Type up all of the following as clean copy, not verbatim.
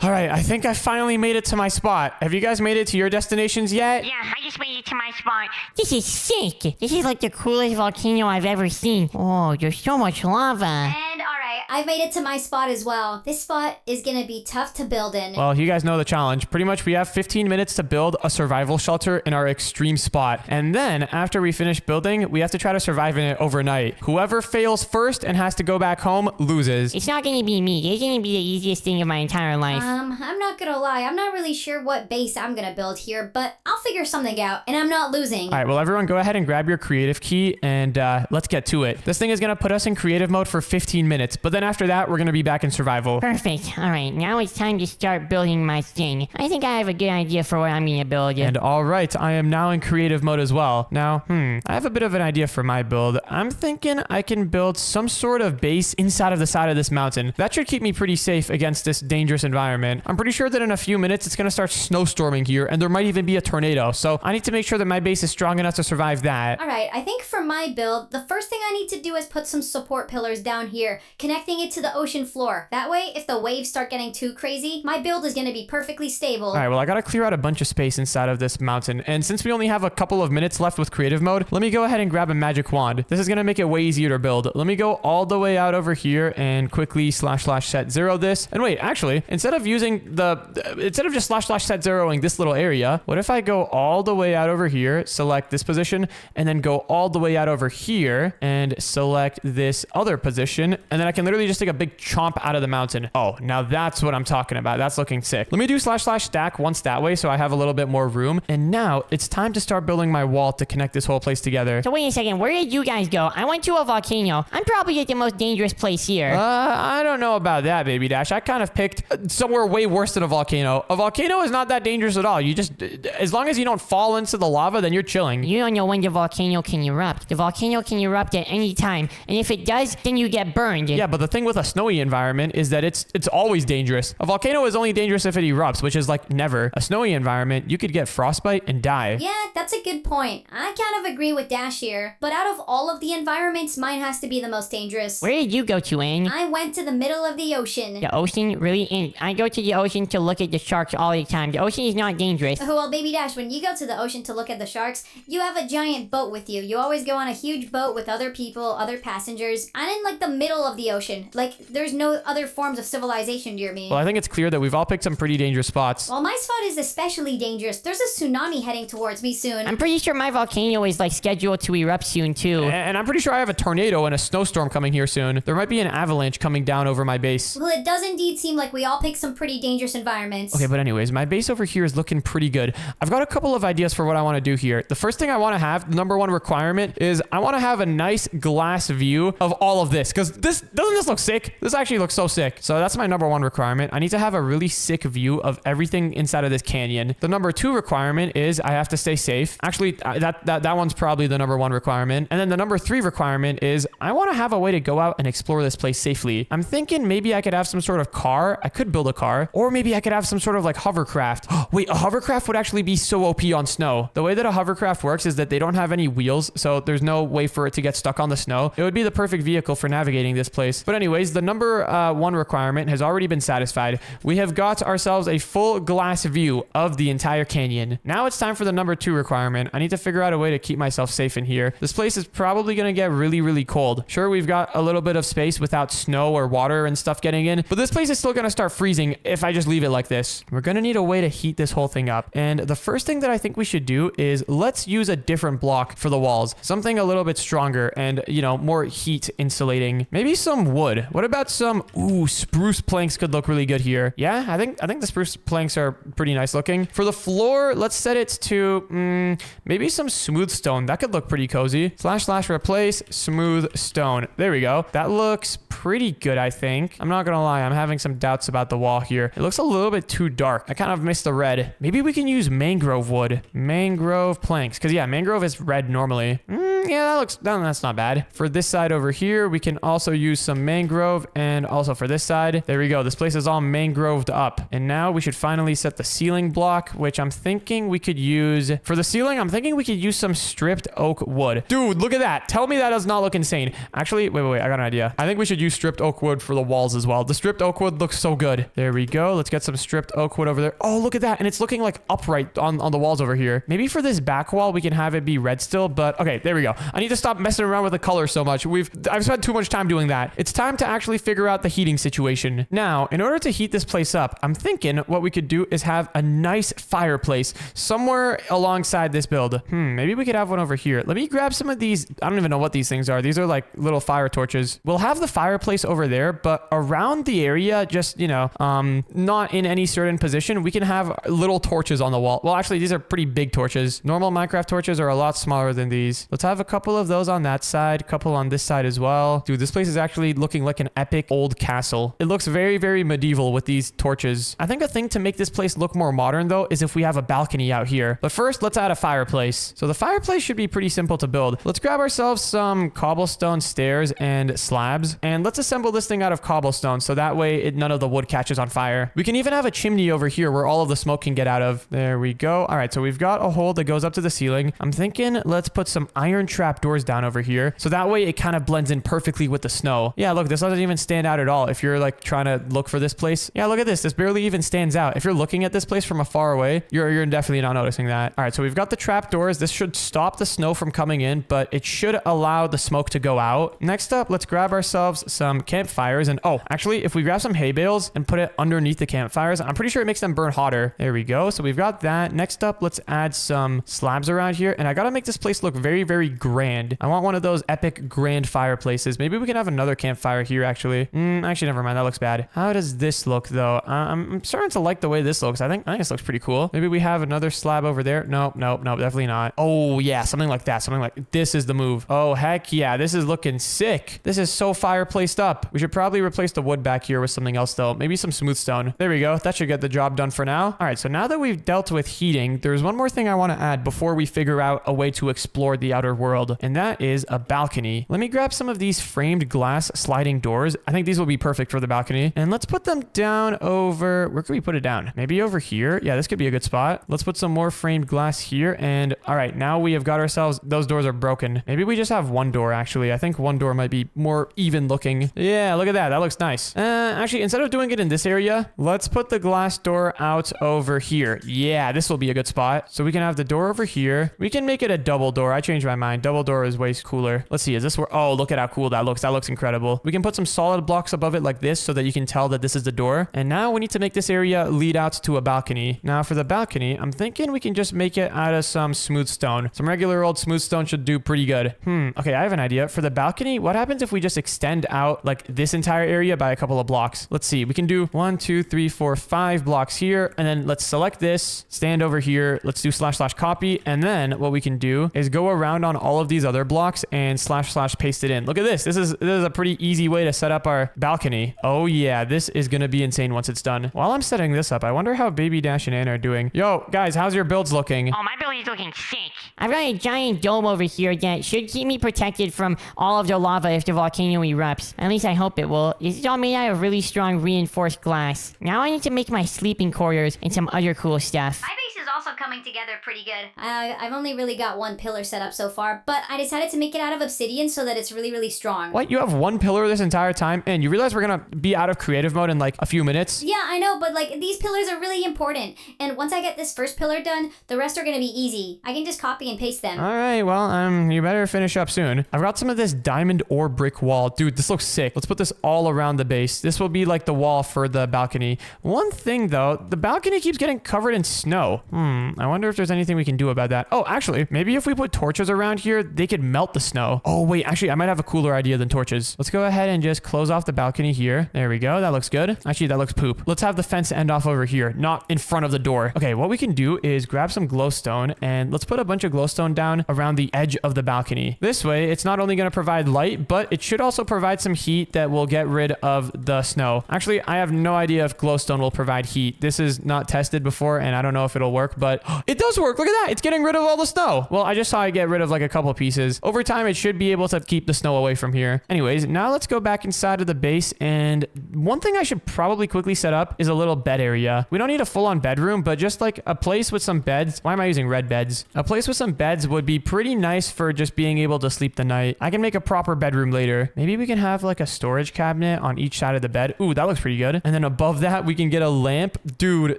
All right, I think I finally made it to my spot. Have you guys made it to your destinations yet? Yeah, I just made it to my spot. This is sick. This is like the coolest volcano I've ever seen. Oh, there's so much lava. And alright, I've made it to my spot as well. This spot is gonna be tough to build in. Well, you guys know the challenge. Pretty much we have 15 minutes to build a survival shelter in our extreme spot. And then after we finish building, we have to try to survive in it overnight. Whoever fails first and has to go back home loses. It's not gonna be me. It's gonna be the easiest thing of my entire life. I'm not gonna lie, I'm not really sure what base I'm gonna build here, but I'll figure something out, and I'm not losing. All right, well, everyone go ahead and grab your creative key, and let's get to it. This thing is going to put us in creative mode for 15 minutes, but then after that, we're going to be back in survival. Perfect. All right, now it's time to start building my thing. I think I have a good idea for what I'm gonna build. And all right, I am now in creative mode as well. Now, I have a bit of an idea for my build. I'm thinking I can build some sort of base inside of the side of this mountain. That should keep me pretty safe against this dangerous environment. I'm pretty sure that in a few minutes, it's going to start snowstorming here, and there might even be a tornado. So I need to make sure that my base is strong enough to survive that. Alright, I think for my build, the first thing I need to do is put some support pillars down here, connecting it to the ocean floor. That way, if the waves start getting too crazy, my build is going to be perfectly stable. All right, well, I got to clear out a bunch of space inside of this mountain. And since we only have a couple of minutes left with creative mode, let me go ahead and grab a magic wand. This is going to make it way easier to build. Let me go all the way out over here and quickly //set zero this. And wait, actually, instead of just //set zeroing this little area, what if I go all the way out over here, select this position, and then go all the way out over here and select this other position, and then I can literally just take a big chomp out of the mountain. Oh, now that's what I'm talking about. That's looking sick. Let me do //stack once that way so I have a little bit more room. And now it's time to start building my wall to connect this whole place together. So wait a second, where did you guys go? I went to a volcano. I'm probably at the most dangerous place here. I don't know about that, Baby Dash. I kind of picked somewhere way worse than a volcano. A volcano is not that dangerous at all. You just, as long as you don't fall into the lava, then you're chilling. You don't know when the volcano can erupt. The volcano can erupt at any time, and if it does, then you get burned. Yeah, but the thing with a snowy environment is that it's always dangerous. A volcano is only dangerous if it erupts, which is like never. A snowy environment, you could get frostbite and die. Yeah, that's a good point. I kind of agree with Dash here, but out of all of the environments, mine has to be the most dangerous. Where did you go to, Anne? I went to the middle of the ocean. The ocean? Really? And I go to the ocean to look at the sharks all the time. The ocean is not dangerous. Well, Baby Dash, when you go to the ocean to look at the sharks, you have a giant boat with you. You always go on a huge boat with other people, other passengers. I'm in like the middle of the ocean. Like, there's no other forms of civilization near me. Well, I think it's clear that we've all picked some pretty dangerous spots. Well, my spot is especially dangerous. There's a tsunami heading towards me soon. I'm pretty sure my volcano is like scheduled to erupt soon too. And I'm pretty sure I have a tornado and a snowstorm coming here soon. There might be an avalanche coming down over my base. Well, it does indeed seem like we all picked some pretty dangerous environments. Okay, but anyways, my base over here is looking pretty good. I've got a couple of ideas for what I want to do here. The first thing I want to have, the number one requirement, is I want to have a nice glass view of all of this. Because doesn't this look sick? This actually looks so sick. So that's my number one requirement. I need to have a really sick view of everything inside of this canyon. The number two requirement is I have to stay safe. Actually, that one's probably the number one requirement. And then the number three requirement is I want to have a way to go out and explore this place safely. I'm thinking maybe I could have some sort of car. I could build a car. Or maybe I could have some sort of like hovercraft. Wait, a hovercraft would actually be so OP on snow. The way that a hovercraft works is that they don't have any wheels, so there's no way for it to get stuck on the snow. It would be the perfect vehicle for navigating this place. But anyways, the number one requirement has already been satisfied. We have got ourselves a full glass view of the entire canyon. Now it's time for the number two requirement. I need to figure out a way to keep myself safe in here. This place is probably going to get really, really cold. Sure, we've got a little bit of space without snow or water and stuff getting in, but this place is still going to start freezing if I just leave it like this. We're going to need a way to heat this whole thing up. And the first thing that I think we should do is let's use a different block for the walls. Something a little bit stronger and, you know, more heat insulating. Maybe some wood. What about some, spruce planks could look really good here. Yeah, I think the spruce planks are pretty nice looking. For the floor, let's set it to, maybe some smooth stone. That could look pretty cozy. / replace smooth stone. There we go. That looks pretty good, I think. I'm not gonna lie, I'm having some doubts about the wall here. It looks a little bit too dark. I kind of missed the red. Maybe we can use mangrove wood. Mangrove planks. Because yeah, mangrove is red normally. Yeah, that's not bad. For this side over here, we can also use some mangrove, and also for this side, there we go. This place is all mangroved up. And now we should finally set the ceiling block, which I'm thinking we could use for the ceiling. I'm thinking we could use some stripped oak wood. Dude, look at that. Tell me that does not look insane. Actually, wait. I got an idea. I think we should use stripped oak wood for the walls as well. The stripped oak wood looks so good. There we go. Let's get some stripped oak wood over there. Oh, look at that. And it's looking like upright on the walls over here. Maybe for this back wall, we can have it be red still, but okay, there we go. I need to stop messing around with the color so much. I've spent too much time doing that. It's time to actually figure out the heating situation. Now, in order to heat this place up, I'm thinking what we could do is have a nice fireplace somewhere alongside this build. Maybe we could have one over here. Let me grab some of these. I don't even know what these things are. These are like little fire torches. We'll have the fireplace over there, but around the area, just, not in any certain position, we can have little torches on the wall. Well, actually, these are pretty big torches. Normal Minecraft torches are a lot smaller than these. Let's have a couple of those on that side, a couple on this side as well. Dude, this place is actually looking like an epic old castle. It looks very, very medieval with these torches. I think a thing to make this place look more modern, though, is if we have a balcony out here. But first, let's add a fireplace. So the fireplace should be pretty simple to build. Let's grab ourselves some cobblestone stairs and slabs, and let's assemble this thing out of cobblestone so that way none of the wood catches on fire. We can even have a chimney over here where all of the smoke can get out of. There we go. All right, so we've got a hole that goes up to the ceiling. I'm thinking let's put some iron trap doors down over here so that way it kind of blends in perfectly with the snow. Yeah, look, this doesn't even stand out at all. If you're like trying to look for this place, yeah, look at this. This barely even stands out. If you're looking at this place from afar away, you're definitely not noticing that. All right, so we've got the trap doors. This should stop the snow from coming in, but it should allow the smoke to go out. Next up, let's grab ourselves some campfires. And oh, actually, if we grab some hay bales and put it underneath the campfires, I'm pretty sure it makes them burn hotter. There we go. So we've got that. Next up, let's add some slabs around here. And I gotta make this place look very, very grand. I want one of those epic grand fireplaces. Maybe we can have another campfire here, actually. Actually, never mind. That looks bad. How does this look, though? I'm starting to like the way this looks. I think this looks pretty cool. Maybe we have another slab over there. Nope, definitely not. Oh, yeah, something like that. Something like this is the move. Oh, heck yeah. This is looking sick. This is so fireplaced up. We should probably replace the wood back here with something else, though. Maybe some smooth stone. There we go. That should get the job done for now. All right, so now that we've dealt with heating, there's one more thing I want to add before we figure out a way to explore the outer world, and that is a balcony. Let me grab some of these framed glass sliding doors. I think these will be perfect for the balcony. And let's put them down over... Where can we put it down? Maybe over here? Yeah, this could be a good spot. Let's put some more framed glass here. And all right, now we have got ourselves... Those doors are broken. Maybe we just have one door, actually. I think one door might be more even looking. Yeah, look at that. That looks nice. Actually, instead of doing it in this area, let's put the glass door out over here. Yeah, this will be a good spot. So we can have the door over here. We can make it a double door. I changed my mind. Double door is way cooler. Let's see. Is this where... Oh, look at how cool that looks. That looks incredible. We can put some solid blocks above it like this so that you can tell that this is the door. And now we need to make this area lead out to a balcony. Now for the balcony, I'm thinking we can just make it out of some smooth stone. Some regular old smooth stone should do pretty good. Okay, I have an idea. For the balcony, what happens if we just extend out like this entire area by a couple of blocks? Let's see. We can do 1, 2, 3, 4, 5 blocks here. And then let's select this, stand over here. Let's do / copy. And then what we can do is go around on all of these other blocks and / paste it in. Look at this. This is a pretty easy way to set up our balcony. Oh yeah, this is gonna be insane once it's done. While I'm setting this up, I wonder how Baby Dash and Anna are doing. Yo, guys, how's your builds looking? Oh, my building's looking sick. I've got a giant dome over here that should keep me protected from all of the lava if the volcano erupts. At least I hope it will. This is all made out of really strong reinforced glass. Now I need to make my sleeping quarters and some other cool stuff. My base is also coming together pretty good. I've only really got one pillar set up so far, but I decided to make it out of obsidian so that it's really, really strong. What? You have one pillar this entire time and you realize we're gonna be out of creative mode in like a few minutes? Yeah, I know, but like these pillars are really important. And once I get this first pillar done, the rest are gonna be easy. I can just copy and paste them. All right, well, you better finish up soon. I've got some of this diamond ore brick wall. Dude, this looks sick. Let's put this all around the base. This will be like the wall for the balcony. One thing though, the balcony keeps getting covered in snow. I wonder if there's anything we can do about that. Oh, actually, maybe if we put torches around here, they could melt the snow. Oh, wait, actually, I might have a cooler idea than torches. Let's go ahead and just close off the balcony here. There we go. That looks good. Actually, that looks poop. Let's have the fence end off over here, not in front of the door. Okay, what we can do is grab some glowstone and let's put a bunch of glowstone down around the edge of the balcony. This way, it's not only going to provide light, but it should also provide some heat that will get rid of the snow. Actually, I have no idea if glowstone will provide heat. This is not tested before, and I don't know if it'll work, but it does work. Look at that. It's getting rid of all the snow. Well, I just saw it get rid of like a couple pieces. Over time, it should be able to keep the snow away from here. Anyways, now let's go back inside of the base. And one thing I should probably quickly set up is a little bed area. We don't need a full-on bedroom, but just like a place with some beds. Why am I using red beds? A place with some beds would be pretty nice for just being able to sleep the night. I can make a proper bedroom later. Maybe we can have like a storage cabinet on each side of the bed. Ooh, that looks pretty good. And then above that, we can get a lamp. Dude,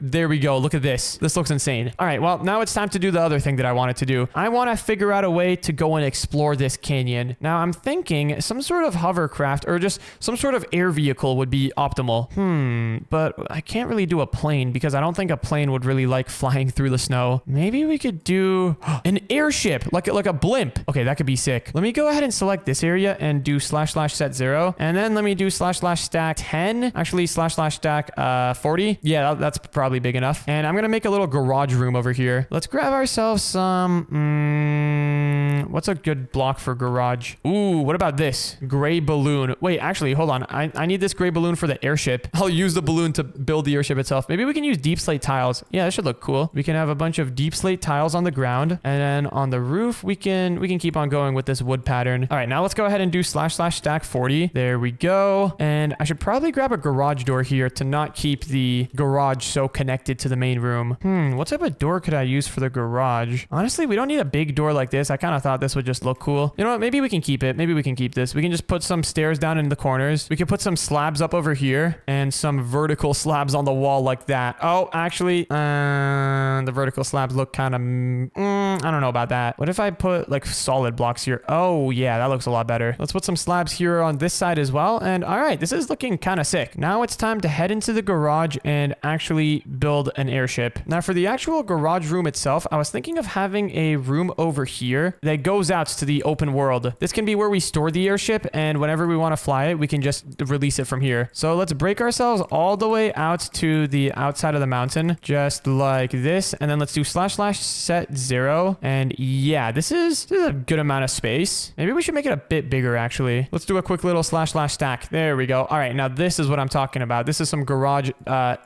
there we go. Look at this. This looks insane. All right, well, now it's time to do the other thing that I wanted to do. I want to figure out a way to go and explore this canyon. Now, I'm thinking some sort of hovercraft or just some sort of air vehicle would be optimal. But I can't really do a plane because I don't think a plane would really like flying through the snow. Maybe we could do an airship, like a blimp. Okay, that could be sick. Let me go ahead and select this area and do // set 0. And then let me do // stack 10. Actually, // stack 40. Yeah, that's probably big enough. And I'm going to make a little garage room over here. Let's grab ourselves some... what's a good block for garage? Ooh, what about this? Gray balloon. Wait, actually, hold on. I need this gray balloon for the airship. I'll use the balloon to build the airship itself. Maybe we can use deep slate tiles. Yeah, that should look cool. We can have a bunch of deep slate tiles on the ground. And then on the roof, we can keep on going with this wood pattern. All right, now let's go ahead and do // stack 40. There we go. And I should probably grab a garage door here to not keep the garage so connected to the main room. What type of door could I use for the garage? Honestly, we don't need a big door like this. I kind of thought this would just look cool. You know what? Maybe we can keep it. Maybe we can keep this. We can just put some stairs down in the corners. We can put some slabs up over here and some vertical slabs on the wall like that. Oh, actually, the vertical slabs look kind of... I don't know about that. What if I put like solid blocks here? Oh, yeah, that looks a lot better. Let's put some slabs here on this side as well. And all right, this is looking kind of sick. Now it's time to head into the garage and actually build an airship. Now for the actual garage room itself, I was thinking of having a room over here that goes out to the open world. This can be where we store the airship, and whenever we want to fly it, we can just release it from here. So let's break ourselves all the way out to the outside of the mountain, just like this. And then let's do // set 0. And yeah, this is a good amount of space. Maybe we should make it a bit bigger, actually. Let's do a quick little / stack. There we go. All right, now this is what I'm talking about. This is some garage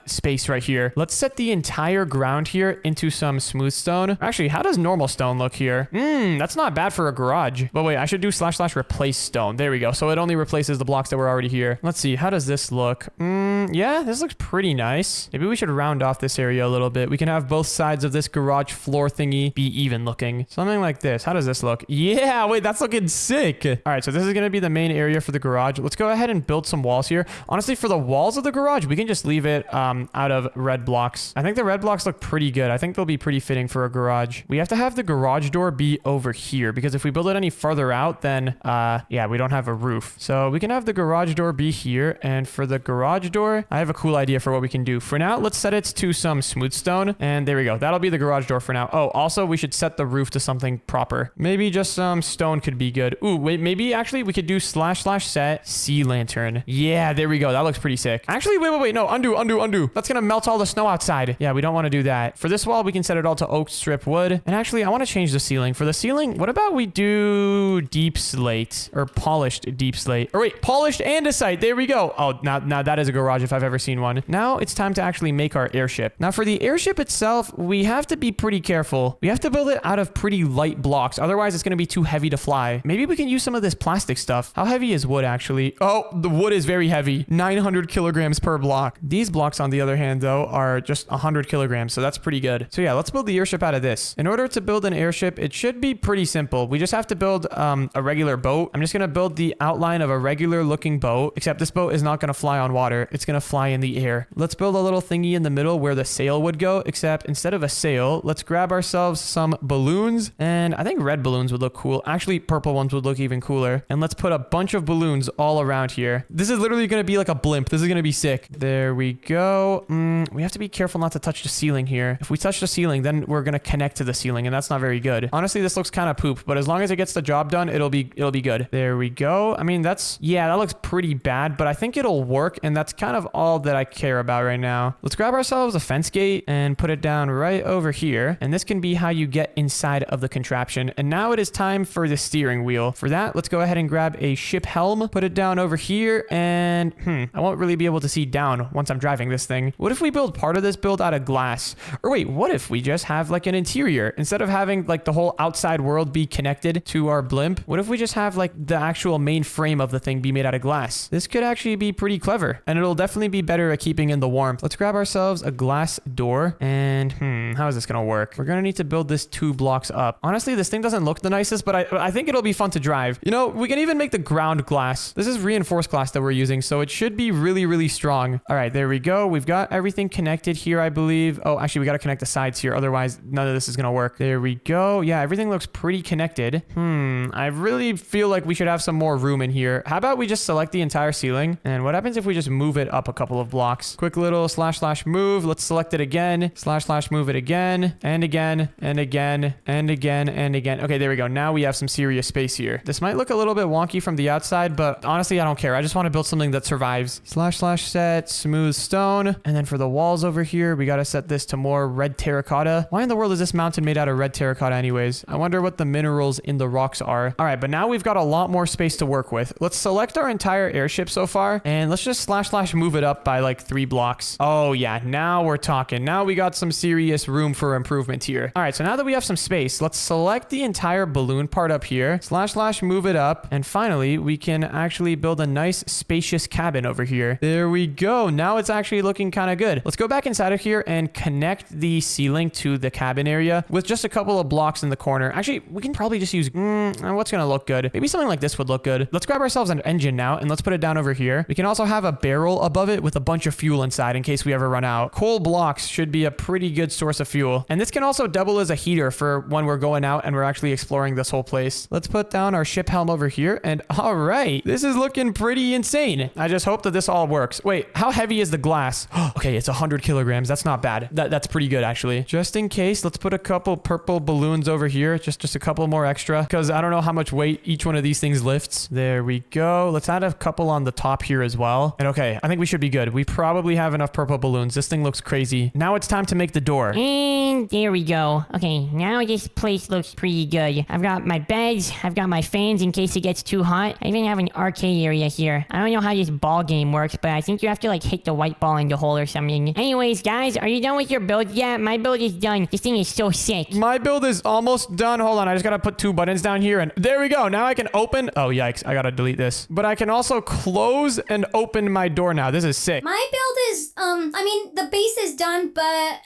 space right here. Let's set the entire ground here into some smooth stone. Actually, how does normal stone look here? That's not bad for a garage. But wait, I should do / replace stone. There we go. So it only replaces the blocks that were already here. Let's see. How does this look? Yeah, this looks pretty nice. Maybe we should round off this area a little bit. We can have both sides of this garage floor thingy be even looking. Something like this. How does this look? Yeah, wait, that's looking sick. All right, so this is going to be the main area for the garage. Let's go ahead and build some walls here. Honestly, for the walls of the garage, we can just leave it out of red blocks. I think the red blocks look pretty good. I think they'll be pretty fitting for a garage. We have to have the garage door be over here because if we build it any further out, then yeah, we don't have a roof. So we can have the garage door be here. And for the garage door, I have a cool idea for what we can do. For now, let's set it to some smooth stone. And there we go. That'll be the garage door for now. Oh, also, we should set the roof to something proper. Maybe just some stone could be good. Ooh, wait, maybe actually we could do // set sea lantern. Yeah, there we go. That looks pretty sick. Actually, wait. No, undo. That's gonna melt all the snow outside. Yeah, we don't want to do that. For this wall, we can set it all to oak strip wood. And actually, I want to change the ceiling. For the ceiling, what about we do deep slate or polished deep slate? Or wait, polished andesite. There we go. Oh, now that is a garage if I've ever seen one. Now it's time to actually make our airship. Now for the airship itself, we have to be pretty careful. We have to build it out of pretty light blocks. Otherwise, it's going to be too heavy to fly. Maybe we can use some of this plastic stuff. How heavy is wood actually? Oh, the wood is very heavy. 900 kilograms per block. These blocks, on the other hand, though, are just 100 kilograms. So that's pretty good. So yeah, let's build the airship out of this. In order to build an airship, it should be pretty simple. We just have to build a regular boat. I'm just going to build the outline of a regular looking boat, except this boat is not going to fly on water. It's going to fly in the air. Let's build a little thingy in the middle where the sail would go, except instead of a sail, let's grab ourselves some balloons. And I think red balloons would look cool. Actually, purple ones would look even cooler. And let's put a bunch of balloons all around here. This is literally going to be like a blimp. This is going to be sick. There we go. We have to be careful not to touch the ceiling here. If we touch the ceiling, then we're going to connect to the ceiling, and that's not very good. Honestly, this looks kind of poop, but as long as it gets the job done, it'll be good. There we go. I mean, that looks pretty bad, but I think it'll work, and that's kind of all that I care about right now. Let's grab ourselves a fence gate and put it down right over here, and this can be how you get inside of the contraption. And now it is time for the steering wheel. For that, let's go ahead and grab a ship helm, put it down over here, and I won't really be able to see down once I'm driving this thing. What if we build part of this build out of glass? Or wait, what if we just have like an interior instead of having like the whole outside world be connected to our blimp? What if we just have like the actual main frame of the thing be made out of glass? This could actually be pretty clever, and it'll definitely be better at keeping in the warmth. Let's grab ourselves a glass door, and how is this gonna work? We're gonna need to build this 2 blocks up. Honestly, this thing doesn't look the nicest, but I think it'll be fun to drive. You know, we can even make the ground glass. This is reinforced glass that we're using, so it should be really, really strong. All right, there we go. We've got everything connected here, I believe. Oh, actually, we got to connect the sides here. Otherwise, none of this is going to work. There we go. Yeah, everything looks pretty connected. I really feel like we should have some more room in here. How about we just select the entire ceiling? And what happens if we just move it up a couple of blocks? Quick little / move. Let's select it again. / move it again. And again. And again. And again. And again. Okay, there we go. Now we have some serious space here. This might look a little bit wonky from the outside, but honestly, I don't care. I just want to build something that survives. / set smooth stone. And then for the walls over here, we got to set this to more red terracotta. Why in the world is this mountain made out of red terracotta anyways? I wonder what the minerals in the rocks are. All right, but now we've got a lot more space to work with. Let's select our entire airship so far, and let's just / move it up by like 3 blocks. Oh yeah, now we're talking. Now we got some serious room for improvement here. All right, so now that we have some space, let's select the entire balloon part up here, / move it up, and finally we can actually build a nice spacious cabin over here. There we go. Now it's actually looking kind of good. Let's go back inside of here and connect the ceiling to the cabin area with just a couple of blocks in the corner. Actually, we can probably just use what's gonna look good. Maybe something like this would look good. Let's grab ourselves an engine now, and let's put it down over here. We can also have a barrel above it with a bunch of fuel inside in case we ever run out. Coal blocks should be a pretty good source of fuel, and this can also double as a heater for when we're going out and we're actually exploring this whole place. Let's put down our ship helm over here, and all right, this is looking pretty insane. I just hope that this all works. Wait, how heavy is the glass? Okay, it's 100 kilograms. That's not bad. That's pretty good, actually. Just in case, let's put a couple purple balloons over here. Just a couple more extra, because I don't know how much weight each one of these things lifts. There we go. Let's add a couple on the top here as well. And okay, I think we should be good. We probably have enough purple balloons. This thing looks crazy. Now it's time to make the door. And there we go. Okay, now this place looks pretty good. I've got my beds. I've got my fans in case it gets too hot. I even have an arcade area here. I don't know how this ball game works, but I think you have to like hit the white ball in the hole or something. Anyways, guys, are you done with your build yet? My build is done. This thing is so sick. My build is almost done. Hold on. I just got to put 2 buttons down here, and there we go. Now I can open. Oh, yikes. I got to delete this. But I can also close and open my door now. This is sick. My build is, I mean, the base is done, but,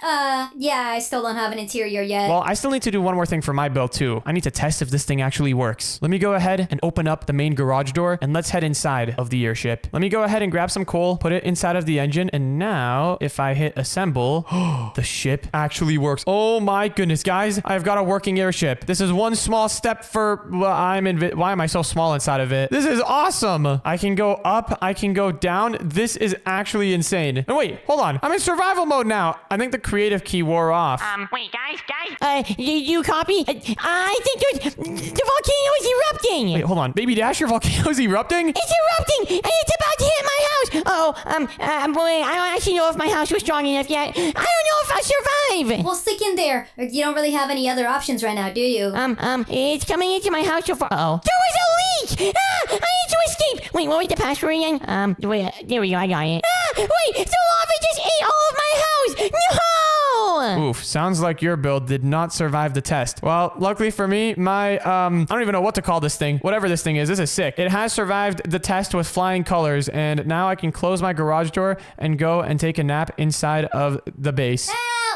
yeah, I still don't have an interior yet. Well, I still need to do one more thing for my build, too. I need to test if this thing actually works. Let me go ahead and open up the main garage door, and let's head inside of the airship. Let me go ahead and grab some coal, put it inside of the engine, and now, if I hit assemble, the ship actually works. Oh my goodness, guys. I've got a working airship. This is one small step for... Well, why am I so small inside of it? This is awesome. I can go up. I can go down. This is actually insane. And wait, hold on. I'm in survival mode now. I think the creative key wore off. Wait, guys. You copy? I think the volcano is erupting. Wait, hold on. Baby Dash, your volcano is erupting? It's erupting, and it's about to hit my house. Wait, I don't actually know if my house was strong enough yet. I don't know if I'll survive. Well, stick in there. You don't really have any other options right now, do you? It's coming into my house so far. Uh-oh. There was a leak! I need to escape! Wait, what was the password again? Wait, there we go, I got it. Wait, the lava just ate all of my house! No! Oof, sounds like your build did not survive the test. Well, luckily for me, my, I don't even know what to call this thing. Whatever this thing is, this is sick. It has survived the test with flying colors, and now I can close my garage door and go and take a nap inside of the base.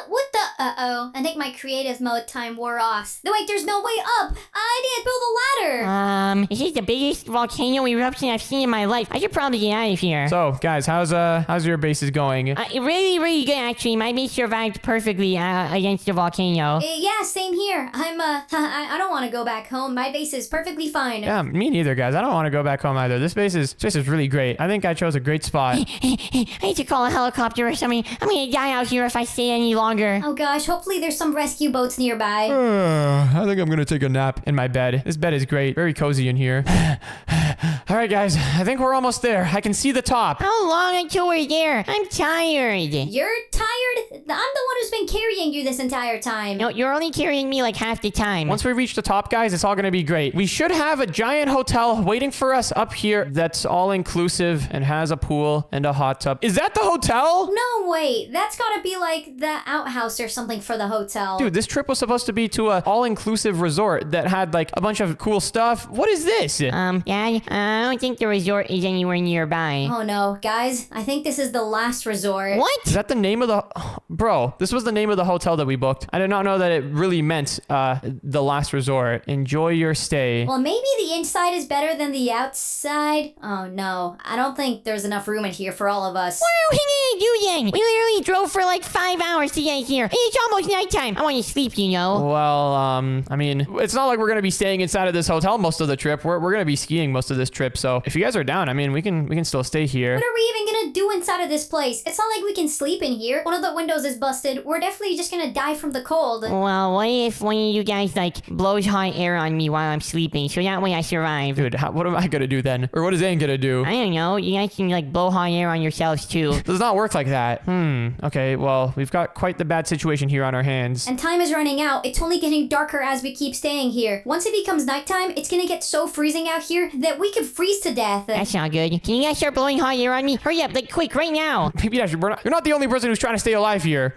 What the? Uh-oh. I think my creative mode time wore off. No, wait, there's no way up. I didn't build a ladder. This is the biggest volcano eruption I've seen in my life. I should probably get out of here. So, guys, how's your bases going? Really, really good, actually. My base survived perfectly against the volcano. Yeah, same here. I don't want to go back home. My base is perfectly fine. Yeah, me neither, guys. I don't want to go back home either. This base is really great. I think I chose a great spot. I need to call a helicopter or something. I'm gonna die out here if I stay any longer. Oh gosh, gosh, hopefully there's some rescue boats nearby. I think I'm gonna take a nap in my bed. This bed is great. Very cozy in here. All right, guys. I think we're almost there. I can see the top. How long until we're there? I'm tired. You're tired? I'm the one who's been carrying you this entire time. No, you're only carrying me like half the time. Once we reach the top, guys, it's all gonna be great. We should have a giant hotel waiting for us up here that's all inclusive and has a pool and a hot tub. Is that the hotel? No, wait. That's gotta be like the outhouse or something for the hotel. Dude, this trip was supposed to be to a all-inclusive resort that had like a bunch of cool stuff. What is this? Dad, I don't think the resort is anywhere nearby. Oh no, guys. I think this is the last resort. What? Is that the name of the... Bro, this was the name of the hotel that we booked. I did not know that it really meant the last resort. Enjoy your stay. Well, maybe the inside is better than the outside. Oh no, I don't think there's enough room in here for all of us. What are we gonna do then? We literally drove for like 5 hours to get here. And it's almost nighttime. I want to sleep, you know. Well, I mean, it's not like we're going to be staying inside of this hotel most of the trip. We're going to be skiing most of this trip. So if you guys are down, I mean, we can still stay here. What are we even gonna do inside of this place? It's not like we can sleep in here. One of the windows is busted. We're definitely just gonna die from the cold. Well, what if one of you guys like blows hot air on me while I'm sleeping, so that way I survive? Dude, what am I going to do then? Or what is Zane going to do? I don't know. You guys can like blow hot air on yourselves too. Does not work like that. Okay, well, we've got quite the bad situation here on our hands. And time is running out. It's only getting darker as we keep staying here. Once it becomes nighttime, it's gonna get so freezing out here that we could freeze to death. That's not good. Can you guys start blowing hot air on me? Hurry up, like quick, right now. Maybe you're not the only person who's trying to stay alive here.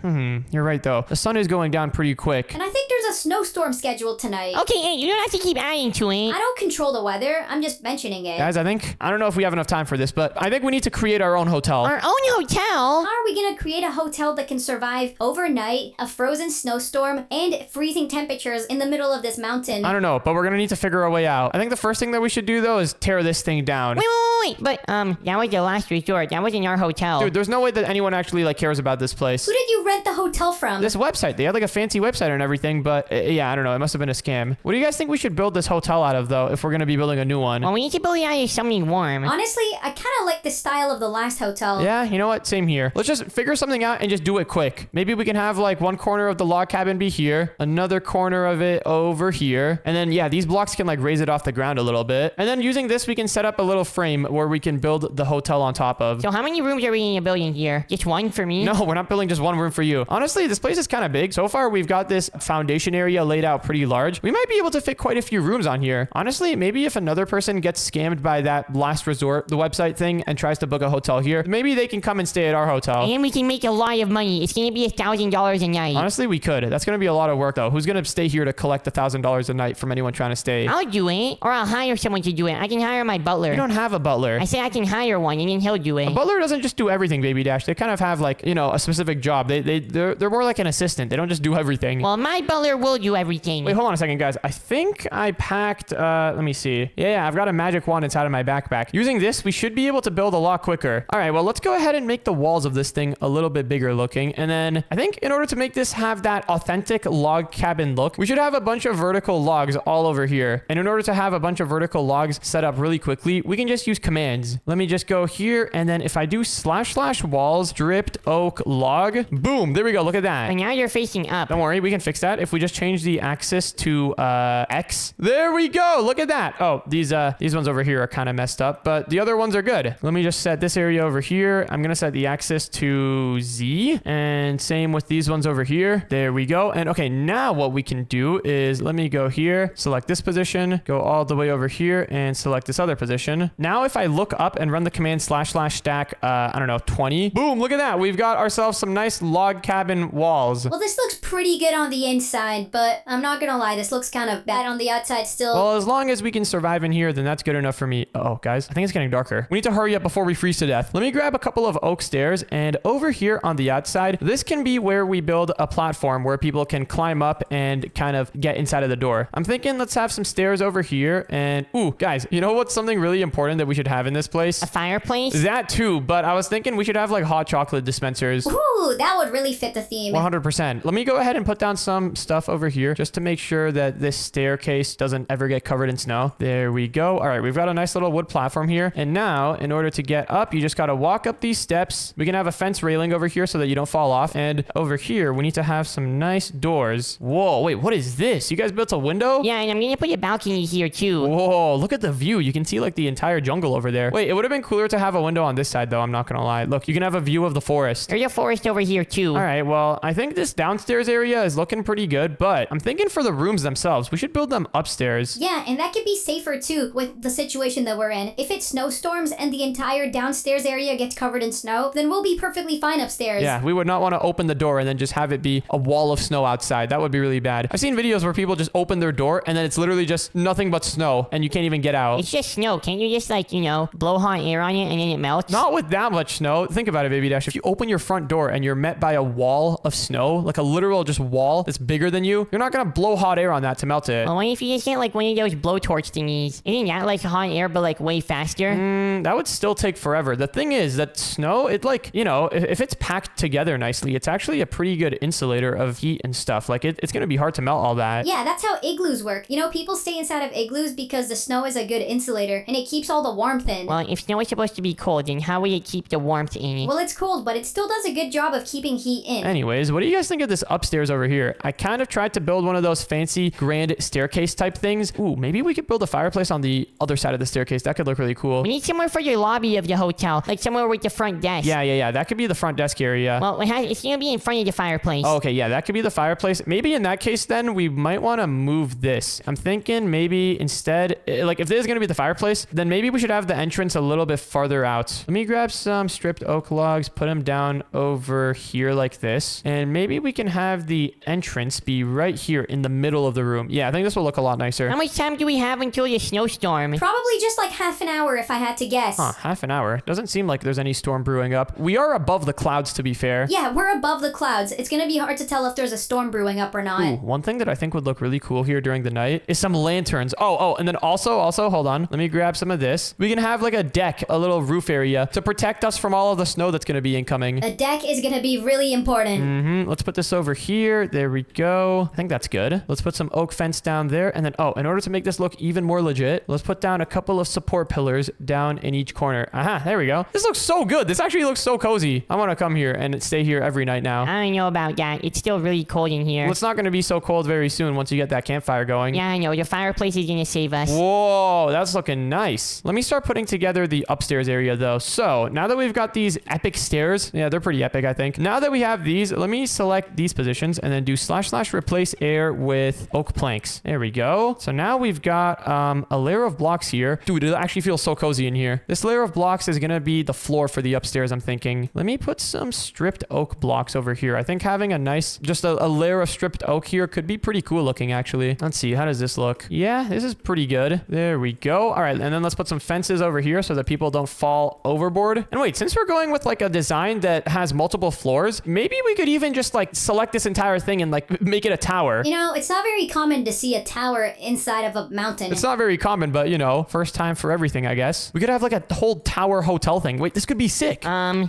You're right, though. The sun is going down pretty quick. And I think there's a snowstorm scheduled tonight. Okay, hey, you don't have to keep adding to it. I don't control the weather. I'm just mentioning it. Guys, I don't know if we have enough time for this, but I think we need to create our own hotel. Our own hotel? How are we gonna create a hotel that can survive overnight, a frozen snowstorm, and freezing temperatures in the middle of this mountain? I don't know, but we're gonna need to figure a way out. I think the first thing that we should do, though, is tear this thing down. Wait. But, that was the last resort. That wasn't our hotel. Dude, there's no way that anyone actually, like, cares about this place. Who did you rent the hotel from? This website, they had, like, a fancy website and everything, but, yeah, I don't know. It must have been a scam. What do you guys think we should build this hotel out of, though, if we're gonna be building a new one? Well, we need to build it out of something warm. Honestly, I kind of like the style of the last hotel. Yeah, you know what? Same here. Let's just figure something out and just do it quick. Maybe we can have, like, one corner of the log cabin be here, another corner of it over here, and then, yeah, these blocks can, like, raise it off the ground a little bit. And then using this, we can set up a little frame where we can build the hotel on top of. So how many rooms are we in a building here? Just one for me? No, we're not building just one room for you. Honestly, this place is kind of big. So far, we've got this foundation area laid out pretty large. We might be able to fit quite a few rooms on here. Honestly, maybe if another person gets scammed by that last resort, the website thing, and tries to book a hotel here, maybe they can come and stay at our hotel. And we can make a lot of money. It's gonna be $1,000 a night. Honestly, we could. That's going to be a lot of work, though. Who's going to stay here to collect $1,000 a night from anyone trying to stay? I'll do it. Or I'll hire someone to do it. I can hire my butler. You don't have a butler. I say I can hire one and then he'll do it. A butler doesn't just do everything, Baby Dash. They kind of have, like, you know, a specific job. They're more like an assistant. They don't just do everything. Well, my butler will do everything. Wait, hold on a second, guys. I think I packed, let me see. Yeah, I've got a magic wand inside of my backpack. Using this, we should be able to build a lot quicker. All right, well, let's go ahead and make the walls of this thing a little bit bigger looking. And then I think in order to make this have that authentic log cabin look, we should have a bunch of vertical logs all over here. And in order to have a bunch of vertical logs set up really quickly, we can just use commands. Let me just go here. And then if I do / walls, stripped oak log, boom, there we go. Look at that. And now you're facing up. Don't worry, we can fix that. If we just change the axis to X, there we go. Look at that. Oh, these ones over here are kind of messed up, but the other ones are good. Let me just set this area over here. I'm gonna set the axis to Z, and same with these ones over here. There we go. And okay, now what we can do is let me go here, select this position, go all the way over here, and select this other position. Now, if I look up and run the command / stack, I don't know, 20, boom, look at that. We've got ourselves some nice log cabin walls. Well, this looks pretty good on the inside, but I'm not gonna lie, this looks kind of bad on the outside still. Well, as long as we can survive in here, then that's good enough for me. Oh, guys, I think it's getting darker. We need to hurry up before we freeze to death. Let me grab a couple of oak stairs, and over here on the outside, this can be where we build a platform where people can climb up and kind of get inside of the door. I'm thinking let's have some stairs over here, and ooh, guys, you know what's something really important that we should have in this place? A fireplace? That too, but I was thinking we should have like hot chocolate dispensers. Ooh, that would really fit the theme. 100%. Let me go go ahead and put down some stuff over here just to make sure that this staircase doesn't ever get covered in snow. There we go. All right, we've got a nice little wood platform here. And now, in order to get up, you just got to walk up these steps. We can have a fence railing over here so that you don't fall off. And over here, we need to have some nice doors. Whoa, wait, what is this? You guys built a window? Yeah, and I'm gonna put a balcony here too. Whoa, look at the view. You can see like the entire jungle over there. Wait, it would have been cooler to have a window on this side though, I'm not gonna lie. Look, you can have a view of the forest. There's a forest over here too. All right, well, I think this downstairs area is looking pretty good, but I'm thinking for the rooms themselves, we should build them upstairs. Yeah, and that could be safer too with the situation that we're in. If it snowstorms and the entire downstairs area gets covered in snow, then we'll be perfectly fine upstairs. Yeah, we would not want to open the door and then just have it be a wall of snow outside. That would be really bad. I've seen videos where people just open their door and then it's literally just nothing but snow and you can't even get out. It's just snow. Can't you just like, blow hot air on it and then it melts? Not with that much snow. Think about it, Baby Dash. If you open your front door and you're met by a wall of snow, like a literal just wall that's bigger than you, you're not going to blow hot air on that to melt it. Well, what if you just get like one of those blowtorch thingies? Isn't that like hot air but like way faster? That would still take forever. The thing is that snow, it like, if it's packed together nicely, it's actually a pretty good insulator of heat and stuff. Like it's going to be hard to melt all that. Yeah, that's how igloos work. People stay inside of igloos because the snow is a good insulator and it keeps all the warmth in. Well, if snow is supposed to be cold, then how will it keep the warmth in it? Well, it's cold, but it still does a good job of keeping heat in. Anyways, what do you guys think of this upstairs over here? I kind of tried to build one of those fancy grand staircase type things. Ooh, maybe we could build a fireplace on the other side of the staircase. That could look really cool. We need somewhere for your lobby of the hotel, like somewhere with the front desk. Yeah. That could be the front desk area. Well, it's gonna be in front of the fireplace. Oh, okay, yeah, that could be the fireplace. Maybe in that case, then we might want to move this. I'm thinking maybe instead, like if this is going to be the fireplace, then maybe we should have the entrance a little bit farther out. Let me grab some stripped oak logs, put them down over here like this. And maybe we can have the entrance be right here in the middle of the room. Yeah, I think this will look a lot nicer. How much time do we have until the snowstorm? Probably just like half an hour if I had to guess. Huh, half an hour. Doesn't seem like there's any storm brewing up. We are above the clouds, to be fair. Yeah, we're above the clouds. It's gonna be hard to tell if there's a storm brewing up or not. Ooh, one thing that I think would look really cool here during the night is some lanterns. Oh, and then also, hold on. Let me grab some of this. We can have like a deck, a little roof area to protect us from all of the snow that's gonna be incoming. A deck is gonna be really important. Let's put this over here. There we go. I think that's good. Let's put some oak fence down there. And then, in order to make this look even more legit, let's put down a couple of support pillars down in each corner. Aha, there we go. This looks so good. This actually looks so cozy. I want to come here and stay here every night now. I don't know about that. It's still really cold in here. Well, it's not going to be so cold very soon once you get that campfire going. Yeah, I know. The fireplace is gonna save us. Whoa, that's looking nice. Let me start putting together the upstairs area though. So now that we've got these epic stairs, yeah, they're pretty epic, I think. Now that we have these, let me select these positions and then do / replace air with oak planks. There we go. So now we've got a layer of blocks here. Dude, it actually feels so cozy in here. This layer of blocks is gonna be the floor for the upstairs, I'm thinking. Let me put some stripped oak blocks over here. I think having a nice, just a layer of stripped oak here could be pretty cool looking, actually. Let's see, how does this look? Yeah, this is pretty good. There we go. All right, and then let's put some fences over here so that people don't fall overboard. And wait, since we're going with like a design that has multiple floors, maybe we could even just like select this entire thing and like make it a tower. It's not very common to see a tower inside of a mountain. It's not very common, but first time for everything, I guess. We could have like a whole tower hotel thing. Wait, this could be sick.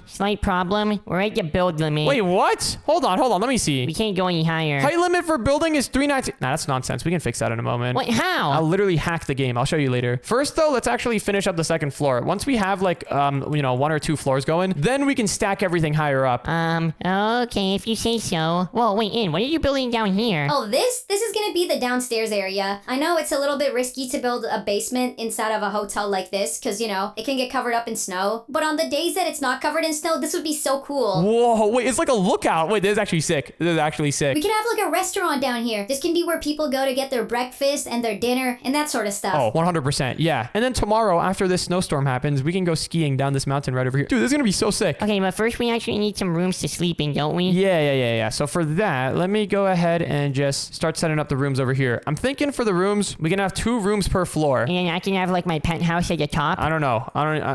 Slight problem. We're at the build limit. Wait, what? Hold on. Let me see. We can't go any higher. Height limit for building is 390. Nah, that's nonsense. We can fix that in a moment. Wait, how? I'll literally hack the game. I'll show you later. First, though, let's actually finish up the second floor. Once we have like, 1 or 2 floors going, then we can stack everything higher up. Okay, if you say so. Whoa, wait, what are you building down here? Oh, this is gonna be the downstairs area. I know it's a little bit risky to build a basement inside of a hotel like this, because, it can get covered up in snow. But on the days that it's not covered in snow, this would be so cool. Whoa, wait, it's like a lookout. Wait, this is actually sick. This is actually sick. We can have like a restaurant down here. This can be where people go to get their breakfast and their dinner and that sort of stuff. Oh, 100%. Yeah. And then tomorrow, after this snowstorm happens, we can go skiing down this mountain right over here. Dude, this is going to be so sick. Okay, but first we actually need some rooms to sleep in, don't we? Yeah. So for that, let me go ahead and just start setting up the rooms over here. I'm thinking for the rooms, we can have 2 rooms per floor. And then I can have like my penthouse at the top. I don't know.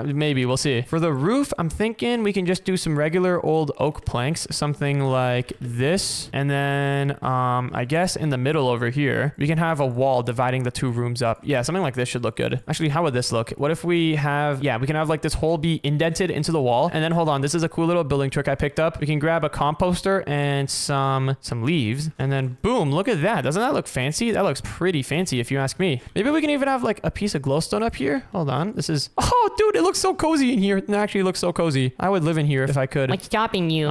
Maybe. We'll see. For the roof, I'm thinking we can just do some regular old oak planks, something like this. And then, I guess in the middle over here, we can have a wall dividing the 2 rooms up. Yeah, something like this should look good. Actually, how would this look? What if we have, we can have like this hole be indented into the wall. And then hold on, this is a cool little building trick I picked up. We can grab a composter and some some leaves, and then boom, look at that. Doesn't that look fancy? That looks pretty fancy if you ask me. Maybe we can even have like a piece of glowstone up here. Hold on. This is, oh dude, it looks so cozy in here. It actually looks so cozy. I would live in here if I could. What's stopping you?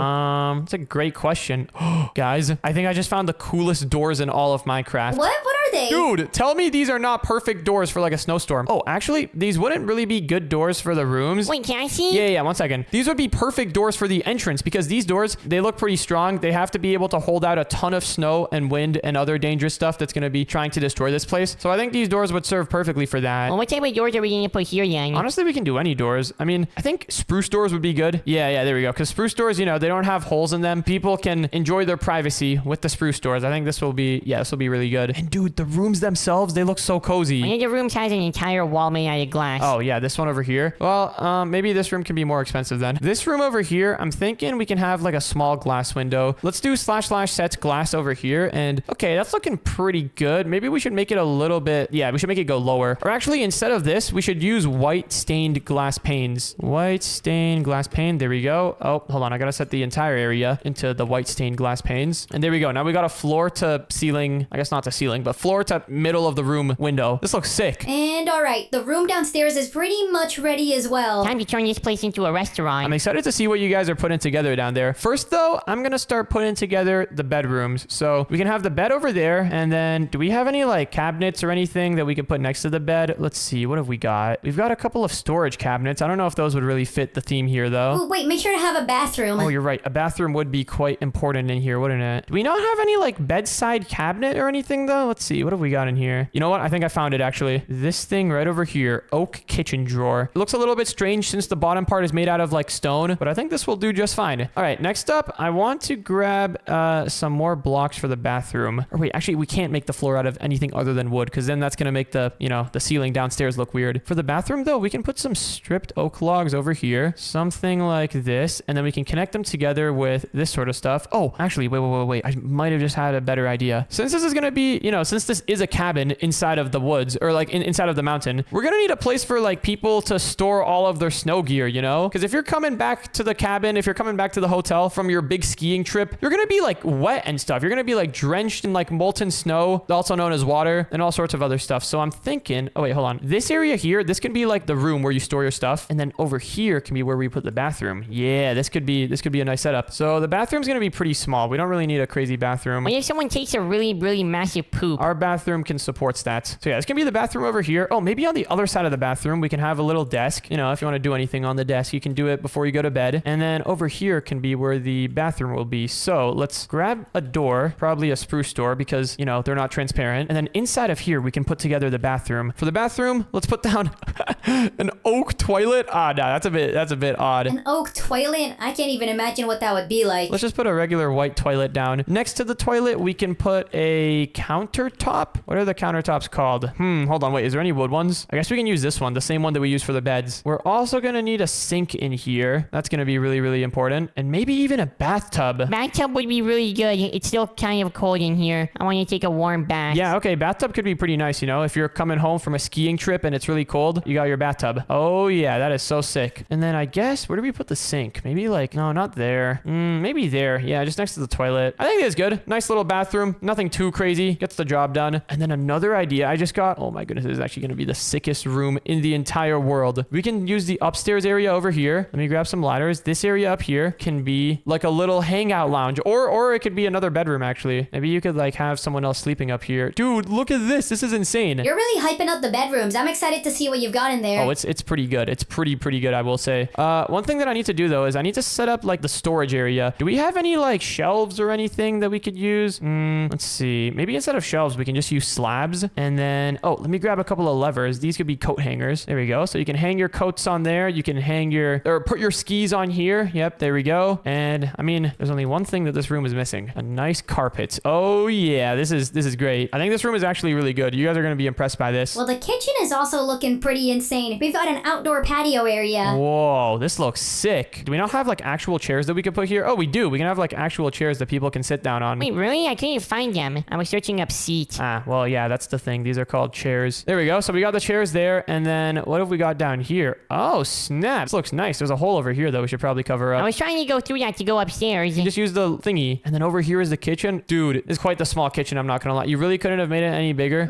It's a great question. Guys, I think I just found the coolest doors in all of Minecraft. What are they? Dude, tell me these are not perfect doors for like a snowstorm. Oh, actually, these wouldn't really be good doors for the rooms. Wait, can I see? Yeah, 1 second. These would be perfect doors for the entrance because these doors, they look pretty strong. They have to be able to hold out a ton of snow and wind and other dangerous stuff that's going to be trying to destroy this place. So I think these doors would serve perfectly for that. Well, what type of doors are we going to put here then? Honestly, we can do any doors. I mean, I think spruce doors would be good. Yeah, there we go. Because spruce doors, you know, they don't have holes in them. People can enjoy their privacy with the spruce doors. I think this will be really good. And dude, the rooms themselves, they look so cozy. One of the rooms has an entire wall made out of glass. Oh, yeah, this one over here. Well, maybe this room can be more expensive then. This room over here, I'm thinking we can have like a small glass window. Let's do / sets glass over here. And okay, that's looking pretty good. Maybe we should make it a little bit, yeah, we should make it go lower. Or actually, instead of this, we should use white stained glass panes. White stained glass pane. There we go. Oh, hold on. I gotta set the entire area into the white stained glass panes. And there we go. Now we got a floor to ceiling, I guess not to ceiling, but floor to middle of the room window. This looks sick. And all right, the room downstairs is pretty much ready as well. Time to turn this place into a restaurant. I'm excited to see what you guys are putting together down there. First, though, I'm going to start putting together the bedrooms. So we can have the bed over there. And then do we have any like cabinets or anything that we could put next to the bed? Let's see. What have we got? We've got a couple of storage cabinets. I don't know if those would really fit the theme here, though. Ooh, wait, make sure to have a bathroom. Oh, you're right. A bathroom would be quite important in here, wouldn't it? Do we not have any like bedside cabinet or anything, though? Let's see. What have we got in here? You know what? I think I found it, actually. This thing right over here. Oak kitchen drawer. It looks a little bit strange since the bottom part is made out of like stone, but I think this will do just fine. All right, next up, I want to grab some more blocks for the bathroom. Or wait, actually, we can't make the floor out of anything other than wood because then that's going to make the, you know, the ceiling downstairs look weird. For the bathroom, though, we can put some stripped oak logs over here. Something like this. And then we can connect them together with this sort of stuff. Oh, actually, wait. I might have just had a better idea. Since this is going to be, you know, since this is a cabin inside of the woods or like inside of the mountain, we're going to need a place for like people to store all of their snow gear, you know? Because if you're coming back to the cabin, if you're coming back to the hotel from your big skiing trip, you're going to be like wet and stuff. You're going to be like drenched in like molten snow, also known as water, and all sorts of other stuff. So I'm thinking, oh wait, hold on. This area here, this can be like the room where you store your stuff. And then over here can be where we put the bathroom. Yeah, this could be a nice setup. So the bathroom's going to be pretty small. We don't really need a crazy bathroom. What if someone takes a really, really massive poop? Our bathroom can support that. So yeah, this can be the bathroom over here. Oh, maybe on the other side of the bathroom, we can have a little desk. You know, if you want to do anything on the desk, you can do it before you go to bed. And then over here can be where the bathroom will be. So let's grab a door, probably a spruce door because, you know, they're not transparent. And then inside of here, we can put together the bathroom. For the bathroom, let's put down an oak toilet. Ah, no, that's a bit odd. An oak toilet? I can't even imagine what that would be like. Let's just put a regular white toilet down. Next to the toilet, we can put a countertop. What are the countertops called? Hold on. Wait, is there any wood ones? I guess we can use this one, the same one that we use for the beds. We're also going to need a sink in here. That's going to be really, really important. And maybe even a bathtub. Bathtub would be really good. It's still kind of cold in here. I want to take a warm bath. Yeah, okay. Bathtub could be pretty nice, you know? If you're coming home from a skiing trip and it's really cold, you got your bathtub. Oh, yeah, that is so sick. And then I guess, where do we put the sink? Maybe like, no, not there. Maybe there. Yeah, just next to the toilet. I think that's good. Nice little bathroom. Nothing too crazy. Gets the job done. And then another idea I just got. Oh my goodness, this is actually going to be the sickest room in the entire world. We can use the upstairs area over here. Let me grab some ladders. This area up here can be like a little hangout lounge, or it could be another bedroom, actually. Maybe you could like have someone else sleeping up here. Dude, look at this. This is insane. You're really hyping up the bedrooms. I'm excited to see what you've got in there. Oh, it's pretty good. It's pretty good, I will say. One thing that I need to do, though, is I need to set up like the storage area. Do we have any like shelves or anything that we could use? Let's see. Maybe instead of shelves, we can just use slabs. And then, oh, let me grab a couple of levers. These could be coat hangers. There we go. So you can hang your coats on there. You can put your skis on here. Yep, there we go. And I mean, there's only one thing that this room is missing. A nice carpet. Oh yeah, this is great. I think this room is actually really good. You guys are going to be impressed by this. Well, the kitchen is also looking pretty insane. We've got a an outdoor patio area. Whoa, this looks sick. Do we not have like actual chairs that we could put here? Oh, we do. We can have like actual chairs that people can sit down on. Wait, really? I couldn't find them. I was searching up seats. Ah, well, yeah, that's the thing. These are called chairs. There we go. So we got the chairs there. And then what have we got down here? Oh, snap. This looks nice. There's a hole over here that we should probably cover I up. was trying to go through that to go upstairs. Just use the thingy. And then over here is the kitchen. Dude, it's quite the small kitchen. I'm not going to lie. You really couldn't have made it any bigger?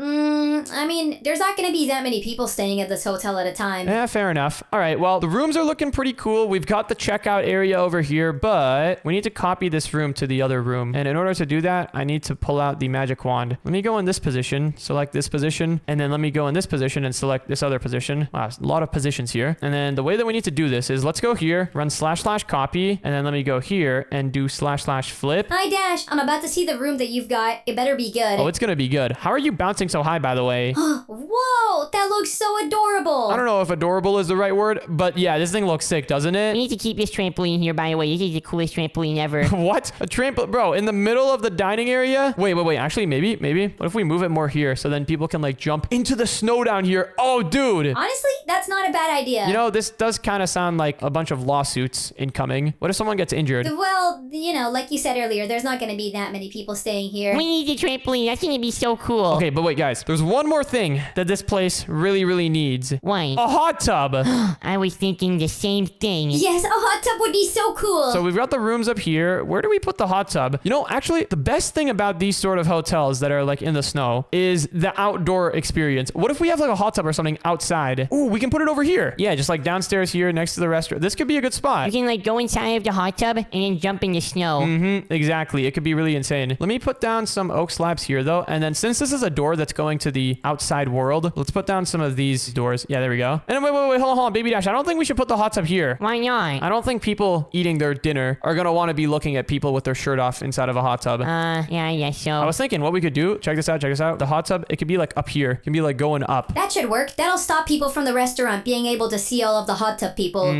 I mean, there's not going to be that many people staying at this hotel at a time. Yeah, fair enough. All right, well, the rooms are looking pretty cool. We've got the checkout area over here, but we need to copy this room to the other room. And in order to do that, I need to pull out the magic wand. Let me go in this position, select this position, and then let me go in this position and select this other position. Wow, a lot of positions here. And then the way that we need to do this is let's go here, run / copy, and then let me go here and do / flip. Hi, Dash. I'm about to see the room that you've got. It better be good. Oh, it's gonna be good. How are you bouncing so high, by the way? Whoa, that looks so adorable. I don't know if adorable is the right word, but yeah, this thing looks sick, doesn't We it? need to keep this trampoline here, by the way. This is the coolest trampoline ever. What? A trampoline? Bro, in the middle of the dining area? Wait. Actually, maybe. What if we move it more here so then people can like jump into the snow down here? Oh, dude. Honestly, that's not a bad idea. You know, this does kind of sound like a bunch of lawsuits incoming. What if someone gets injured? Well, like you said earlier, there's not going to be that many people staying here. We need the trampoline. That's gonna be so cool. Okay, but wait, guys. There's one more thing that this place really, really needs. Why? A hot tub. I was thinking the same thing. Yes, a hot tub would be so cool. So we've got the rooms up here. Where do we put the hot tub? You know, actually, the best thing about these sort of hotels that are like in the snow is the outdoor experience. What if we have like a hot tub or something outside? Ooh, we can put it over here. Yeah, just like downstairs here next to the restaurant. This could be a good spot. You can like go inside of the hot tub and then jump in the snow. Exactly. It could be really insane. Let me put down some oak slabs here though. And then since this is a door that's going to the outside world, let's put down some of these doors. Yeah, there we go. And wait, hold on, Baby Dash. I don't think we should put the hot tub here. Why not? I don't think people eating their dinner are going to want to be looking at people with their shirt off inside of a hot tub. Yeah, I guess so. I was thinking what we could do. Check this out. The hot tub, it could be like up here. It can be like going up. That should work. That'll stop people from the restaurant being able to see all of the hot tub people.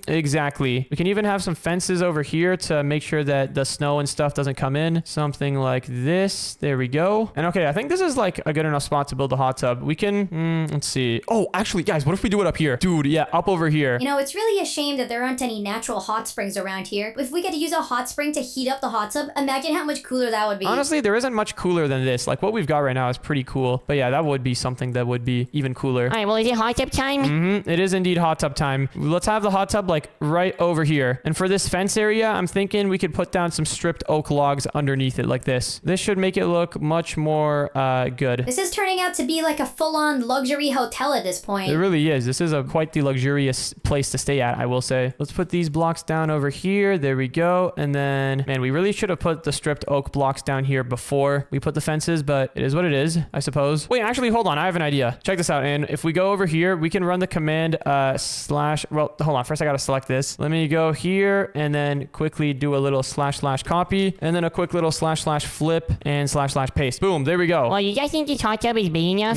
Exactly. We can even have some fences over here to make sure that the snow and stuff doesn't come in. Something like this. There we go. And okay, I think this is like a good enough spot to build a hot tub. We can, let's see. Oh, actually, guys, what if we do it up here? Dude, yeah, up over here. It's really a shame that there aren't any natural hot springs around here. If we could use a hot spring to heat up the hot tub, imagine how much cooler that would be. Honestly, there isn't much cooler than this. Like what we've got right now is pretty cool. But yeah, that would be something that would be even cooler. All right, well, is it hot tub time? It is indeed hot tub time. Let's have the hot tub like right over here. And for this fence area, I'm thinking we could put down some stripped oak logs underneath it like this. This should make it look much more good. This is turning out to be like a full-on luxury hotel at this point. It really is. This is quite the luxurious place to stay at, I will say. Let's put these blocks down over here. There we go. And then, man, we really should have put the stripped oak blocks down here before we put the fences, but it is what it is, I suppose. Wait, actually, hold on. I have an idea. Check this out. And if we go over here, we can run the command well, hold on. First, I got to select this. Let me go here and then quickly do a little / copy and then a quick little / flip and / paste. Boom. There we go. Well, you guys think this hot tub is big enough?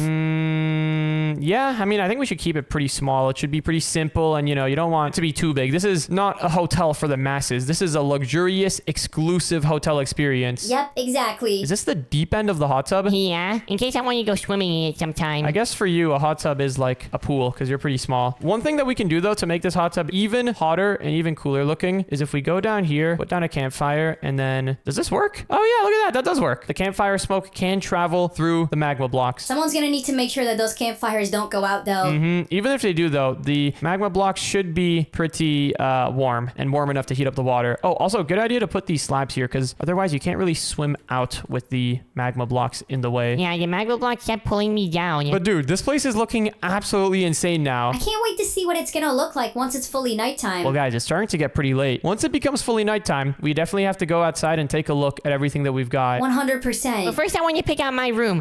Yeah, I mean, I think we should keep it pretty small. It should be pretty simple and, you don't want it to be too big. This is not a hotel for the masses. This is a luxurious, exclusive hotel experience. Yep, exactly. Is this the deep end of the hot tub? Yeah, in case I want to go swimming in it sometime. I guess for you, a hot tub is like a pool because you're pretty small. One thing that we can do, though, to make this hot tub even hotter and even cooler looking is if we go down here, put down a campfire, and then... Does this work? Oh, yeah, look at that. That does work. The campfire smoke can travel through the magma blocks. Someone's gonna need to make sure that those campfires don't go out, though. Even if they do, though, the magma blocks should be pretty warm and warm enough to heat up the water. Oh, also, good idea to put these slabs here because otherwise you can't really swim out with the magma blocks in the way. Yeah, the magma block kept pulling me down. But dude, this place is looking absolutely insane now. I can't wait to see what it's gonna look like once it's fully nighttime. Well, guys, it's starting to get pretty late. Once it becomes fully nighttime, we definitely have to go outside and take a look at everything that we've got. 100%. But first, I want to pick out my room.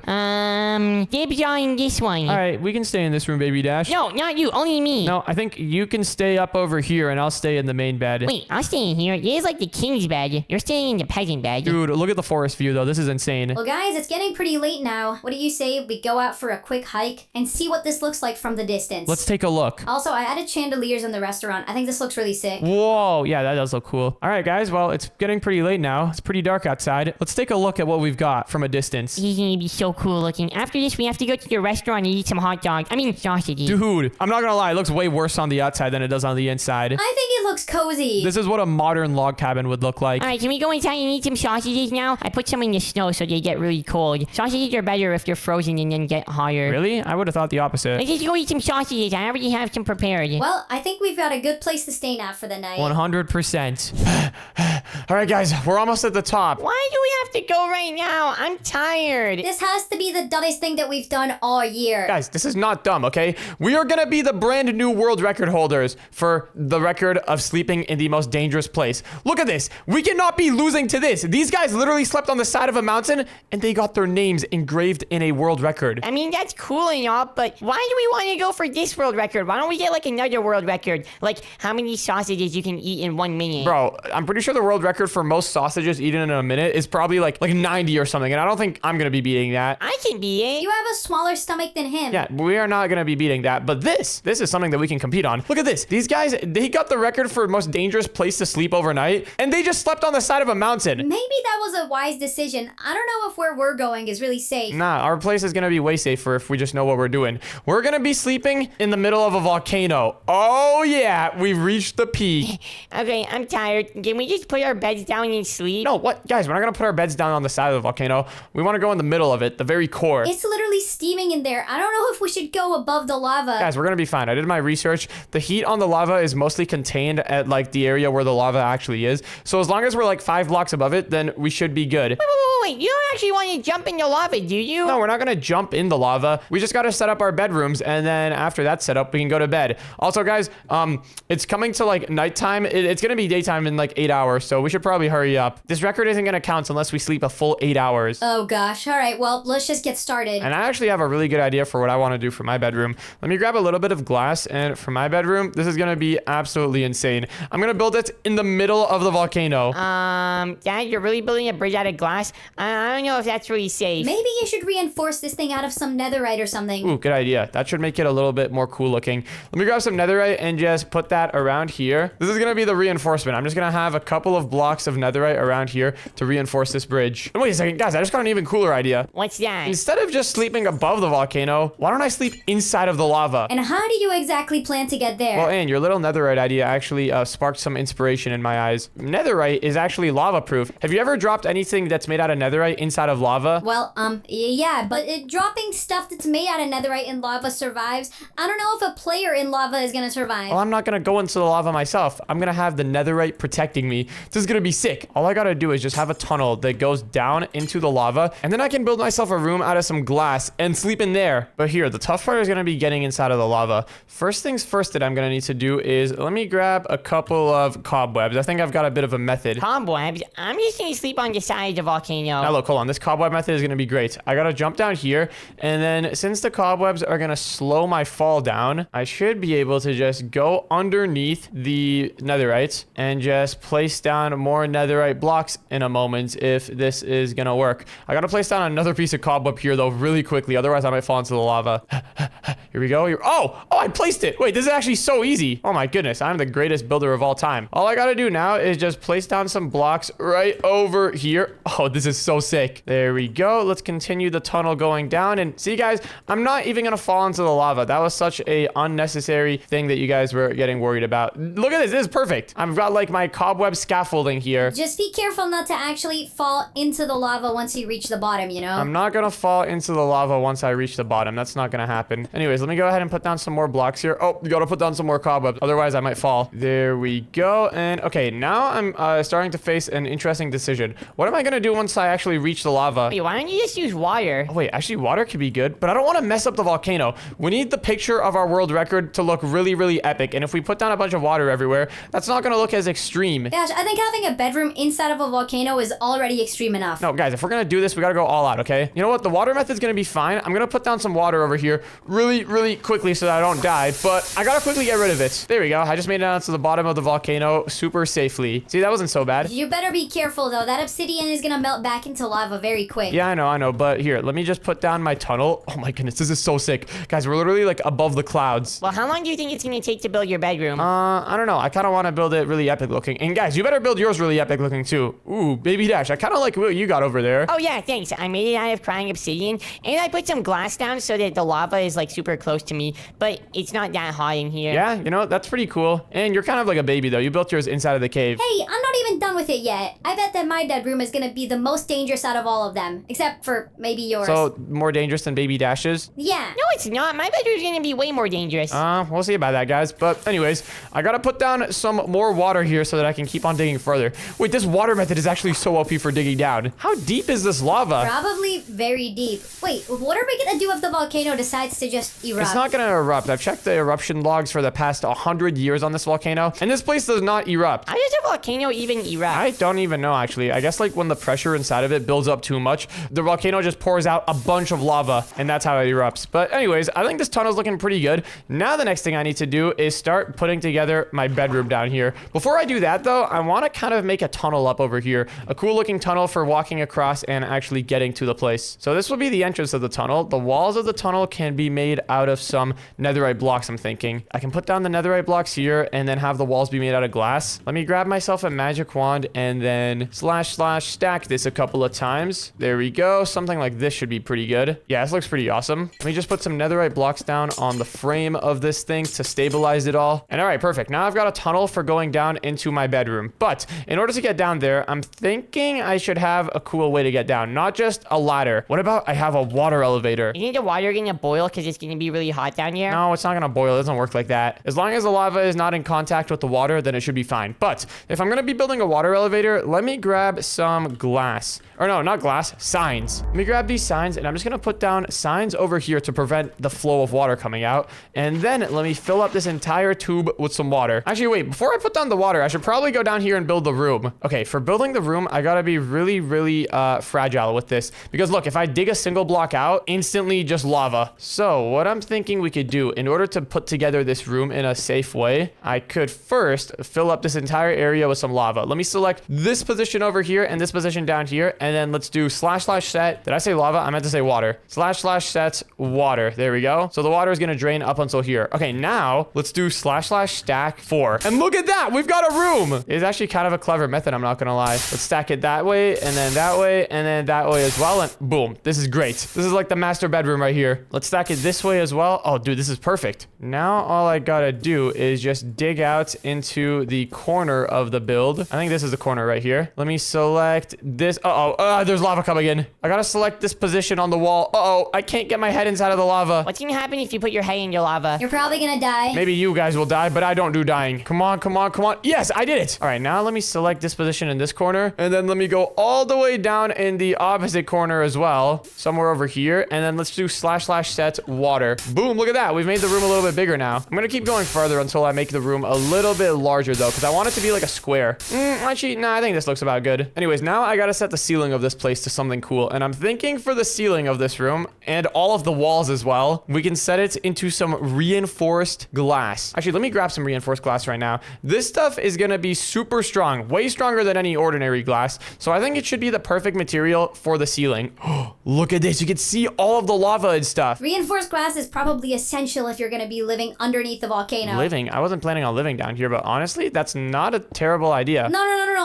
Dibs on this one. All right, we can stay in this room, Baby Dash. No, not you. Only me. No, I think you can stay up over here and I'll stay in the main bed. Wait, I'll stay in here. This is like the king's bed. You're staying in the peasant bed. Dude, look at the forest view, though. This is insane. Well, guys, it's getting pretty late now. What do you say we go out for a quick hike and see what this looks like from the distance? Let's take a look. Also, I added chandeliers in the restaurant. I think this looks really sick. Whoa, yeah, that does look cool. All right, guys, well, it's getting pretty late now. It's pretty dark outside. Let's take a look at what we've got from a distance. This is gonna be so cool looking. After this, we have to go to the restaurant and eat some hot hot dogs. I mean, sausages. Dude, I'm not gonna lie. It looks way worse on the outside than it does on the inside. I think it looks cozy. This is what a modern log cabin would look like. All right, can we go inside and eat some sausages now? I put some in the snow so they get really cold. Sausages are better if they're frozen and then get hotter. Really? I would have thought the opposite. Let's just go eat some sausages. I already have some prepared. Well, I think we've got a good place to stay now for the night. 100%. All right, guys, we're almost at the top. Why do we have to go right now? I'm tired. This has to be the dumbest thing that we've done all year. Guys, this is not dumb, okay? We are gonna be the brand new world record holders for the record of sleeping in the most dangerous place. Look at this. We cannot be losing to this. These guys literally slept on the side of a mountain and they got their names engraved in a world record. I mean, that's cool and all, but why do we want to go for this world record? Why don't we get like another world record? Like how many sausages you can eat in 1 minute? Bro, I'm pretty sure the world record for most sausages eaten in a minute is probably like 90 or something, and I don't think I'm gonna be beating that. I can beat it. You have a smaller stomach than him. Yeah, we are not gonna be beating that, but this is something that we can compete on. Look at this. These guys, they got the record for most dangerous place to sleep overnight, and they just slept on the side of a mountain. Maybe that was a wise decision. I don't know if where we're going is really safe. Nah, our place is gonna be way safer if we just know what we're doing. We're gonna be sleeping in the middle of a volcano. Oh yeah, we've reached the peak. Okay, I'm tired. Can we just put our beds down and sleep? No, what? Guys, we're not gonna put our beds down on the side of the volcano. We wanna go in the middle of it, the very core. It's literally steaming in there. I don't know if we should go above the lava. Guys, we're gonna be fine. I did my research. The heat on the lava is mostly contained at like the area where the lava actually is. So as long as we're like 5 blocks above it, then we should be good. Wait, you don't actually want to jump in the lava, do you? No, we're not gonna jump in the lava. We just gotta set up our bedrooms, and then after that's set up, we can go to bed. Also, guys, it's coming to like nighttime. It's gonna be daytime in like 8 hours, so we should probably hurry up. This record isn't gonna count unless we sleep a full 8 hours. Oh gosh. All right. Well, let's just get started. And I actually have a really good idea for what I want to do for my bedroom. Let me grab a little bit of glass, and for my bedroom, this is gonna be absolutely insane. I'm gonna build it in the middle of the volcano. Dad, you're really building a bridge out of glass? I don't know if that's really safe. Maybe you should reinforce this thing out of some netherite or something. Ooh, good idea. That should make it a little bit more cool looking. Let me grab some netherite and just put that around here. This is gonna be the reinforcement. I'm just gonna have a couple of blocks of netherite around here to reinforce this bridge. And wait a second, guys, I just got an even cooler idea. What's that? Instead of just sleeping above the volcano, why don't I sleep inside of the lava? And how do you exactly plan to get there? Well, Anne, your little netherite idea actually sparked some inspiration in my eyes. Netherite is actually lava proof. Have you ever dropped anything that's made out of netherite inside of lava? Well, yeah, but dropping stuff that's made out of netherite in lava survives. I don't know if a player in lava is gonna survive. Well, I'm not gonna go into the lava myself. I'm gonna have the netherite protecting me. This is gonna be sick. All I gotta do is just have a tunnel that goes down into the lava, and then I can build myself a room out of some glass and sleep in there. But here, the tough part is gonna be getting inside of the lava. First things first that I'm gonna need to do is, let me grab a couple of cobwebs. I think I've got a bit of a method. Cobwebs? I'm just gonna sleep on the side of the volcano. Now look, hold on. This cobweb method is gonna be great. I gotta jump down here, and then since the cobwebs are gonna slow my fall down, I should be able to just go underneath the netherite and just place down more netherite blocks in a moment if this is gonna work. I gotta place down another piece of cobweb here though really quickly, otherwise I might fall into the lava. Here we go. Oh, I placed it. Wait, this is actually so easy. Oh my goodness, I'm the greatest builder of all time. All I gotta do now is just place down some blocks right over here. Oh, this is so sick. There we go. Let's continue the tunnel going down, and see guys, I'm not even gonna fall into the lava. That was such a unnecessary thing that you guys were getting worried about. Look at this. This is perfect. I've got like my cobweb scaffolding here. Just be careful not to actually fall into the lava once you reach the bottom, you know? I'm not gonna fall into the lava once I reach the bottom. That's not gonna happen. Anyways, let me go ahead and put down some more blocks here. Oh, you gotta put down some more cobwebs, otherwise I might fall. There we go. And okay, now I'm starting to face an interesting decision. What am I gonna do once I actually reach the lava? Wait, why don't you just use water? Oh, wait, actually water could be good, but I don't want to mess up the volcano. We need the picture of our world record to look really, really epic. And if we put down a bunch of water everywhere, that's not gonna look as extreme. Gosh, I think having a bedroom inside of a volcano is already extreme enough. No, guys, if we're gonna do this, we gotta go all out, okay? You know what? The water method's gonna be fine. I'm gonna put down some water over here really, really quickly so that I don't die, but I gotta quickly get rid of it. There we go. I just made it down to the bottom of the volcano super safely. See, that wasn't so bad. You better be careful, though. That obsidian is gonna melt back into lava very quick. Yeah, I know, but here, let me just put down my tunnel. Oh my goodness, this is so sick. Guys, we're literally like above the clouds. Well, how long do you think it's gonna take to build your bedroom? I don't know. I kind of want to build it really epic looking. And guys, you better build yours really epic looking too. Ooh, Baby Dash, I kind of like what you got over there. Oh yeah, thanks. I made it out of crying obsidian, and I put some glass down so that the lava is like super close to me, but it's not that hot in here. Yeah, you know, that's pretty cool. And you're kind of like a baby, though. You built yours inside of the cave. Hey, I'm not even done with it yet. I bet that my bedroom is gonna be the most dangerous out of all of them, except for maybe yours. So, more dangerous than baby Dash's? Yeah. No, it's not. My bedroom's gonna be way more dangerous. We'll see about that, guys. But anyways, I gotta put down some more water here so that I can keep on digging further. Wait, this water method is actually so OP for digging down. How deep is this lava? Probably very deep. Wait, what are we gonna do if the volcano decides to just erupt? It's not gonna erupt. I've checked the eruption logs for the past 100 years on this volcano, and this place does not erupt. How does a volcano even erupt? I don't even know, actually. I guess like when the pressure inside of it builds up too much, the volcano just pours out a bunch of lava, and that's how it erupts. But anyways, I think this tunnel's looking pretty good. Now the next thing I need to do is start putting together my bedroom down here. Before I do that, though, I want to kind of make a tunnel up over here. A cool looking tunnel for walking across and actually getting to the place. So this will be the entrance of the tunnel. The walls of the tunnel can be made out of some netherite blocks, I'm thinking. I can put down the netherite blocks here and then have the walls be made out of glass. Let me grab myself a magic wand and then / stack this a couple of times. There we go. Something like this should be pretty good. Yeah, this looks pretty awesome. Let me just put some netherite blocks down on the frame of this thing to stabilize it all. And all right, perfect. Now I've got a tunnel for going down into my bedroom. But in order to get down there, I'm thinking I should have a cool way to get down, not just a ladder. What about I have a water elevator? You think the water gonna boil because it's gonna be really hot down here? No, it's not gonna boil. It doesn't work like that. As long as the lava is not in contact with the water, then it should be fine. But if I'm gonna be building a water elevator, let me grab some glass. Or no, not glass, signs. Let me grab these signs and I'm just gonna put down signs over here to prevent the flow of water coming out. And then let me fill up this entire tube with some water. Actually, wait, before I put down the water, I should probably go down here and build the room. Okay, for building the room, I gotta be really fragile with this. Because look, if I dig a single block out, instantly just lava. So what I'm thinking we could do in order to put together this room in a safe way, I could first fill up this entire area with some lava. Let me select this position over here and this position down here. And then let's do / set. Did I say lava? I meant to say water. / set water. There we go. So the water is gonna drain up until here. Okay, now let's do / stack 4. And look at that, we've got a room. It's actually kind of a clever method, I'm not gonna lie. Let's stack it that way and then that way and then that way as well. And boom, this is great. This is like the master bedroom right here. Let's stack it this way as well. Oh, dude, this is perfect. Now all I gotta do is just dig out into the corner of the build. I think this is the corner right here. Let me select this. There's lava coming in. I gotta select this position on the wall. I can't get my head inside of the lava. What's gonna happen if you put your head in your lava? You're probably gonna die. Maybe you guys will die, but I don't do dying. Come on. Yes, I did it. All right, now let me select this position in this corner. And then let me go all the way down in the opposite corner as well. Somewhere over here. And then let's do / set water. Boom, look at that. We've made the room a little bit bigger now. I'm gonna keep going further until I make the room a little bit larger though, because I want it to be like a square. Actually, nah, I think this looks about good. Anyways, now I gotta set the ceiling of this place to something cool. And I'm thinking for the ceiling of this room and all of the walls as well, we can set it into some reinforced glass. Actually, let me grab some reinforced glass right now. This stuff is gonna be super strong, way stronger than any ordinary glass. So I think it should be the perfect material for the ceiling. Look at this. You can see all of the lava and stuff. Reinforced glass is probably essential if you're gonna be living underneath the volcano. Living? I wasn't planning on living down here, but honestly, that's not a terrible idea. No.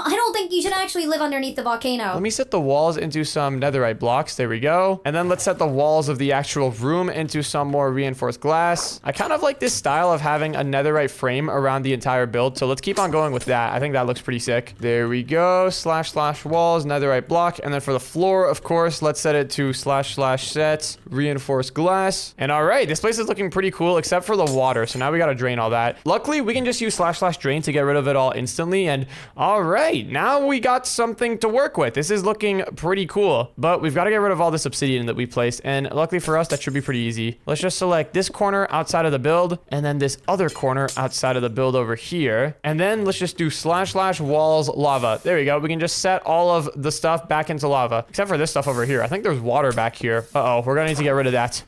I don't think you should actually live underneath the volcano. Let me set the walls into some netherite blocks. There we go. And then let's set the walls of the actual room into some more reinforced glass. I kind of like this style of having a netherite frame around the entire build. So let's keep on going with that. I think that looks pretty sick. There we go. / walls, netherite block. And then for the floor, of course, let's set it to / set reinforced glass. And all right, this place is looking pretty cool except for the water. So now we got to drain all that. Luckily, we can just use / drain to get rid of it all instantly. And all right, now we got something to work with. This is looking pretty cool, but we've got to get rid of all this obsidian that we placed. And luckily for us, that should be pretty easy. Let's just select this corner outside of the build and then this other corner outside of the build over here. And then let's just do / walls lava. There we go. We can just set all of the stuff back into lava, except for this stuff over here. I think there's water back here. We're gonna need to get rid of that.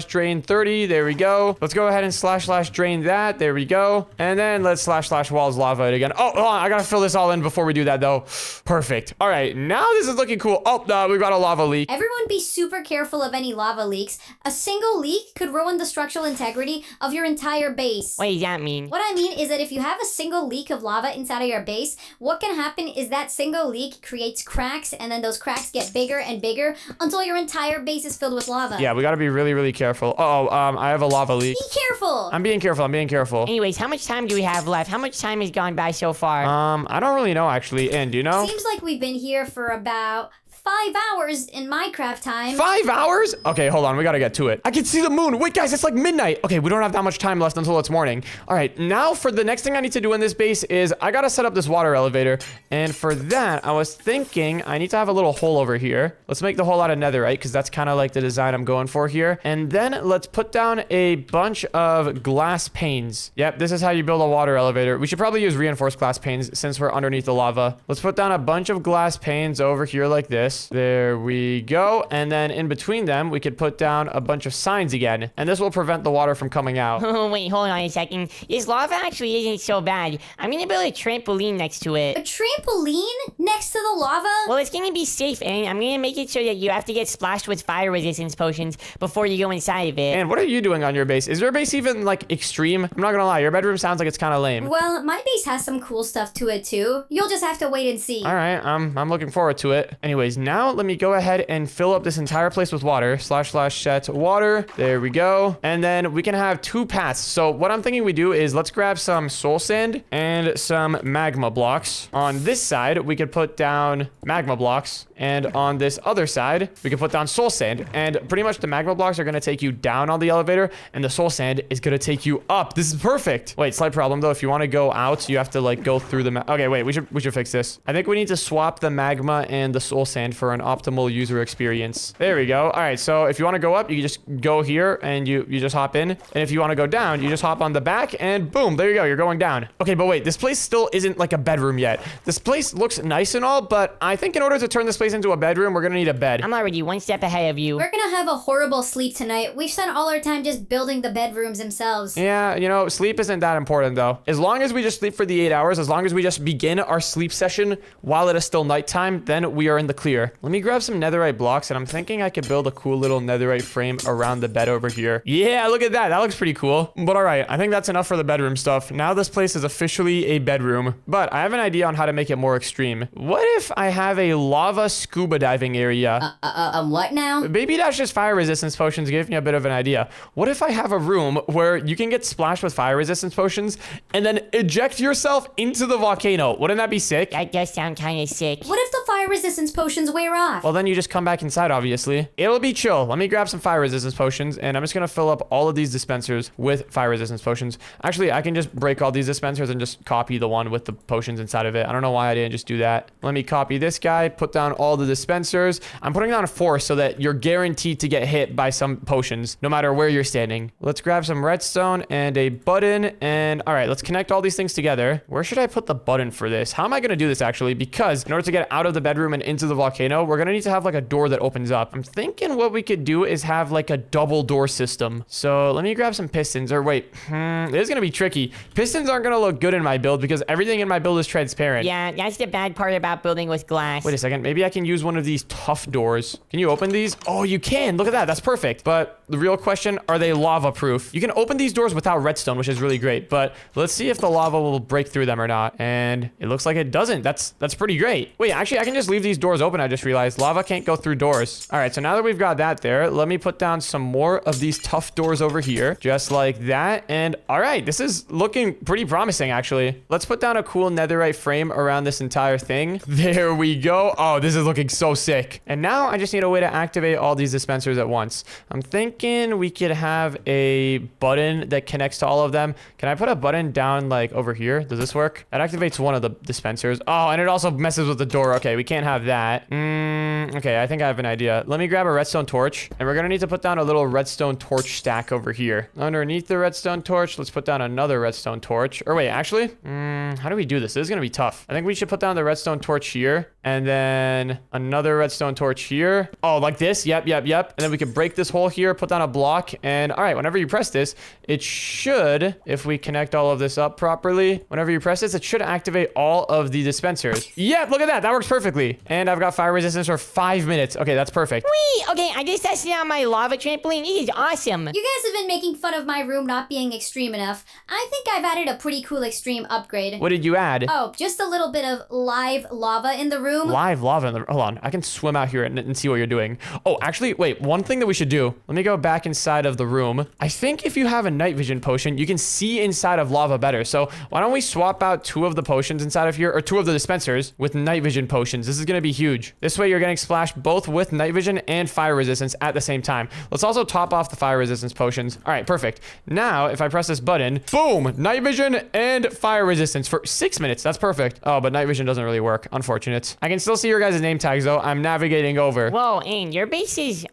/ drain 30. There we go. Let's go ahead and / drain that. There we go. And then let's / walls lava it again. Hold on. I gotta fill this all in before we do that though. Perfect. All right, now this is looking cool. We've got a lava leak. Everyone be super careful of any lava leaks. A single leak could ruin the structural integrity of your entire base. What does that mean? What I mean is that if you have a single leak of lava inside of your base, what can happen is that single leak creates cracks, and then those cracks get bigger and bigger until so your entire base is filled with lava. Yeah, we gotta be really, really careful. I have a lava leak. Be careful. I'm being careful. I'm being careful. Anyways, how much time do we have left? How much time has gone by so far? I don't really know, actually. And do you know? Seems like we've been here for about 5 hours in Minecraft time. 5 hours? Okay, hold on. We gotta get to it. I can see the moon. Wait, guys, it's like midnight. Okay, we don't have that much time left until it's morning. All right, now for the next thing I need to do in this base is I gotta set up this water elevator. And for that, I was thinking I need to have a little hole over here. Let's make the hole out of netherite because that's kind of like the design I'm going for here. And then let's put down a bunch of glass panes. Yep, this is how you build a water elevator. We should probably use reinforced glass panes since we're underneath the lava. Let's put down a bunch of glass panes over here like this. There we go. And then in between them, we could put down a bunch of signs again. And this will prevent the water from coming out. Oh, wait, hold on a second. This lava actually isn't so bad. I'm gonna build a trampoline next to A it. trampoline next to the lava? Well, it's gonna be safe, and I'm gonna make it so that you have to get splashed with fire resistance potions before you go inside of it. And what are you doing on your base? Is your base even like extreme? I'm not gonna lie, your bedroom sounds like it's kind of lame. Well, my base has some cool stuff to it too. You'll just have to wait and see. All right, I'm looking forward to it. Anyways, now let me go ahead and fill up this entire place with water. / set water. There we go. And then we can have 2 paths. So what I'm thinking we do is let's grab some soul sand and some magma blocks. On this side, we could put down magma blocks. And on this other side, we can put down soul sand. And pretty much the magma blocks are going to take you down on the elevator. And the soul sand is going to take you up. This is perfect. Wait, slight problem though. If you want to go out, you have to like go through the... Okay, wait, we should fix this. I think we need to swap the magma and the soul sand for an optimal user experience. There we go. All right, so if you want to go up, you can just go here and you just hop in. And if you want to go down, you just hop on the back and boom, there you go. You're going down. Okay, but wait, this place still isn't like a bedroom yet. This place looks nice and all, but I think in order to turn this place into a bedroom, we're gonna need a bed. I'm already one step ahead of you. We're gonna have a horrible sleep tonight. We've spent all our time just building the bedrooms themselves. Yeah, you know, sleep isn't that important though. As long as we just sleep for the 8 hours, as long as we just begin our sleep session while it is still nighttime, then we are in the clear. Let me grab some netherite blocks, and I'm thinking I could build a cool little netherite frame around the bed over here. Yeah, look at that. That looks pretty cool. But all right, I think that's enough for the bedroom stuff. Now this place is officially a bedroom. But I have an idea on how to make it more extreme. What if I have a lava scuba diving area? What now? Baby Dash just fire resistance potions gave me a bit of an idea. What if I have a room where you can get splashed with fire resistance potions and then eject yourself into the volcano? Wouldn't that be sick? That does sound kind of sick. What if the fire resistance potions wear off? Well, then you just come back inside, obviously. It'll be chill. Let me grab some fire resistance potions, and I'm just gonna fill up all of these dispensers with fire resistance potions. Actually, I can just break all these dispensers and just copy the one with the potions inside of it. I don't know why I didn't just do that. Let me copy this guy, put down all the dispensers. I'm putting down 4 so that you're guaranteed to get hit by some potions, no matter where you're standing. Let's grab some redstone and a button, and all right, let's connect all these things together. Where should I put the button for this? How am I gonna do this actually? Because in order to get out of the bedroom and into the volcano, we're gonna need to have like a door that opens up. I'm thinking what we could do is have like a double door system. So let me grab some pistons, or wait, it is gonna be tricky. Pistons aren't gonna look good in my build because everything in my build is transparent. Yeah, that's the bad part about building with glass. Wait a second, maybe I can use one of these tough doors. Can you open these? Oh, you can. Look at that. That's perfect. But the real question, are they lava proof? You can open these doors without redstone, which is really great. But let's see if the lava will break through them or not. And it looks like it doesn't. That's pretty great. Wait, actually, I can just leave these doors open. I just realized lava can't go through doors. All right, so now that we've got that there, let me put down some more of these tough doors over here, just like that. And all right, this is looking pretty promising, actually. Let's put down a cool netherite frame around this entire thing. There we go. Oh, this is looking so sick. And now I just need a way to activate all these dispensers at once. I'm thinking we could have a button that connects to all of them. Can I put a button down like over here? Does this work? That activates one of the dispensers. Oh, and it also messes with the door. Okay, we can't have that. Okay, I think I have an idea. Let me grab a redstone torch, and we're gonna need to put down a little redstone torch stack over here. Underneath the redstone torch, let's put down another redstone torch. Or wait, actually, how do we do this? This is gonna be tough. I think we should put down the redstone torch here, and then another redstone torch here. Oh, like this? Yep. And then we can break this hole here, put down a block, and all right, whenever you press this, it should, if we connect all of this up properly, whenever you press this, it should activate all of the dispensers. Yep, look at that. That works perfectly. And I've got fire resistance for 5 minutes. Okay, that's perfect. Whee! Okay, I just tested out my lava trampoline. It is awesome. You guys have been making fun of my room not being extreme enough. I think I've added a pretty cool extreme upgrade. What did you add? Oh, just a little bit of live lava in the room. room. Live lava in the... Hold on. I can swim out here and see what you're doing. Oh, actually, wait. One thing that we should do. Let me go back inside of the room. I think if you have a night vision potion, you can see inside of lava better. So why don't we swap out 2 of the potions inside of here, or 2 of the dispensers with night vision potions. This is going to be huge. This way you're getting splashed both with night vision and fire resistance at the same time. Let's also top off the fire resistance potions. All right, perfect. Now, if I press this button, boom, night vision and fire resistance for 6 minutes. That's perfect. Oh, but night vision doesn't really work. Unfortunate. I can still see your guys' name tags, though. I'm navigating over. Whoa, and your base is,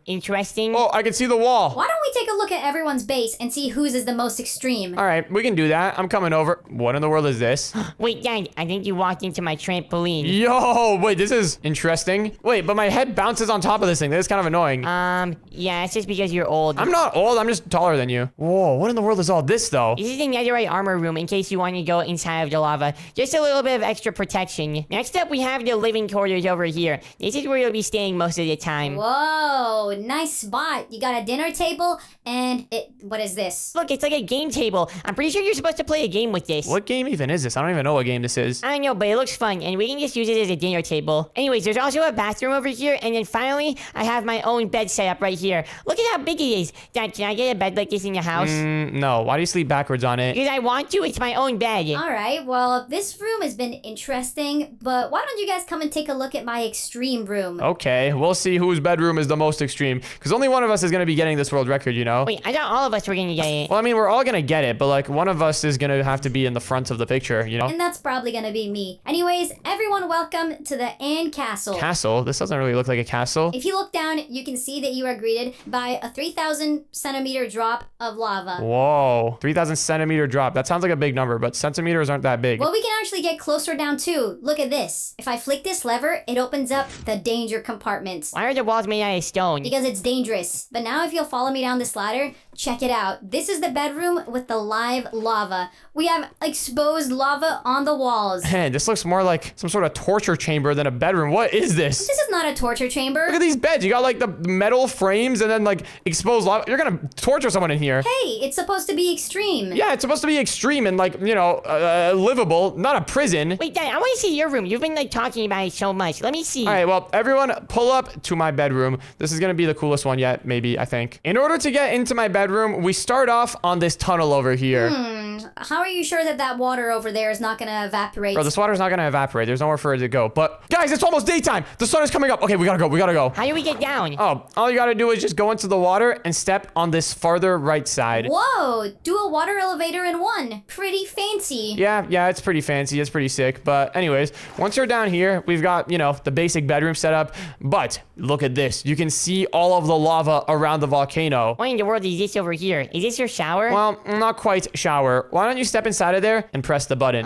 interesting. Oh, I can see the wall. Why don't we take a look at everyone's base and see whose is the most extreme? All right, we can do that. I'm coming over. What in the world is this? Wait, Dad, I think you walked into my trampoline. Yo, wait, this is interesting. Wait, but my head bounces on top of this thing. That is kind of annoying. Yeah, it's just because you're old. I'm not old. I'm just taller than you. Whoa, what in the world is all this, though? This is the netherite armor room in case you want to go inside of the lava. Just a little bit of extra protection. Next up, we have the living quarters over here. This is where you'll be staying most of the time. Whoa, nice spot. You got a dinner table and what is this? Look, it's like a game table. I'm pretty sure you're supposed to play a game with this. What game even is this? I don't even know what game this is. I don't know, but it looks fun, and we can just use it as a dinner table. Anyways, there's also a bathroom over here, and then finally, I have my own bed set up right here. Look at how big it is. Dad, can I get a bed like this in your house? No. Why do you sleep backwards on it? Because I want to. It's my own bed. Alright, well, this room has been interesting, but why don't you guys come and take a look at my extreme room? Okay, we'll see whose bedroom is the most extreme. Because only one of us is going to be getting this world record, you know? Wait, I thought all of us were gonna get it. Well, I mean, we're all going to get it, but like one of us is going to have to be in the front of the picture, you know? And that's probably gonna be me. Anyways, everyone welcome to the Ann Castle. Castle? This doesn't really look like a castle. If you look down, you can see that you are greeted by a 3,000 centimeter drop of lava. Whoa, 3,000 centimeter drop. That sounds like a big number, but centimeters aren't that big. Well, we can actually get closer down too. Look at this. If I flick this lever, it opens up the danger compartments. Why are the walls made out of stone? Because it's dangerous. But now if you'll follow me down this ladder, check it out. This is the bedroom with the live lava. We have exposed lava on the walls. Man, this looks more like some sort of torture chamber than a bedroom. What is this? This is not a torture chamber. Look at these beds. You got like the metal frames and then like exposed lava. You're gonna torture someone in here. Hey, it's supposed to be extreme. Yeah, it's supposed to be extreme and like, you know, livable, not a prison. Wait, Dad, I want to see your room. You've been like talking about it so much. Let me see. All right, well, everyone pull up to my bedroom. This is gonna be the coolest one yet, maybe, I think. In order to get into my bedroom, we start off on this tunnel over here. How are you sure that that water over there is not gonna evaporate? Bro, this water's not gonna evaporate. There's nowhere for it to go. But guys, it's almost daytime. The sun is coming up. Okay, we gotta go. We gotta go. How do we get down? Oh, all you gotta do is just go into the water and step on this farther right side. Whoa, do a water elevator in one. Pretty fancy. Yeah, it's pretty fancy. It's pretty sick. But anyways, once you're down here, we've got, you know, the basic bedroom setup. But look at this. You can see all of the lava around the volcano. What in the world is this over here? Is this your shower? Well, not quite shower. Why don't you step inside of there and press the button?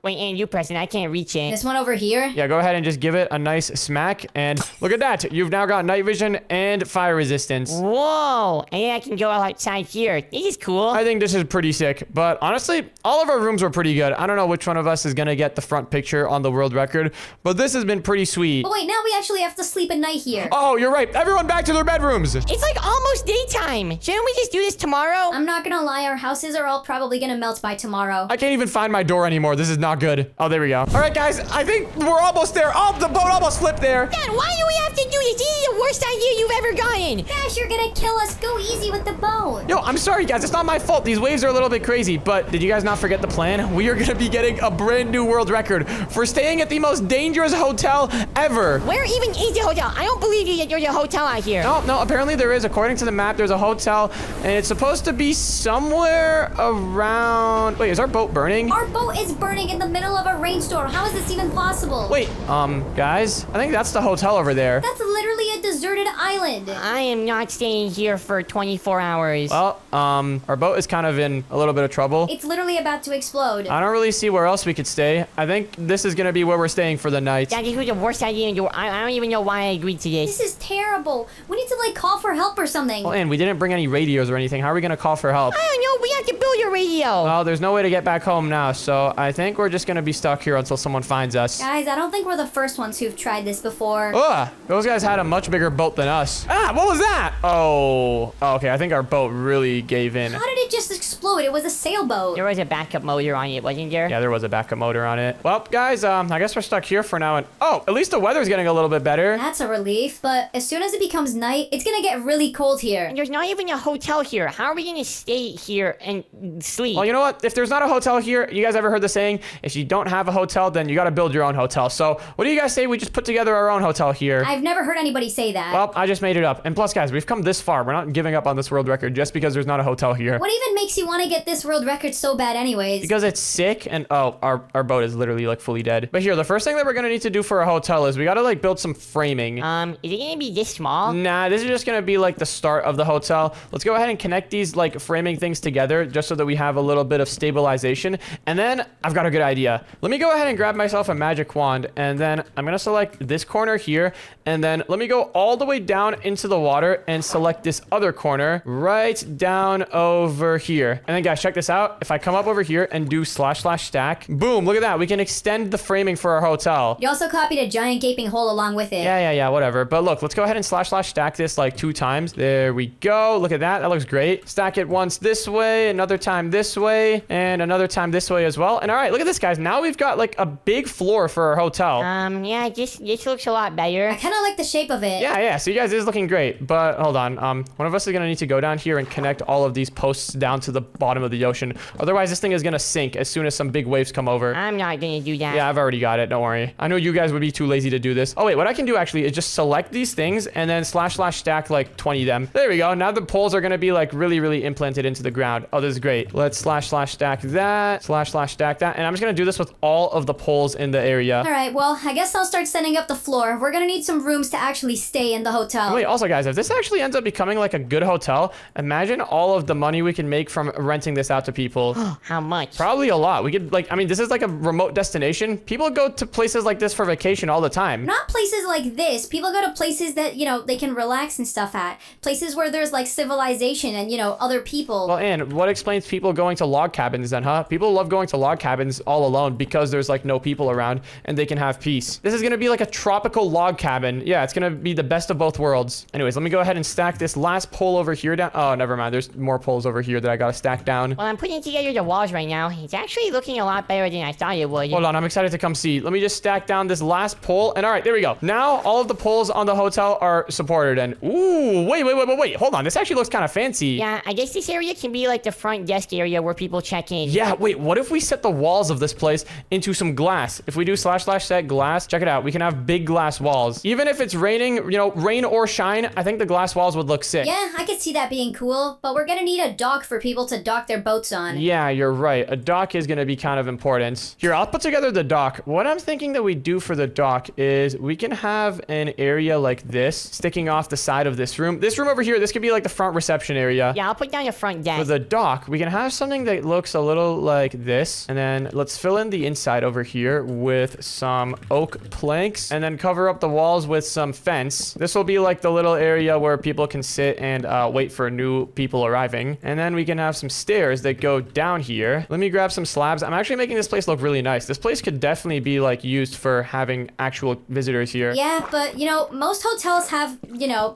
Wait, and you press it. I can't reach it. This one over here? Yeah, go ahead and just give it a nice smack. And look at that. You've now got night vision and fire resistance. Whoa, and then I can go outside here. This is cool. I think this is pretty sick. But honestly, all of our rooms were pretty good. I don't know which one of us is going to get the front picture on the world record. But this has been pretty sweet. But wait, now we actually have to sleep at night here. Oh, you're right. Everyone back to their bedrooms. It's like almost daytime. Shouldn't we just do this tomorrow? I'm not gonna lie, our houses are all probably gonna melt by tomorrow. I can't even find my door anymore. This is not good. Oh, there we go. All right, guys. I think we're almost there. Oh, the boat almost flipped there. Dad, why do we have to do this? This is the worst idea you've ever gotten. Gosh, you're gonna kill us. Go easy with the boat. Yo, I'm sorry, guys. It's not my fault. These waves are a little bit crazy. But did you guys not forget the plan? We are going to be getting a brand new world record for staying at the most dangerous hotel ever. Where even is the hotel? I don't believe you that there's a hotel out here. No, apparently there is. According to the map, there's a hotel, and it's supposed to be somewhere around... Wait, is our boat burning? Our boat is burning in the middle of a rainstorm. How is this even possible? Wait, guys, I think that's the hotel over there. That's literally a deserted island. I am not staying here for 24 hours. Well, our boat is kind of in a little bit of trouble. It's literally about to explode. I don't really see where else we could stay. I think this is going to be where we're staying for the night. Dad, this was the worst idea in the world. I don't even know why I agreed to this. This is terrible. We need to like call for help or something. Oh, and we didn't bring any radios or anything. How are we going to call for help? I don't know. We have to build a radio. Well, there's no way to get back home now, so I think we're just going to be stuck here until someone finds us. Guys, I don't think we're the first ones who've tried this before. Ugh, those guys had a much bigger boat than us. Ah, what was that? Oh, okay. I think our boat really gave in. How did it just explode float. It was a sailboat. There was a backup motor on it, wasn't there? Yeah, there was a backup motor on it. Well, guys, I guess we're stuck here for now. And oh, at least the weather's getting a little bit better. That's a relief, but as soon as it becomes night, it's gonna get really cold here. And there's not even a hotel here. How are we gonna stay here and sleep? Well, you know what? If there's not a hotel here, you guys ever heard the saying, if you don't have a hotel, then you got to build your own hotel. So what do you guys say we just put together our own hotel here? I've never heard anybody say that. Well, I just made it up. And plus, guys, we've come this far. We're not giving up on this world record just because there's not a hotel here. What even makes you want to get this world record so bad anyways? Because it's sick and, oh, our boat is literally like fully dead. But here, the first thing that we're going to need to do for a hotel is we got to like build some framing. Is it gonna be this small? Nah, this is just going to be like the start of the hotel. Let's go ahead and connect these like framing things together just so that we have a little bit of stabilization. And then I've got a good idea. Let me go ahead and grab myself a magic wand, and then I'm going to select this corner here, and then let me go all the way down into the water and select this other corner right down over here. And then guys, check this out. If I come up over here and do //stack, boom, look at that. We can extend the framing for our hotel. You also copied a giant gaping hole along with it. Yeah, whatever. But look, let's go ahead and //stack this like 2 times. There we go. Look at that. That looks great. Stack it once this way, another time this way, and another time this way as well. And all right, look at this, guys. Now we've got like a big floor for our hotel. Yeah, this looks a lot better. I kind of like the shape of it. Yeah. So you guys, this is looking great. But hold on. One of us is gonna need to go down here and connect all of these posts down to the bottom of the ocean. Otherwise, this thing is gonna sink as soon as some big waves come over. I'm not gonna do that. Yeah, I've already got it. Don't worry. I know you guys would be too lazy to do this. Oh wait, what I can do actually is just select these things and then //stack like 20 of them. There we go. Now the poles are gonna be like really implanted into the ground. Oh, this is great. Let's //stack that, //stack that, and I'm just gonna do this with all of the poles in the area. All right, well, I guess I'll start setting up the floor. We're gonna need some rooms to actually stay in the hotel. Wait, also guys, if this actually ends up becoming like a good hotel, imagine all of the money we can make from renting this out to people. How much? Probably a lot. We could like, I mean, this is like a remote destination. People go to places like this for vacation all the time. Not places like this. People go to places that, they can relax and stuff at. Places where there's like civilization and, other people. Well, and what explains people going to log cabins then, huh? People love going to log cabins all alone because there's like no people around and they can have peace. This is gonna be like a tropical log cabin. Yeah, it's gonna be the best of both worlds. Anyways, let me go ahead and stack this last pole over here down. Oh, never mind. There's more poles over here that I gotta stack down. Well, I'm putting together the walls right now. It's actually looking a lot better than I thought it would. Hold on, I'm excited to come see. Let me just stack down this last pole. And all right, there we go. Now all of the poles on the hotel are supported. And ooh, wait. Hold on. This actually looks kind of fancy. Yeah, I guess this area can be like the front desk area where people check in. Yeah, wait, what if we set the walls of this place into some glass? If we do //set glass, check it out. We can have big glass walls. Even if it's raining, rain or shine, I think the glass walls would look sick. Yeah, I could see that being cool, but we're gonna need a dock for people to dock their boats on. Yeah, you're right. A dock is gonna be kind of important. Here, I'll put together the dock. What I'm thinking that we do for the dock is we can have an area like this sticking off the side of this room. This room over here, this could be like the front reception area. Yeah, I'll put down the front desk. For the dock, we can have something that looks a little like this. And then let's fill in the inside over here with some oak planks and then cover up the walls with some fence. This will be like the little area where people can sit and wait for new people arriving. And then we can have some stairs that go down here. Let me grab some slabs. I'm actually making this place look really nice. This place could definitely be like used for having actual visitors here. Yeah, but most hotels have,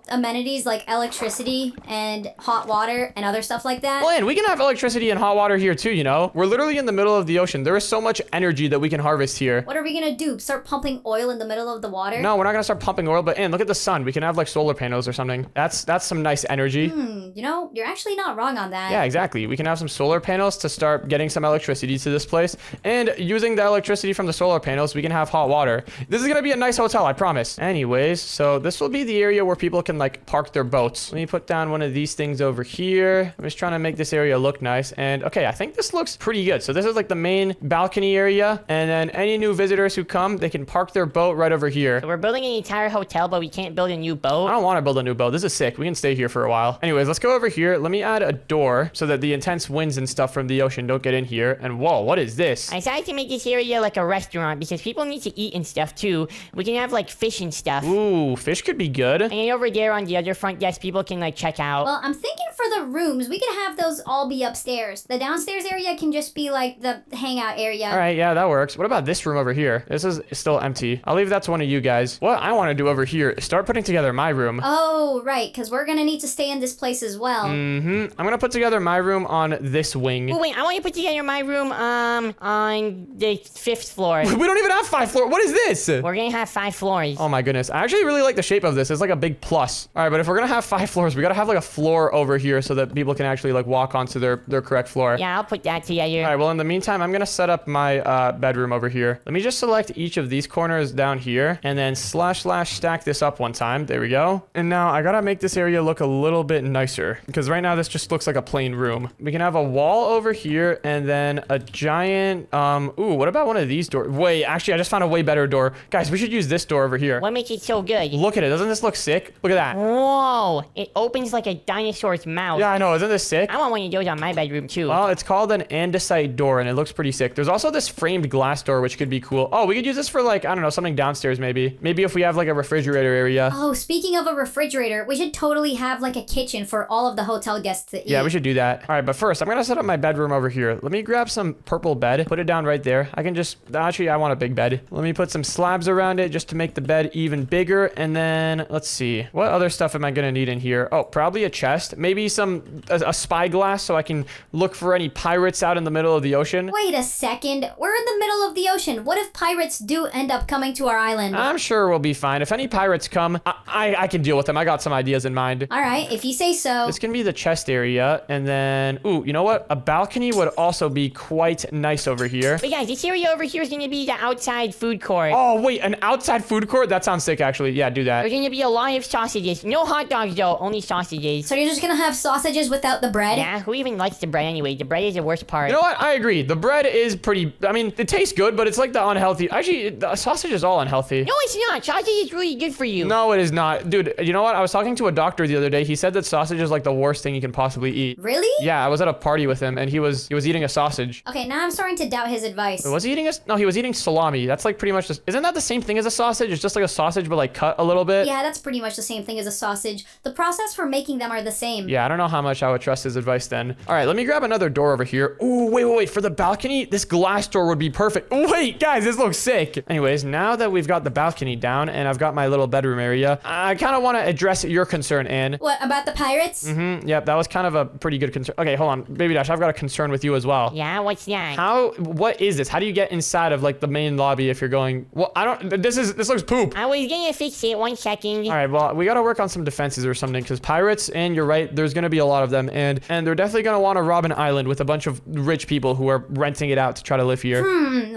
amenities like electricity and hot water and other stuff like that. Well, and we can have electricity and hot water here too, We're literally in the middle of the ocean. There is so much energy that we can harvest here. What are we gonna do? Start pumping oil in the middle of the water? No, we're not gonna start pumping oil, but look at the sun. We can have like solar panels or something. That's some nice energy. You're actually not wrong on that. Yeah, exactly. We can have some solar panels to start getting some electricity to this place. And using the electricity from the solar panels, we can have hot water. This is gonna be a nice hotel, I promise. Anyways, so this will be the area where people can like park their boats. Let me put down one of these things over here. I'm just trying to make this area look nice. And okay, I think this looks pretty good. So this is like the main balcony area. And then any new visitors who come, they can park their boat right over here. So we're building an entire hotel, but we can't build a new boat. I don't want to build a new boat. This is sick. We can stay here for a while. Anyways, let's go over here. Let me add a door so that the intense winds and stuff from the ocean don't get in here. And whoa, what is this? I decided to make this area like a restaurant because people need to eat and stuff too. We can have like fish and stuff. Ooh, fish could be good. And then over there on the other front desk, people can like check out. Well, I'm thinking for the rooms, we can have those all be upstairs. The downstairs area can just be like the hangout area. All right, yeah, that works. What about this room over here? This is still empty. I'll leave that to one of you guys. What I want to do over here is start putting together my room. Oh, right, because we're gonna need to stay in this place as well. I'm gonna put together my room room on this wing. Oh, wait, I want you to put together my room, on the 5th floor. We don't even have 5 floors. What is this? We're gonna have 5 floors. Oh my goodness. I actually really like the shape of this. It's like a big plus. All right, but if we're gonna have 5 floors, we gotta have like a floor over here so that people can actually like walk onto their correct floor. Yeah, I'll put that together. All right, well, in the meantime, I'm gonna set up my bedroom over here. Let me just select each of these corners down here and then / stack this up one time. There we go. And now I gotta make this area look a little bit nicer because right now this just looks like a plain room. We can have a wall over here and then a giant, ooh, what about one of these doors? Wait, actually, I just found a way better door. Guys, we should use this door over here. What makes it so good? Look at it. Doesn't this look sick? Look at that. Whoa, it opens like a dinosaur's mouth. Yeah, I know. Isn't this sick? I want one of those on my bedroom too. Well, it's called an andesite door, and it looks pretty sick. There's also this framed glass door, which could be cool. Oh, we could use this for, like, I don't know, something downstairs maybe. Maybe if we have, like, a refrigerator area. Oh, speaking of a refrigerator, we should totally have like a kitchen for all of the hotel guests to eat. Yeah, we should do that. All right, but first, I'm going to set up my bedroom over here. Let me grab some purple bed, put it down right there. I can just, actually, I want a big bed. Let me put some slabs around it just to make the bed even bigger. And then, let's see. What other stuff am I going to need in here? Oh, probably a chest. Maybe a spyglass so I can look for any pirates out in the middle of the ocean. Wait a second. We're in the middle of the ocean. What if pirates do end up coming to our island? I'm sure we'll be fine. If any pirates come, I can deal with them. I got some ideas in mind. All right, if you say so. This can be the chest area. And then, ooh, you know what? A balcony would also be quite nice over here. But guys, this area over here is gonna be the outside food court. Oh, wait, an outside food court? That sounds sick, actually. Yeah, do that. There's gonna be a lot of sausages. No hot dogs though, only sausages. So you're just gonna have sausages without the bread? Yeah, who even likes the bread anyway? The bread is the worst part. You know what? I agree. The bread is pretty, I mean, it tastes good, but it's like the unhealthy. Actually, the sausage is all unhealthy. No, it's not. Sausage is really good for you. No, it is not. Dude, you know what? I was talking to a doctor the other day. He said that sausage is like the worst thing you can possibly eat. Really? Yeah, I was at a party with him and he was eating a sausage. Okay, now I'm starting to doubt his advice. Was he eating no, he was eating salami. That's like pretty much just, isn't that the same thing as a sausage? It's just like a sausage but like cut a little bit. Yeah, that's pretty much the same thing as a sausage. The process for making them are the same. Yeah, I don't know how much I would trust his advice then. All right, let me grab another door over here. Ooh, wait. For the balcony, this glass door would be perfect. Wait, guys, this looks sick. Anyways, now that we've got the balcony down and I've got my little bedroom area, I kind of want to address your concern, Anne. What, about the pirates? Yep, that was kind of a pretty good concern. Okay, hold on. Baby Dash, I've got a concern with you as well. Yeah, what's that? What is this? How do you get inside of like the main lobby if you're going, well, this looks poop. I was gonna fix it, 1 second. All right, well, we got to work on some defenses or something because pirates, and you're right, there's going to be a lot of them, and they're definitely going to want to rob an island with a bunch of rich people who are renting it out to try to live here.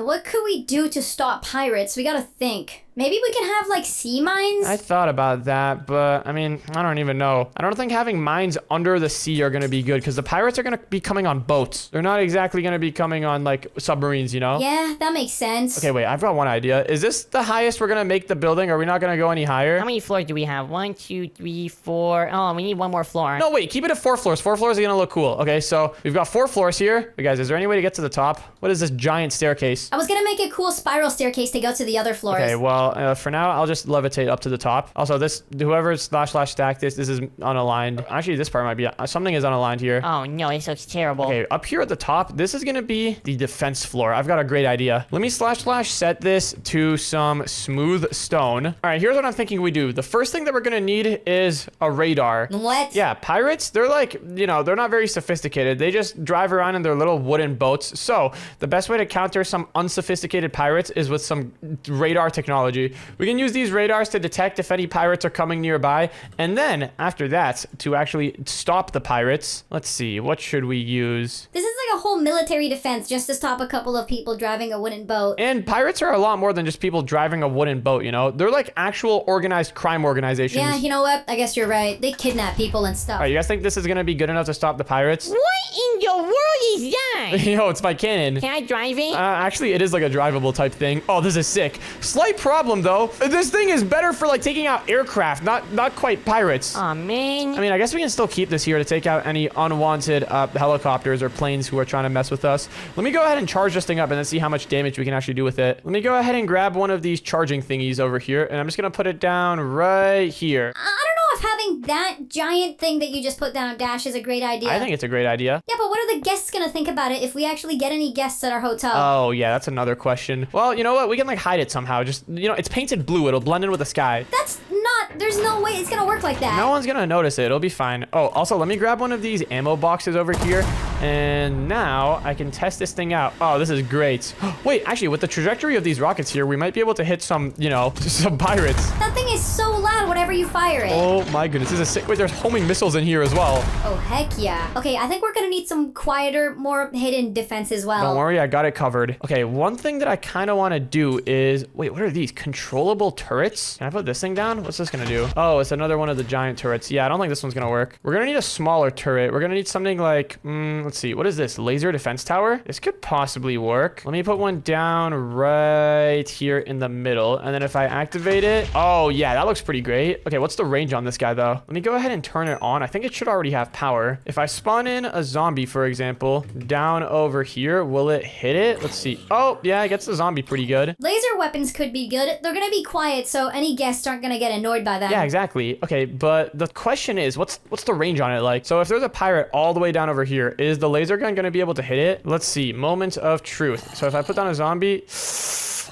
What could we do to stop pirates? We gotta think. Maybe we can have like sea mines? I thought about that, but I mean, I don't even know. I don't think having mines under the sea are going to be good because the pirates are going to be coming on boats. They're not exactly going to be coming on like submarines, you know? Yeah, that makes sense. Okay, wait, I've got one idea. Is this the highest we're going to make the building? Are we not going to go any higher? How many floors do we have? 1, 2, 3, 4. Oh, we need 1 more floor. No, wait, keep it at 4 floors. 4 floors are going to look cool. Okay, so we've got 4 floors here. Wait, guys, is there any way to get to the top? What is this giant staircase? I was gonna make a cool spiral staircase to go to the other floors. Okay, well, for now, I'll just levitate up to the top. Also, whoever's / stack this is unaligned. Actually, this part might be, something is unaligned here. Oh, no, this looks terrible. Okay, up here at the top, this is going to be the defense floor. I've got a great idea. Let me / set this to some smooth stone. All right, here's what I'm thinking we do. The first thing that we're going to need is a radar. What? Yeah, pirates, they're like, you know, they're not very sophisticated. They just drive around in their little wooden boats. So the best way to counter some unsophisticated pirates is with some radar technology. We can use these radars to detect if any pirates are coming nearby. And then after that, to actually stop the pirates, let's see, what should we use? This is like a whole military defense just to stop a couple of people driving a wooden boat. And pirates are a lot more than just people driving a wooden boat, you know? They're like actual organized crime organizations. Yeah, you know what? I guess you're right. They kidnap people and stuff. All right, you guys think this is going to be good enough to stop the pirates? What in the world is that? Yo, it's my cannon. Can I drive it? Actually, it is like a drivable type thing. Oh, this is sick. Slight problem, though. This thing is better for like taking out aircraft, not quite pirates. Aw, man. I mean, I guess we can still keep this here to take out any unwanted helicopters or planes who are trying to mess with us. Let me go ahead and charge this thing up and then see how much damage we can actually do with it. Let me go ahead and grab one of these charging thingies over here, and I'm just gonna put it down right here. I don't know if having that giant thing that you just put down, Dash, is a great idea. I think it's a great idea. Yeah, but what are the guests gonna think about it if we actually get any guests at our hotel? Oh, yeah, that's another question. Well, you know what? We can like hide it somehow. Just, you know, it's painted blue. It'll blend in with the sky. That's not, there's no way it's gonna work like that. No one's gonna notice it. It'll be fine. Oh, also, let me grab one of these ammo boxes over here. And now I can test this thing out. Oh, this is great. Wait, actually, with the trajectory of these rockets here, we might be able to hit some, you know, some pirates. That thing is so loud whenever you fire it. Oh my goodness, this is sick. Wait, there's homing missiles in here as well. Oh, heck yeah. Okay, I think we're gonna need some quieter, more hidden defense as well. Don't worry, I got it covered. Okay, one thing that I kind of want to do is... Wait, what are these? Controllable turrets? Can I put this thing down? What's this gonna do? Oh, it's another one of the giant turrets. Yeah, I don't think this one's gonna work. We're gonna need a smaller turret. We're gonna need something like... let's see. What is this? Laser defense tower? This could possibly work. Let me put one down right here in the middle. And then if I activate it... Oh, yeah, that looks pretty great. Okay, what's the range on this guy, though? Let me go ahead and turn it on. I think it should already have power. If I spawn in a zombie, for example, down over here, will it hit it? Let's see. Oh, yeah, it gets the zombie pretty good. Laser weapons could be good. They're gonna be quiet, so any guests aren't gonna get annoyed by them. Yeah, exactly. Okay, but the question is, what's the range on it like? So if there's a pirate all the way down over here, is the laser gun gonna be able to hit it? Let's see. Moment of truth. So if I put down a zombie...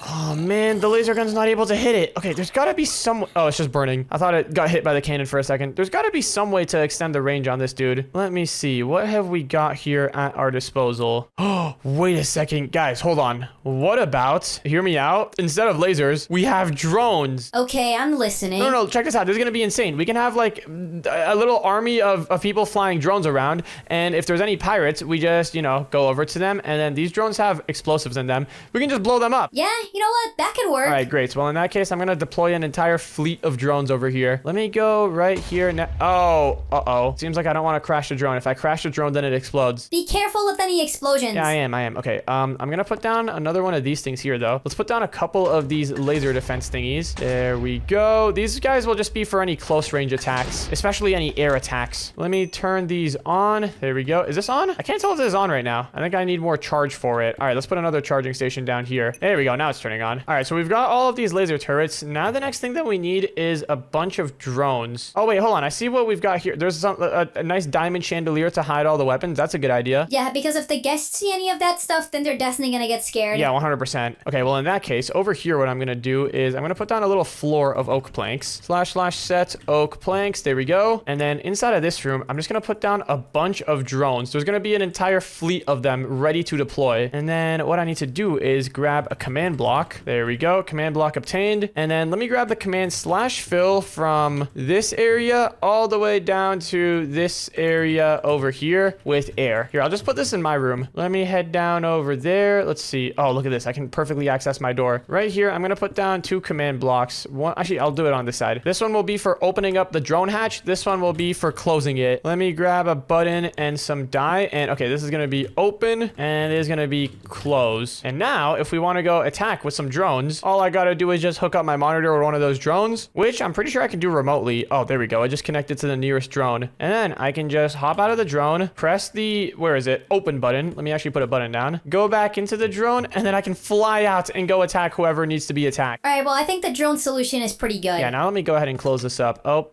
Oh, man, the laser gun's not able to hit it. Okay, there's got to be some... Oh, it's just burning. I thought it got hit by the cannon for a second. There's got to be some way to extend the range on this dude. Let me see. What have we got here at our disposal? Oh, wait a second. Guys, hold on. What about... Hear me out. Instead of lasers, we have drones. Okay, I'm listening. No, check this out. This is going to be insane. We can have, like, a little army of people flying drones around. And if there's any pirates, we just, you know, go over to them. And then these drones have explosives in them. We can just blow them up. Yeah, you know what? That could work. All right, great. Well, in that case, I'm going to deploy an entire fleet of drones over here. Let me go right here. Oh, uh-oh. Seems like I don't want to crash the drone. If I crash the drone, then it explodes. Be careful with any explosions. Yeah, I am. Okay, I'm going to put down another one of these things here, though. Let's put down a couple of these laser defense thingies. There we go. These guys will just be for any close range attacks, especially any air attacks. Let me turn these on. There we go. Is this on? I can't tell if this is on right now. I think I need more charge for it. All right, let's put another charging station down here. There we go. Now it's turning on. All right, so we've got all of these laser turrets. Now the next thing that we need is a bunch of drones. Oh, wait, hold on. I see what we've got here. There's a nice diamond chandelier to hide all the weapons. That's a good idea. Yeah, because if the guests see any of that stuff, then they're definitely gonna get scared. Yeah, 100%. Okay, well, in that case, over here, what I'm gonna do is I'm gonna put down a little floor of oak planks. / set oak planks. There we go. And then inside of this room, I'm just gonna put down a bunch of drones. There's gonna be an entire fleet of them ready to deploy. And then what I need to do is grab a command block. There we go. Command block obtained. And then let me grab the command /fill from this area all the way down to this area over here with air. Here, I'll just put this in my room. Let me head down over there. Let's see. Oh, look at this. I can perfectly access my door. Right here, I'm going to put down 2 command blocks. One, actually, I'll do it on this side. This one will be for opening up the drone hatch. This one will be for closing it. Let me grab a button and some dye. And okay, this is going to be open and it is going to be close. And now, if we want to go attack with some drones, all I got to do is just hook up my monitor with one of those drones, which I'm pretty sure I can do remotely. Oh, there we go. I just connected to the nearest drone. And then I can just hop out of the drone, press the, where is it? Open button. Let me actually put a button down. Go back into the drone, and then I can fly out and go attack whoever needs to be attacked. All right, well, I think the drone solution is pretty good. Yeah, now let me go ahead and close this up. Oh,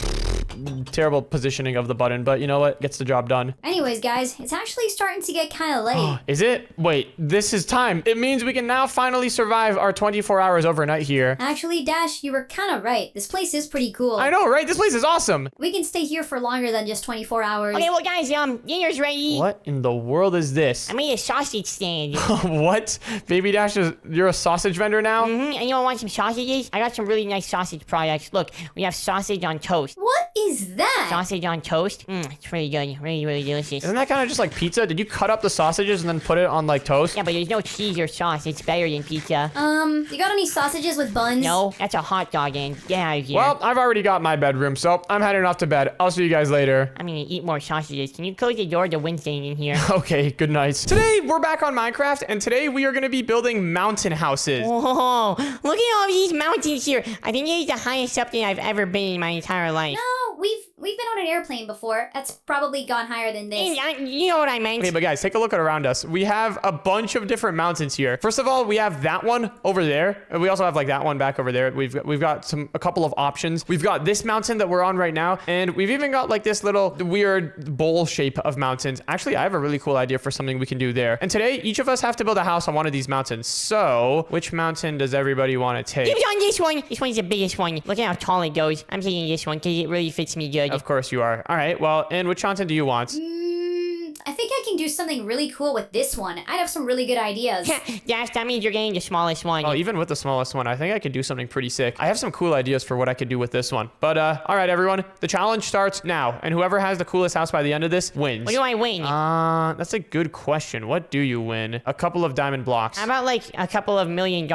terrible positioning of the button, but you know what? Gets the job done. Anyways, guys, it's actually starting to get kind of late. Is it? Wait, this is time. It means we can now finally survive our 24 hours overnight here. Actually, Dash, you were kind of right. This place is pretty cool. I know, right? This place is awesome. We can stay here for longer than just 24 hours. Okay, well, guys, dinner's ready. What in the world is this? I made a sausage stand. What? Baby Dash, you're a sausage vendor now? And you want some sausages? I got some really nice sausage products. Look, we have sausage on toast. What is that? Sausage on toast? It's really good. Really, really delicious. Isn't that kind of just like pizza? Did you cut up the sausages and then put it on like toast? Yeah, but there's no cheese or sauce. It's better than pizza. You got any sausages with buns? No, that's a hot dog, and get out of here. Well, I've already got my bedroom, so I'm heading off to bed. I'll see you guys later. I'm gonna eat more sausages. Can you close the door? The wind's getting in here. Okay, good night. Today, we're back on Minecraft, and today we are going to be building mountain houses. Whoa, look at all these mountains here. I think this is the highest something I've ever been in my entire life. No, we've been on an airplane before. That's probably gone higher than this. You know what I meant. Okay, but guys, take a look at around us. We have a bunch of different mountains here. First of all, we have that one over there. And we also have like that one back over there. We've got a couple of options. We've got this mountain that we're on right now, and we've even got like this little weird bowl shape of mountains. Actually, I have a really cool idea for something we can do there. And today, each of us have to build a house on one of these mountains. So, which mountain does everybody want to take? Give on this one. This one's the biggest one. Look at how tall it goes. I'm taking this one because it really fits me good. Of course you are. All right, well, and which mountain do you want? I think I can do something really cool with this one. I have some really good ideas. Dash, that means you're getting the smallest one. Oh, even with the smallest one, I think I could do something pretty sick. I have some cool ideas for what I could do with this one. But, all right, everyone. The challenge starts now. And whoever has the coolest house by the end of this wins. What do I win? That's a good question. What do you win? A couple of diamond blocks. How about like a couple of $1 million?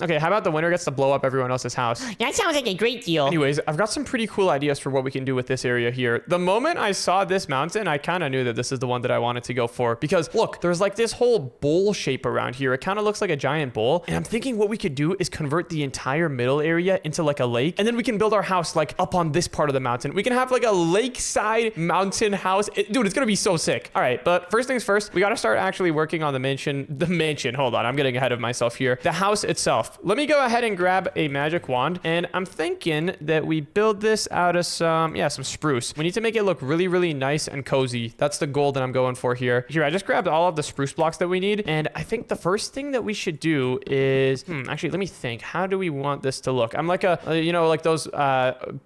Okay, how about the winner gets to blow up everyone else's house? That sounds like a great deal. Anyways, I've got some pretty cool ideas for what we can do with this area here. The moment I saw this mountain, I kind of knew that this is the one that I wanted to go for. Because, look, there's like this whole bowl shape around here. It kind of looks like a giant bowl. And I'm thinking what we could do is convert the entire middle area into like a lake. And then we can build our house like up on this part of the mountain. We can have like a lakeside mountain house. Dude, it's going to be so sick. All right, but first things first, we got to start actually working on the mansion. Hold on, I'm getting ahead of myself here. The house itself. Let me go ahead and grab a magic wand. And I'm thinking that we build this out of some spruce. We need to make it look really, really nice and cozy. That's the goal that I'm going for here. Here, I just grabbed all of the spruce blocks that we need. And I think the first thing that we should do is, actually, let me think. How do we want this to look? I'm like like those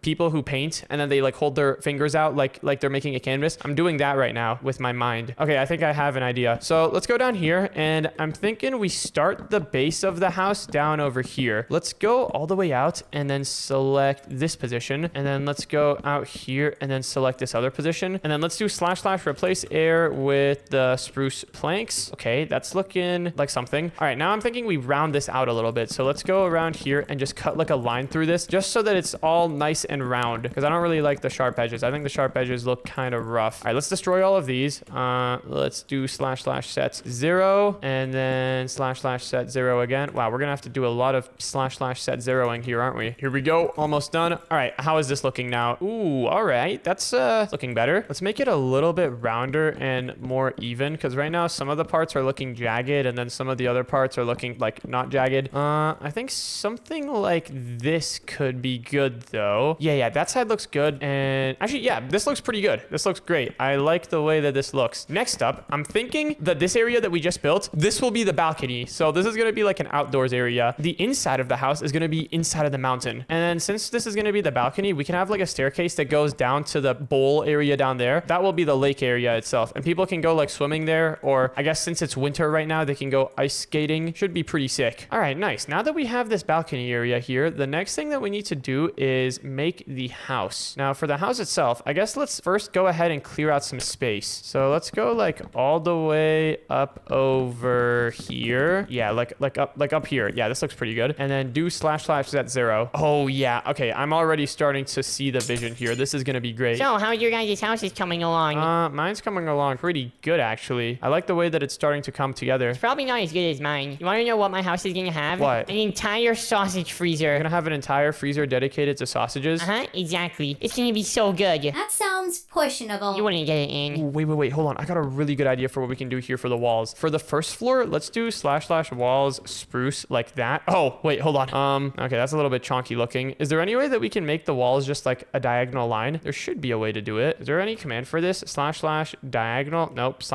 people who paint and then they like hold their fingers out like they're making a canvas. I'm doing that right now with my mind. Okay, I think I have an idea. So let's go down here and I'm thinking we start the base of the house down over here. Let's go all the way out and then select this position. And then let's go out here and then select this other position. And then let's do / replace air with the spruce planks. Okay, that's looking like something. All right, now I'm thinking we round this out a little bit. So let's go around here and just cut like a line through this just so that it's all nice and round because I don't really like the sharp edges. I think the sharp edges look kind of rough. All right, let's destroy all of these. Let's do / set 0 and then / set 0 again. Wow, we're gonna have to do a lot of / set 0ing here, aren't we? Here we go, almost done. All right, how is this looking now? Ooh, all right, that's looking better. Let's make it a little bit rounder and more even because right now some of the parts are looking jagged and then some of the other parts are looking like not jagged. I think something like this could be good though. Yeah, that side looks good. And actually, yeah, this looks pretty good. This looks great. I like the way that this looks. Next up, I'm thinking that this area that we just built, this will be the balcony. So this is going to be like an outdoors area. The inside of the house is going to be inside of the mountain. And then since this is going to be the balcony, we can have like a staircase that goes down to the bowl area down there. That will be the lake area itself. And people can go like swimming there, or I guess since it's winter right now, they can go ice skating. Should be pretty sick. All right, nice. Now that we have this balcony area here, the next thing that we need to do is make the house. Now for the house itself, I guess let's first go ahead and clear out some space. So let's go like all the way up over here. Yeah, like up here. Yeah, this looks pretty good. And then do / set 0. Oh yeah. Okay, I'm already starting to see the vision here. This is gonna be great. So how your guys' house is coming along? Mine's coming along pretty good actually. I like the way that it's starting to come together. It's probably not as good as mine. You want to know what my house is gonna have? What? An entire sausage freezer. You're gonna have an entire freezer dedicated to sausages? Exactly. It's gonna be so good. That sounds questionable. You wouldn't get it in. Ooh, wait, hold on. I got a really good idea for what we can do here for the walls. For the first floor, let's do / walls spruce like that. Oh, wait, hold on. Okay, that's a little bit chonky looking. Is there any way that we can make the walls just like a diagonal line? There should be a way to do it. Is there any command for this? / diagonal? Nope. /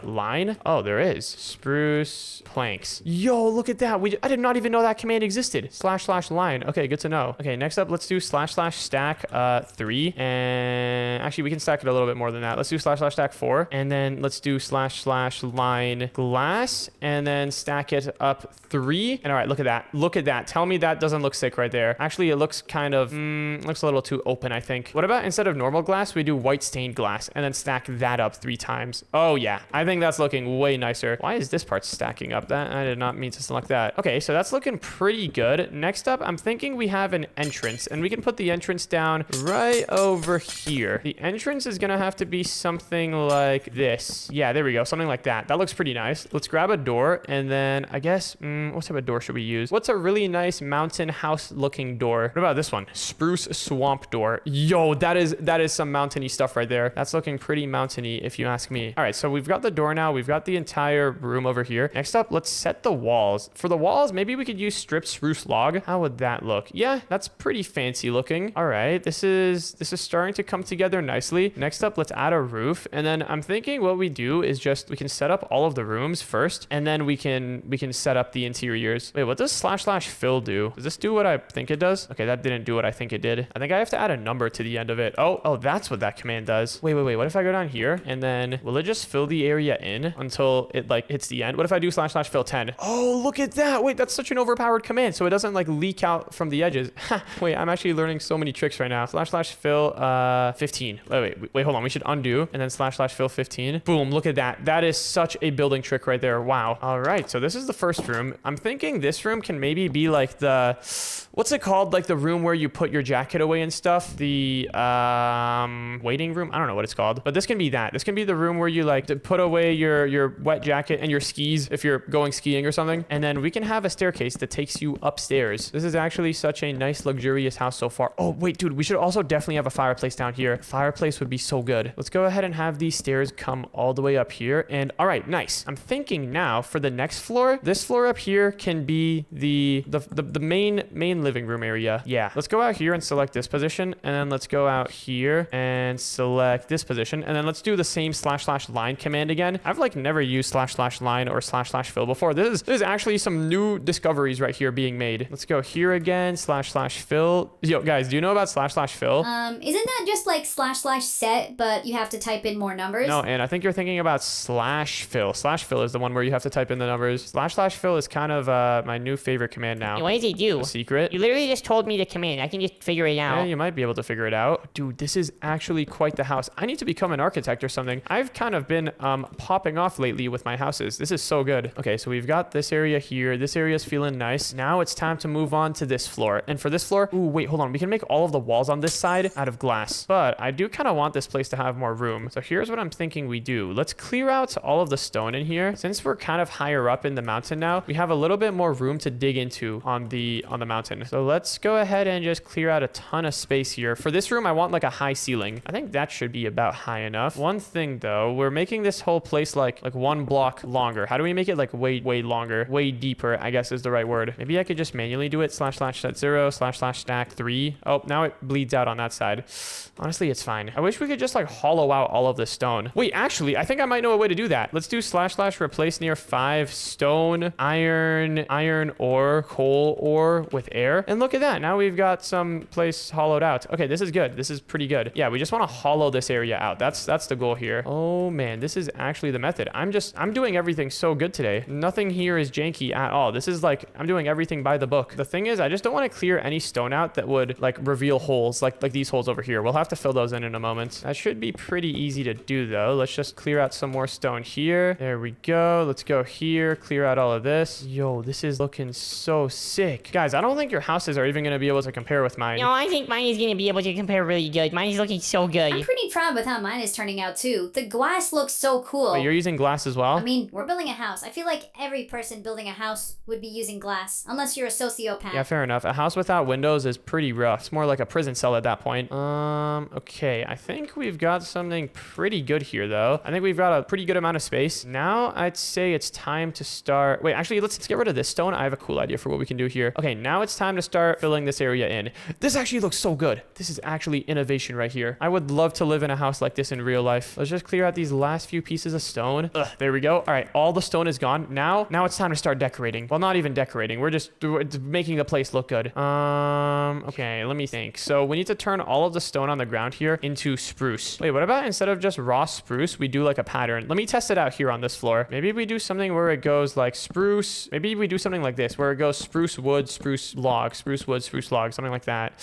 line? Oh, there is. Spruce planks. Yo, look at that. I did not even know that command existed. / line. Okay, good to know. Okay, next up, let's do / stack 3. And actually, we can stack it a little bit more than that. Let's do / stack 4. And then let's do / line glass. And then stack it up 3. And all right, look at that. Look at that. Tell me that doesn't look sick right there. Actually, it looks kind of, looks a little too open, I think. What about instead of normal glass, we do white stained glass and then stack that up 3 times. Oh yeah, I think that's looking way nicer. Why is this part stacking up? That I did not mean to select that. Okay, so that's looking pretty good. Next up, I'm thinking we have an entrance and we can put the entrance down right over here. The entrance is gonna have to be something like this. Yeah, there we go. Something like that. That looks pretty nice. Let's grab a door and then I guess, what type of door should we use? What's a really nice mountain house looking door? What about this one? Spruce swamp door. Yo, that is some mountainy stuff right there. That's looking pretty mountainy if you ask me. All right, so we've got the door now. We've got the entire room over here. Next up, let's set the walls. For the walls, maybe we could use stripped spruce log. How would that look? Yeah, that's pretty fancy looking. All right, this is starting to come together nicely. Next up, let's add a roof. And then I'm thinking what we do is just we can set up all of the rooms first and then we can set up the interiors. Wait, what does / fill do? Does this do what I think it does? Okay, that didn't do what I think it did. I think I have to add a number to the end of it. Oh, that's what that command does. Wait. What if I go down here and then will it just fill the area in until it like hits the end? What if I do / fill 10? Oh, look at that. Wait, that's such an overpowered command. So it doesn't like leak out from the edges. Wait, I'm actually learning so many tricks right now. / fill 15. Wait, hold on. We should undo and then / fill 15. Boom, look at that. That is such a building trick right there. Wow. All right, so this is the first room. I'm thinking this room can maybe be like the, what's it called? Like the room where you put your jacket away and stuff. The waiting room. I don't know what it's called, but this can be that. This can be the room where you like to put away your wet jacket and your skis if you're going skiing or something. And then we can have a staircase that takes you upstairs. This is actually such a nice luxurious house so far. Oh wait, dude, we should also definitely have a fireplace down here. Fireplace would be so good. Let's go ahead and have these stairs come all the way up here. And all right, nice. I'm thinking now for the next floor, this floor up here can be the main living room area. Yeah, let's go out here and select this position, and then let's go out here and select this position, and then let's do the same / line command again. I've like never used / line or / fill before. This is actually some new discoveries right here being made. Let's go here again, / fill. Yo, guys, do you know about / fill? Isn't that just like / set, but you have to type in more numbers? No, and I think you're thinking about / fill. / fill is the one where you have to type in the numbers. / fill is kind of my new favorite command now. What does it do? A secret. You literally just told me the command. I can just figure it out. Yeah, you might be able to figure it out. Dude, this is actually quite the house. I need to become an architect or something. I've kind of been popping off lately with my houses. This is so good. Okay, so we've got this area here. This area is feeling nice. Now it's time to move on to this floor. And for this floor, ooh, wait, hold on. We can make all of the walls on this side out of glass. But I do kind of want this place to have more room. So here's what I'm thinking we do. Let's clear out all of the stone in here. Since we're kind of higher up in the mountain now, we have a little bit more room to dig into on the mountain. So let's go ahead and just clear out a ton of space here. For this room, I want like a high ceiling. I think that should be about high enough. One thing though, we're making this whole place like 1 block longer. How do we make it like way longer, way deeper, I guess is the right word. Maybe I could just manually do it. / set 0 / stack 3. Oh, now it bleeds out on that side. Honestly, it's fine. I wish we could just like hollow out all of the stone. Wait, actually, I think I might know a way to do that. Let's do / replace near 5 stone, iron ore, coal ore with air. And look at that. Now we've got some place hollowed out. Okay, this is good. This is pretty good. Yeah, we just want to hollow this area out. That's the goal here. Oh man, this is actually the method. I'm doing everything so good today. Nothing here is janky at all. This is like, I'm doing everything by the book. The thing is, I just don't want to clear any stone out that would like reveal holes like these holes over here. We'll have to fill those in a moment. That should be pretty easy to do though. Let's just clear out some more stone here. There we go. Let's go here, clear out all of this. Yo, this is looking so sick. Guys, I don't think your houses are even going to be able to compare with mine. No, I think mine is going to be able to compare really good. Mine is looking so good. I'm pretty proud with how mine is turning out too. The glass looks so cool. Wait, you're using glass as well? I mean, we're building a house. I feel like every person building a house would be using glass, unless you're a sociopath. Yeah, fair enough. A house without windows is pretty rough. It's more like a prison cell at that point. Okay, I think we've got something pretty good here though. I think we've got a pretty good amount of space. Now I'd say it's time to start. Wait, actually, let's get rid of this stone. I have a cool idea for what we can do here. Okay, now it's time to start filling this area in. This actually looks so good. This is actually innovation right here. I would love to live in a house like this in real life. Let's just clear out these last few pieces of stone. There we go. All right, all the stone is gone. Now it's time to start decorating. Well, not even decorating. We're just making the place look good. Okay, let me think. So we need to turn all of the stone on the ground here into spruce. Wait, what about instead of just raw spruce, we do like a pattern? Let me test it out here on this floor. Maybe we do something where it goes like spruce. Maybe we do something like this, where it goes spruce wood, spruce log, spruce wood, spruce log, something like that.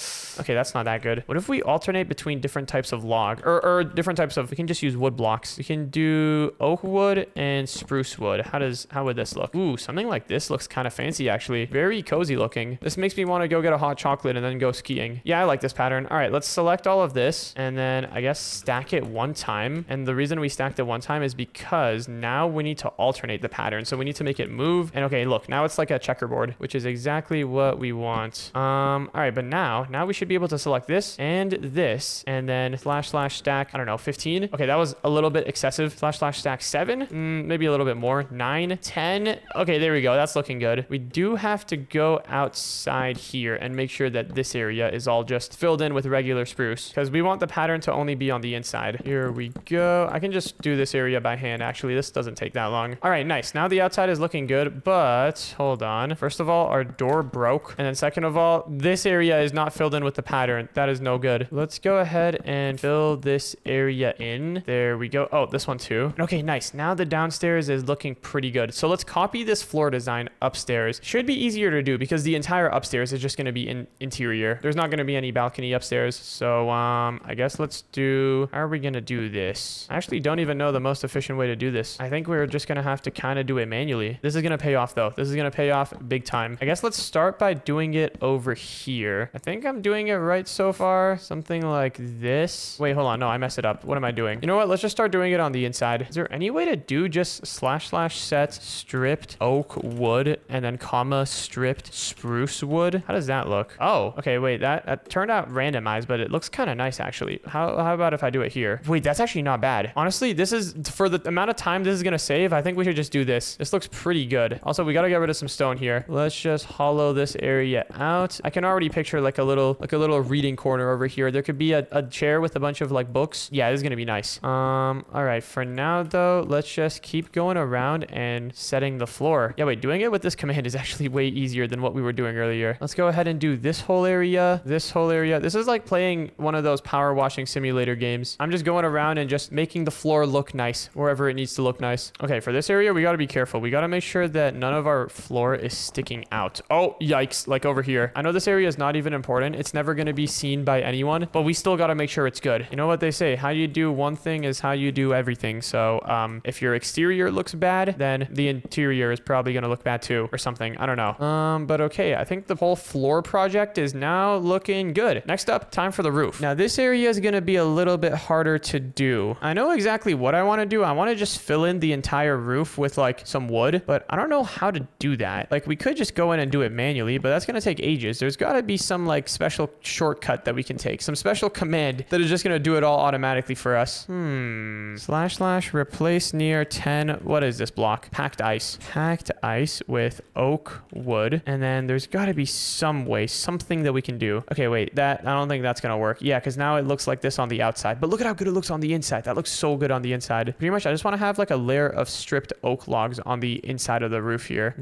Okay, that's not that good. What if we alternate between different types of log or different types of, we can just use wood blocks. We can do oak wood and spruce wood. How would this look? Ooh, something like this looks kind of fancy actually. Very cozy looking. This makes me want to go get a hot chocolate and then go skiing. Yeah, I like this pattern. All right, let's select all of this and then I guess stack it one time. And the reason we stacked it one time is because now we need to alternate the pattern. So we need to make it move. And okay, look, now it's like a checkerboard, which is exactly what we want. All right, but now we should be able to select this and then / stack, I don't know, 15. Okay, that was a little bit excessive. / stack 7, maybe a little bit more. 9, 10. Okay, there we go. That's looking good. We do have to go outside here and make sure that this area is all just filled in with regular spruce because we want the pattern to only be on the inside. Here we go. I can just do this area by hand. Actually, this doesn't take that long. All right, nice. Now the outside is looking good, but hold on. First of all, our door broke. And then second of all, this area is not filled in with the pattern. That is no good. Let's go ahead and fill this area in. There we go. Oh, this one too. Okay, nice. Now the downstairs is looking pretty good. So let's copy this floor design upstairs. Should be easier to do because the entire upstairs is just going to be interior. There's not going to be any balcony upstairs. So I guess let's do, how are we going to do this? I actually don't even know the most efficient way to do this. I think we're just going to have to kind of do it manually. This is going to pay off though. This is going to pay off big time. I guess let's start by doing it over here. I think I'm doing it right so far. Something like this. Wait, hold on. No, I messed it up. What am I doing? You know what? Let's just start doing it on the inside. Is there any way to do just / set stripped oak wood and then comma stripped spruce wood? How does that look? Oh, okay. Wait, that turned out randomized, but it looks kind of nice actually. How about if I do it here? Wait, that's actually not bad. Honestly, this is for the amount of time this is going to save. I think we should just do this. This looks pretty good. Also, we got to get rid of some stone here. Let's just hollow this area out. I can already picture like a little reading corner over here. There could be a chair with a bunch of like books. Yeah, this is going to be nice. All right. For now though, let's just keep going around and setting the floor. Yeah, wait, doing it with this command is actually way easier than what we were doing earlier. Let's go ahead and do this whole area, this whole area. This is like playing one of those power washing simulator games. I'm just going around and just making the floor look nice wherever it needs to look nice. Okay, for this area, we got to be careful. We got to make sure that none of our floor is sticking out. Oh, yikes. Like over here. I know this area is not even important. It's never going to be seen by anyone, but we still got to make sure it's good. You know what they say? How you do one thing is how you do everything. So if your exterior looks bad, then the interior is probably going to look bad too or something. I don't know. But okay. I think the whole floor project is now looking good. Next up, time for the roof. Now this area is going to be a little bit harder to do. I know exactly what I want to do. I want to just fill in the entire roof with like some wood, but I don't know how to do that. Like we could just go in and do it manually, but that's going to take ages. There's got to be some like special shortcut that we can take, some special command that is just going to do it all automatically for us. / replace near 10. What is this block? Packed ice. Packed ice with oak wood. And then there's got to be some way, something that we can do. Okay, wait, I don't think that's going to work. Yeah, because now it looks like this on the outside, but look at how good it looks on the inside. That looks so good on the inside. Pretty much, I just want to have like a layer of stripped oak logs on the inside of the roof here.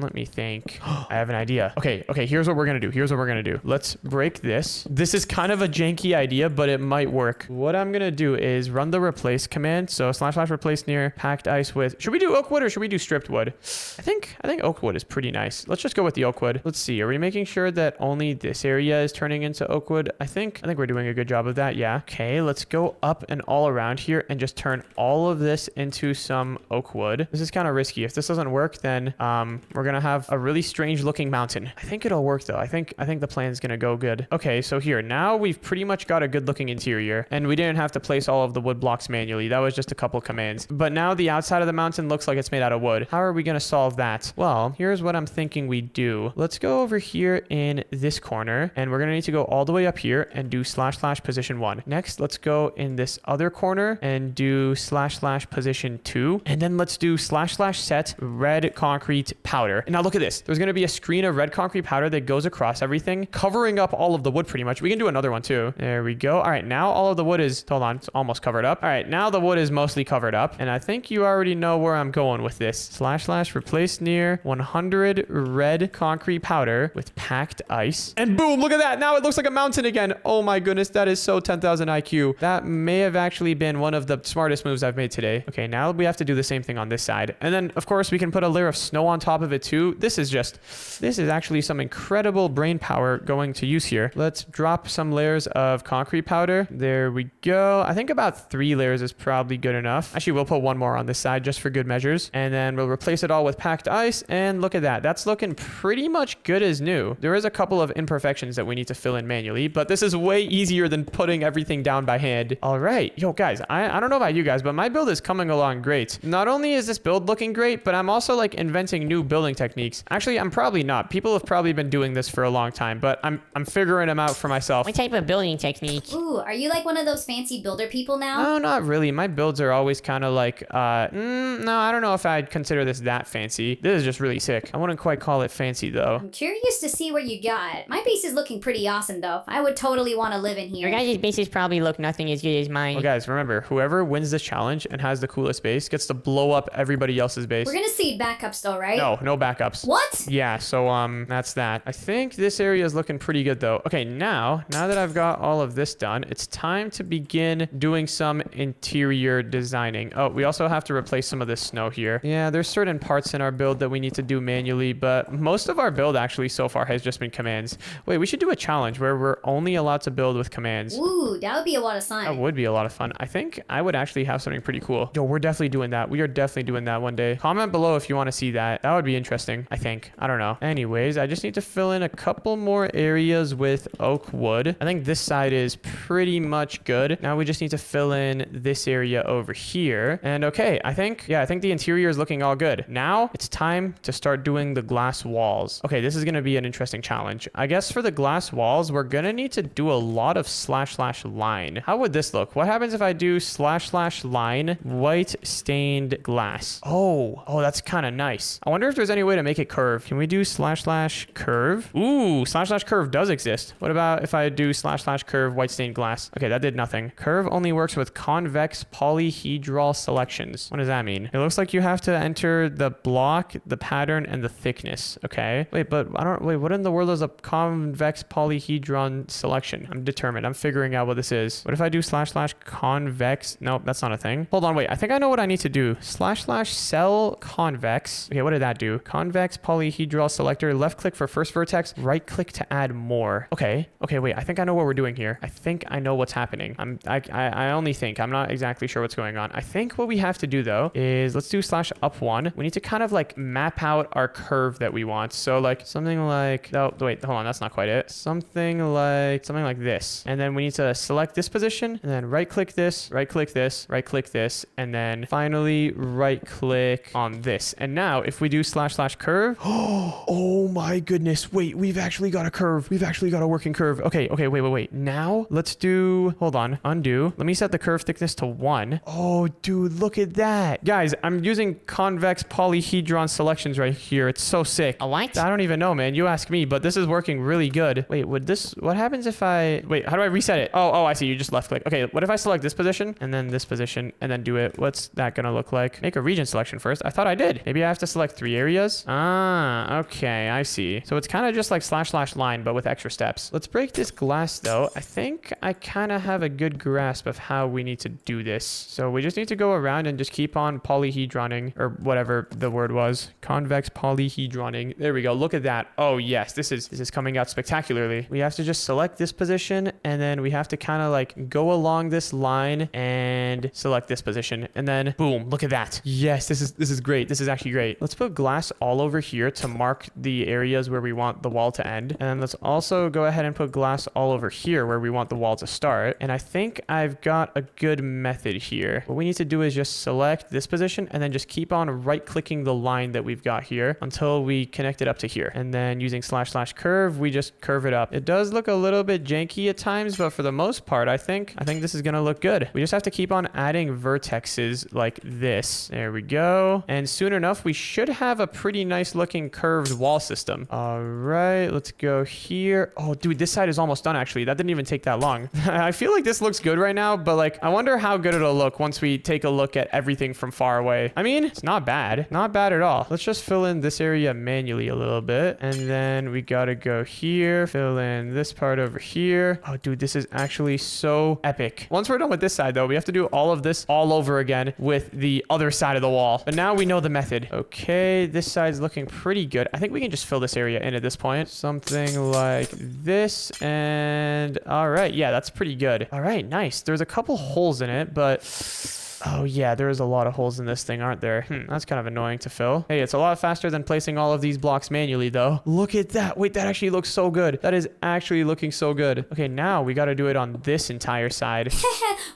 Let me think. I have an idea. Okay, here's what we're going to do. Let's break this. This is kind of a janky idea, but it might work. What I'm going to do is run the replace command. So / replace near packed ice with, should we do oak wood or should we do stripped wood? I think oak wood is pretty nice. Let's just go with the oak wood. Let's see. Are we making sure that only this area is turning into oak wood? I think we're doing a good job of that. Yeah. Okay, let's go up and all around here and just turn all of this into some oak wood. This is kind of risky. If this doesn't work, then we're going to have a really strange looking mountain. I think it'll work though. I think the plan is going to go good. Okay, so here, now we've pretty much got a good looking interior and we didn't have to place all of the wood blocks manually. That was just a couple commands. But now the outside of the mountain looks like it's made out of wood. How are we going to solve that? Well, here's what I'm thinking we do. Let's go over here in this corner and we're going to need to go all the way up here and do / position 1. Next, let's go in this other corner and do / position 2. And then let's do / set red concrete powder. And now look at this. There's going to be a screen of red concrete powder that goes across everything, covering up all of the wood pretty much. We can do another one too. There we go. All right, now all of the wood is, hold on, it's almost covered up. All right, now the wood is mostly covered up. And I think you already know where I'm going with this. / replace near 100 red concrete powder with packed ice. And boom, look at that. Now it looks like a mountain again. Oh my goodness, that is so 10,000 IQ. That may have actually been one of the smartest moves I've made today. Okay, now we have to do the same thing on this side. And then, of course, we can put a layer of snow on top of it too. This is actually some incredible brain power going to use here. Let's drop some layers of concrete powder. There we go. I think about 3 layers is probably good enough. Actually, we'll put one more on this side just for good measures. And then we'll replace it all with packed ice. And look at that. That's looking pretty much good as new. There is a couple of imperfections that we need to fill in manually, but this is way easier than putting everything down by hand. All right. Yo, guys, I don't know about you guys, but my build is coming along great. Not only is this build looking great, but I'm also like inventing new building techniques. Actually, I'm probably not. People have probably been doing this for a long time, but I'm figuring them out for myself. What type of building technique? Ooh, are you like one of those fancy builder people now? No, not really. My builds are always kind of like, no, I don't know if I'd consider this that fancy. This is just really sick. I wouldn't quite call it fancy though. I'm curious to see what you got. My base is looking pretty awesome though. I would totally want to live in here. Your guys' bases probably look nothing as good as mine. Well, guys, remember, whoever wins this challenge and has the coolest base gets to blow up everybody else's base. We're gonna see backups though, right? No backups. What? Yeah, so that's that. I think this area is looking pretty good though. Okay, now that I've got all of this done, it's time to begin doing some interior designing. Oh, we also have to replace some of this snow here. Yeah, there's certain parts in our build that we need to do manually, but most of our build actually so far has just been commands. Wait, we should do a challenge where we're only allowed to build with commands. Ooh, that would be a lot of fun. That would be a lot of fun. I think I would actually have something pretty cool. Yo, we're definitely doing that. We are definitely doing that one day. Comment below if you want to see that. That would be interesting, I think. I don't know. Anyways, I just need to fill in a couple more areas with oak wood. I think this side is pretty much good. Now we just need to fill in this area over here. And okay, I think the interior is looking all good. Now it's time to start doing the glass walls. Okay, this is going to be an interesting challenge. I guess for the glass walls, we're going to need to do a lot of / line. How would this look? What happens if I do / line white stained glass? Oh, that's kind of nice. I wonder if there's any way to make it curve. Can we do / curve? Ooh, / curve does exist. What about if I do / curve white stained glass? Okay, that did nothing. Curve only works with convex polyhedral selections. What does that mean? It looks like you have to enter the block, the pattern, and the thickness. Okay. Wait, but what in the world is a convex polyhedron selection? I'm determined. I'm figuring out what this is. What if I do / convex? Nope, that's not a thing. Hold on, wait. I think I know what I need to do. / cell convex. Okay, what did that do? Convex polyhedral selector. Left click for first vertex. Right click to add more. Okay, wait. I think I know what we're doing here. I think I know what's happening. I only think. I'm not exactly sure what's going on. I think what we have to do though is let's do /up1. We need to kind of like map out our curve that we want. So like something like, oh wait, hold on, that's not quite it. Something like this. And then we need to select this position and then right click this, right click this, right click this, and then finally right click on this. And now if we do / curve, oh my goodness, wait, we've actually got a curve. We've actually got a working curve. Okay, wait. Now let's do, hold on, undo. Let me set the curve thickness to 1. Oh, dude, look at that. Guys, I'm using convex polyhedron selections right here. It's so sick. A what? I don't even know, man. You ask me, but this is working really good. Wait, what happens if wait, how do I reset it? Oh, I see. You just left click. Okay, what if I select this position and then this position and then do it? What's that gonna look like? Make a region selection first. I thought I did. Maybe I have to select 3 areas. Ah, okay, I see. So it's kind of just like / line, but with extra steps. Let's break this glass though. I think I kind of have a good grasp of how we need to do this. So we just need to go around and just keep on polyhedroning, or whatever the word was. Convex polyhedroning. There we go. Look at that. Oh yes, this is coming out spectacularly. We have to just select this position and then we have to kind of like go along this line and select this position and then boom, look at that. Yes, this is great. This is actually great. Let's put glass all over here to mark the areas where we want the wall to end. And let's also go ahead and put glass all over here where we want the wall to start. And I think I've got a good method here. What we need to do is just select this position and then just keep on right clicking the line that we've got here until we connect it up to here. And then using / curve, we just curve it up. It does look a little bit janky at times, but for the most part, I think this is gonna look good. We just have to keep on adding vertexes like this. There we go. And soon enough, we should have a pretty nice looking curved wall system. All right, let's go here. Oh, dude, this side is almost done actually. That didn't even take that long. I feel like this looks good right now, but like, I wonder how good it'll look once we take a look at everything from far away. I mean, it's not bad. Not bad at all. Let's just fill in this area manually a little bit. And then we gotta go here, fill in this part over here. Oh, dude, this is actually so epic. Once we're done with this side though, we have to do all of this all over again with the other side of the wall. But now we know the method. Okay, this side's looking pretty good. I think we can just fill this area in at this point. Something like this. And all right, yeah, that's pretty good. All right, nice. There's a couple holes in it, but oh yeah, there is a lot of holes in this thing, aren't there? That's kind of annoying to fill. Hey, it's a lot faster than placing all of these blocks manually though. Look at that. Wait, that actually looks so good. That is actually looking so good. Okay, now we got to do it on this entire side.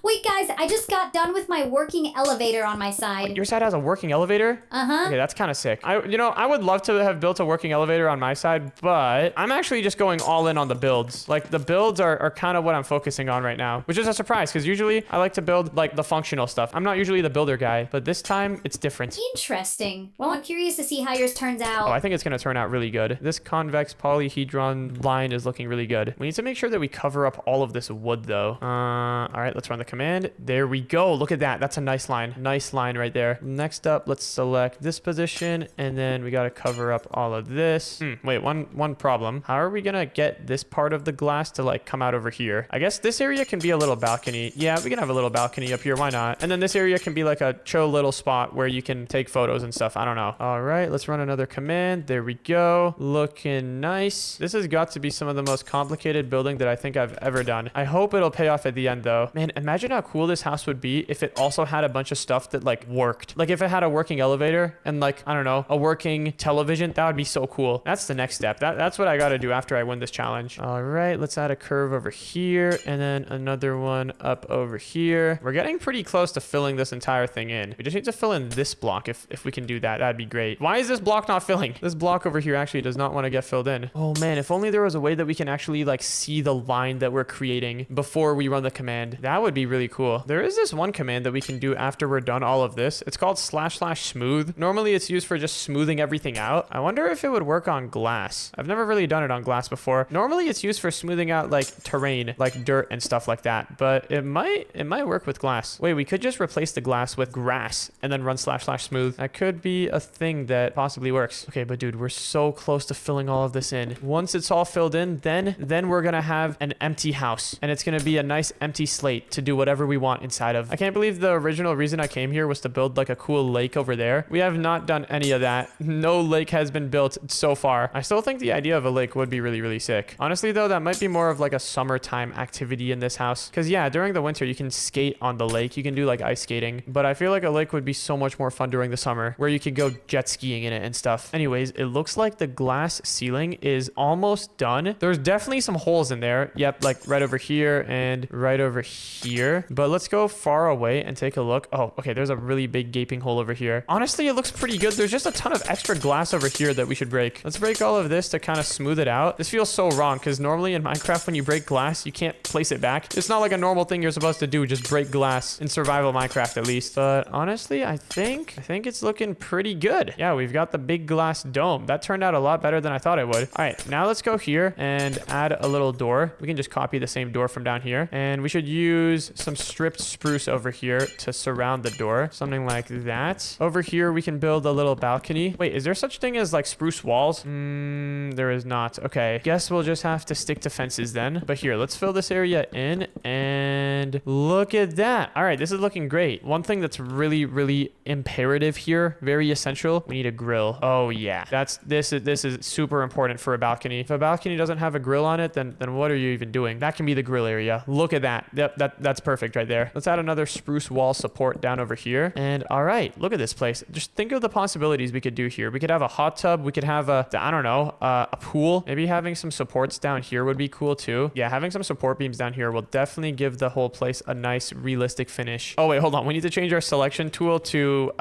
Wait guys, I just got done with my working elevator on my side. Your side has a working elevator? Uh-huh. Okay, that's kind of sick. I would love to have built a working elevator on my side, but I'm actually just going all in on the builds. Like the builds are kind of what I'm focusing on right now, which is a surprise because usually I like to build like the functional stuff. I'm not usually the builder guy, but this time it's different. Interesting. Well, I'm curious to see how yours turns out. Oh, I think it's going to turn out really good. This convex polyhedron line is looking really good. We need to make sure that we cover up all of this wood though. All right, let's run the command. There we go. Look at that. That's a nice line. Nice line right there. Next up, let's select this position, and then we got to cover up all of this. Wait, one problem. How are we going to get this part of the glass to like come out over here? I guess this area can be a little balcony. Yeah, we can have a little balcony up here. Why not? And then this area can be like a chill little spot where you can take photos and stuff. I don't know. All right, let's run another command. There we go. Looking nice. This has got to be some of the most complicated building that I think I've ever done. I hope it'll pay off at the end though. Man, imagine how cool this house would be if it also had a bunch of stuff that like worked. Like if it had a working elevator and like, I don't know, a working television. That would be so cool. That's the next step. That's what I got to do after I win this challenge. All right, let's add a curve over here and then another one up over here. We're getting pretty close to filling this entire thing in. We just need to fill in this block if we can do that. That'd be great. Why is this block not filling? This block over here actually does not want to get filled in. Oh man, if only there was a way that we can actually like see the line that we're creating before we run the command. That would be really cool. There is this one command that we can do after we're done all of this. It's called //smooth. Normally it's used for just smoothing everything out. I wonder if it would work on glass. I've never really done it on glass before. Normally it's used for smoothing out like terrain, like dirt and stuff like that, but it might work with glass. Wait, we could just replace the glass with grass and then run //smooth. That could be a thing that possibly works. Okay, but dude, we're so close to filling all of this in. Once it's all filled in, then we're gonna have an empty house, and it's gonna be a nice empty slate to do whatever we want inside of. I can't believe the original reason I came here was to build like a cool lake over there. We have not done any of that. No lake has been built so far. I still think the idea of a lake would be really, really sick. Honestly though, that might be more of like a summertime activity in this house. Cause yeah, during the winter you can skate on the lake. You can do like ice skating, but I feel like a lake would be so much more fun during the summer where you could go jet skiing in it and stuff. Anyways, it looks like the glass ceiling is almost done. There's definitely some holes in there. Yep, like right over here and right over here. But let's go far away and take a look. Oh, okay, there's a really big gaping hole over here. Honestly, it looks pretty good. There's just a ton of extra glass over here that we should break. Let's break all of this to kind of smooth it out. This feels so wrong because normally in Minecraft when you break glass, you can't place it back. It's not like a normal thing you're supposed to do, just break glass in survival Minecraft at least. But honestly, I think it's looking pretty good. Yeah, we've got the big glass dome. That turned out a lot better than I thought it would. All right, now let's go here and add a little door. We can just copy the same door from down here. And we should use some stripped spruce over here to surround the door. Something like that. Over here, we can build a little balcony. Wait, is there such thing as like spruce walls? There is not. Okay, guess we'll just have to stick to fences then. But here, let's fill this area in and look at that. All right, this is looking great. One thing that's really, really imperative here, very essential, we need a grill. Oh yeah, this is super important for a balcony. If a balcony doesn't have a grill on it, then what are you even doing? That can be the grill area. Look at that. Yep, that's perfect right there. Let's add another spruce wall support down over here. And all right, look at this place. Just think of the possibilities we could do here. We could have a hot tub. We could have a pool. Maybe having some supports down here would be cool too. Yeah, having some support beams down here will definitely give the whole place a nice realistic finish. Oh wait, hold on. We need to change our selection tool to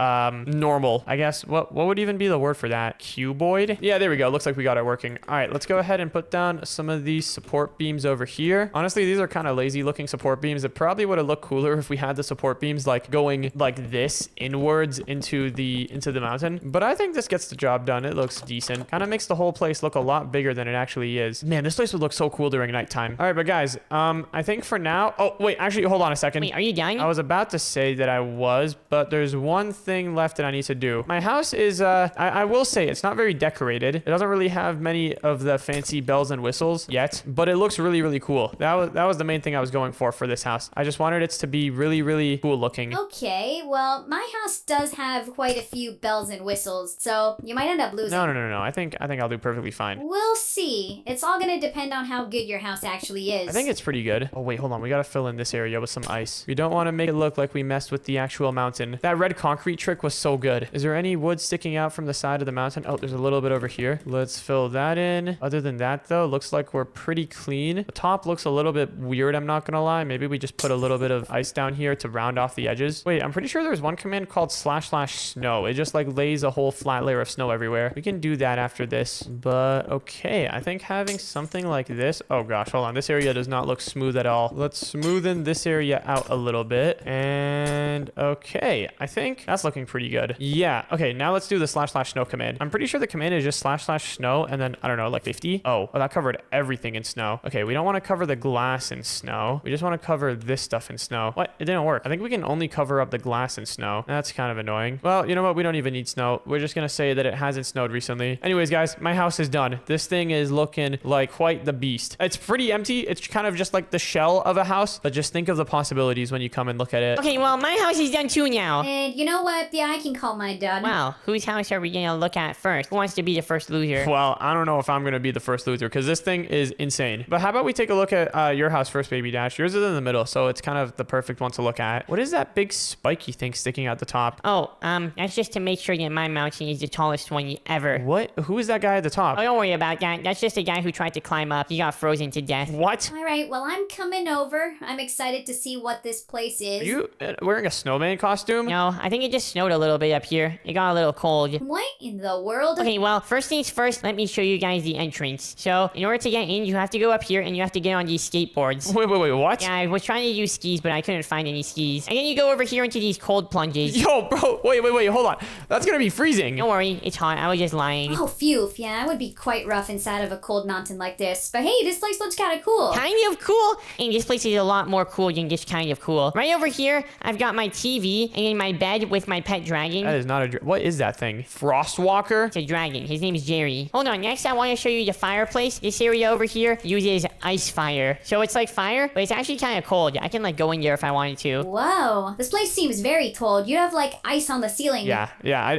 normal. I guess what would even be the word for that? Cuboid? Yeah, there we go. Looks like we got it working. All right, let's go ahead and put down some of these support beams over here. Honestly, these are kind of lazy looking support beams. It probably would have looked cooler if we had the support beams like going like this inwards into the mountain. But I think this gets the job done. It looks decent. Kind of makes the whole place look a lot bigger than it actually is. Man, this place would look so cool during nighttime. All right, but guys, I think for now. Oh wait, actually, hold on a second. Wait, are you done? I was about to say that I was, but there's one thing left that I need to do. My house is, I will say it's not very decorated. It doesn't really have many of the fancy bells and whistles yet, but it looks really, really cool. That was the main thing I was going for this house. I just wanted it to be really, really cool looking. Okay, well, my house does have quite a few bells and whistles, so you might end up losing. No. I think I'll do perfectly fine. We'll see. It's all gonna depend on how good your house actually is. I think it's pretty good. Oh wait, hold on. We gotta fill in this area with some ice. We don't want to make it look like we messed with the actual mountain. That red concrete trick was so good. Is there any wood sticking out from the side of the mountain? Oh, there's a little bit over here. Let's fill that in. Other than that though, looks like we're pretty clean. The top looks a little bit weird, I'm not gonna lie. Maybe we just put a little bit of ice down here to round off the edges. Wait, I'm pretty sure there's one command called //snow. It just like lays a whole flat layer of snow everywhere. We can do that after this, but okay. I think having something like this. Oh gosh, hold on. This area does not look smooth at all. Let's smoothen this area out a little bit. And And okay, I think that's looking pretty good. Yeah, okay, now let's do the / snow command. I'm pretty sure the command is just / snow and then, I don't know, like 50. Oh, well, that covered everything in snow. Okay, we don't want to cover the glass in snow. We just want to cover this stuff in snow. What? It didn't work. I think we can only cover up the glass in snow. That's kind of annoying. Well, you know what? We don't even need snow. We're just going to say that it hasn't snowed recently. Anyways, guys, my house is done. This thing is looking like quite the beast. It's pretty empty. It's kind of just like the shell of a house, but just think of the possibilities when you come and look at it. Okay, well, my house is done too now. And you know what? Yeah, I can call mine done. Wow, whose house are we gonna look at first? Who wants to be the first loser? Well, I don't know if I'm going to be the first loser because this thing is insane. But how about we take a look at your house first, Baby Dash? Yours is in the middle, so it's kind of the perfect one to look at. What is that big spiky thing sticking out the top? Oh, that's just to make sure that my mountain is the tallest one ever. What? Who is that guy at the top? Oh, don't worry about that. That's just a guy who tried to climb up. He got frozen to death. What? All right, well, I'm coming over. I'm excited to see what this place is. Are you wearing a snowman costume? No, I think it just snowed a little bit up here. It got a little cold. What in the world? Okay, well, first things first, let me show you guys the entrance. So, in order to get in, you have to go up here and you have to get on these skateboards. Wait, what? Yeah, I was trying to use skis, but I couldn't find any skis. And then you go over here into these cold plunges. Yo, bro, wait, hold on. That's gonna be freezing. Don't worry, it's hot. I was just lying. Oh, phew. Yeah, that would be quite rough inside of a cold mountain like this. But hey, this place looks kind of cool. Kind of cool? And this place is a lot more cool than just kind of cool. Right over here, I've got my TV and in my bed with my pet dragon. That is not a... What is that thing? Frostwalker? It's a dragon. His name is Jerry. Hold on, next I want to show you the fireplace. This area over here uses ice fire. So it's like fire, but it's actually kind of cold. I can like go in there if I wanted to. Whoa, this place seems very cold. You have like ice on the ceiling. Yeah,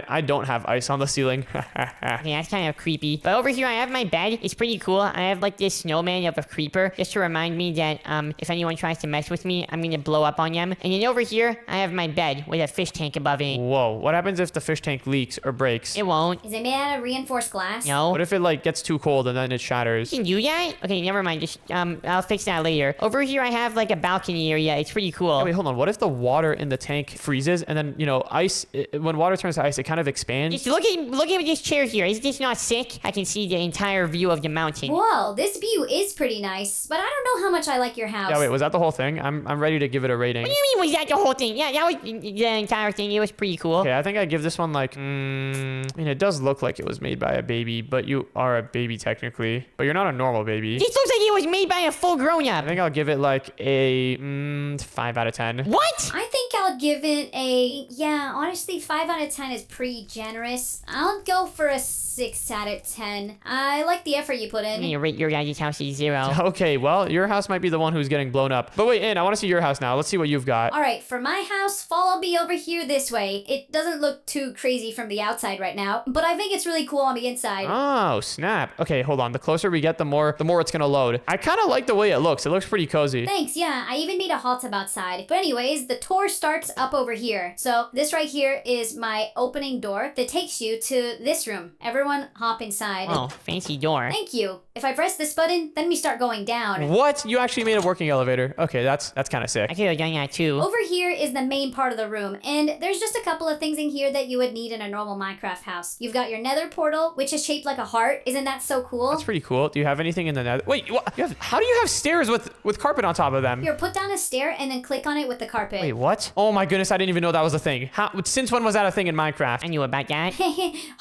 I don't have ice on the ceiling. Okay, that's kind of creepy. But over here I have my bed. It's pretty cool. I have like this snowman of a creeper just to remind me that if anyone tries to mess with me, I'm gonna blow up on them. And then over here, I have my bed with a fish tank above it. Whoa, what happens if the fish tank leaks or breaks? It won't. Is it made out of reinforced glass? No. What if it like gets too cold and then it shatters? You can do that? Okay, never mind. Just I'll fix that later. Over here I have like a balcony area. It's pretty cool. Oh, wait, hold on. What if the water in the tank freezes and then, you know, when water turns to ice, it kind of expands? Just look at this chair here. Is this not sick? I can see the entire view of the mountain. Whoa, this view is pretty nice, but I don't know how much I like your house. Yeah, wait, was that the whole thing? I'm ready to give it a rating. What do you mean was that the whole thing? Yeah, that was the entire thing. It was pretty cool. Okay, I think I'd give this one like, I mean, it does look like it was made by a baby, but you are a baby technically. But you're not a normal baby. This looks like it was made by a full grown-up. I think I'll give it like a 5 out of 10. What? I think I'll give it honestly, 5 out of 10 is pretty generous. I'll go for a 6 out of 10. I like the effort you put I'm in. gonna rate your guys' house a 0. Okay, well, your house might be the one who's getting blown up. But wait, I want to see your house now. Let's see what you've got. All right, for my house, follow me over here this way. It doesn't look too crazy from the outside right now, but I think it's really cool on the inside. Oh, snap. Okay, hold on. The closer we get, the more it's gonna load. I kind of like the way it looks. It looks pretty cozy. Thanks, yeah. I even made a hot tub outside. But anyways, the tour starts up over here. So this right here is my opening door that takes you to this room. Everyone hop inside. Oh, fancy door. Thank you. If I press this button, then we start going down. What? You actually made a working elevator. Okay, that's kind of sick. I could have done that too. Over here is the main part of the room, and there's just a couple of things in here that you would need in a normal Minecraft house. You've got your nether portal, which is shaped like a heart. Isn't that so cool? That's pretty cool. Do you have anything in the nether? Wait, what? How do you have stairs with carpet on top of them? Here, put down a stair and then click on it with the carpet. Wait, what? Oh my goodness, I didn't even know that was a thing. Since when was that a thing in Minecraft? I knew about that.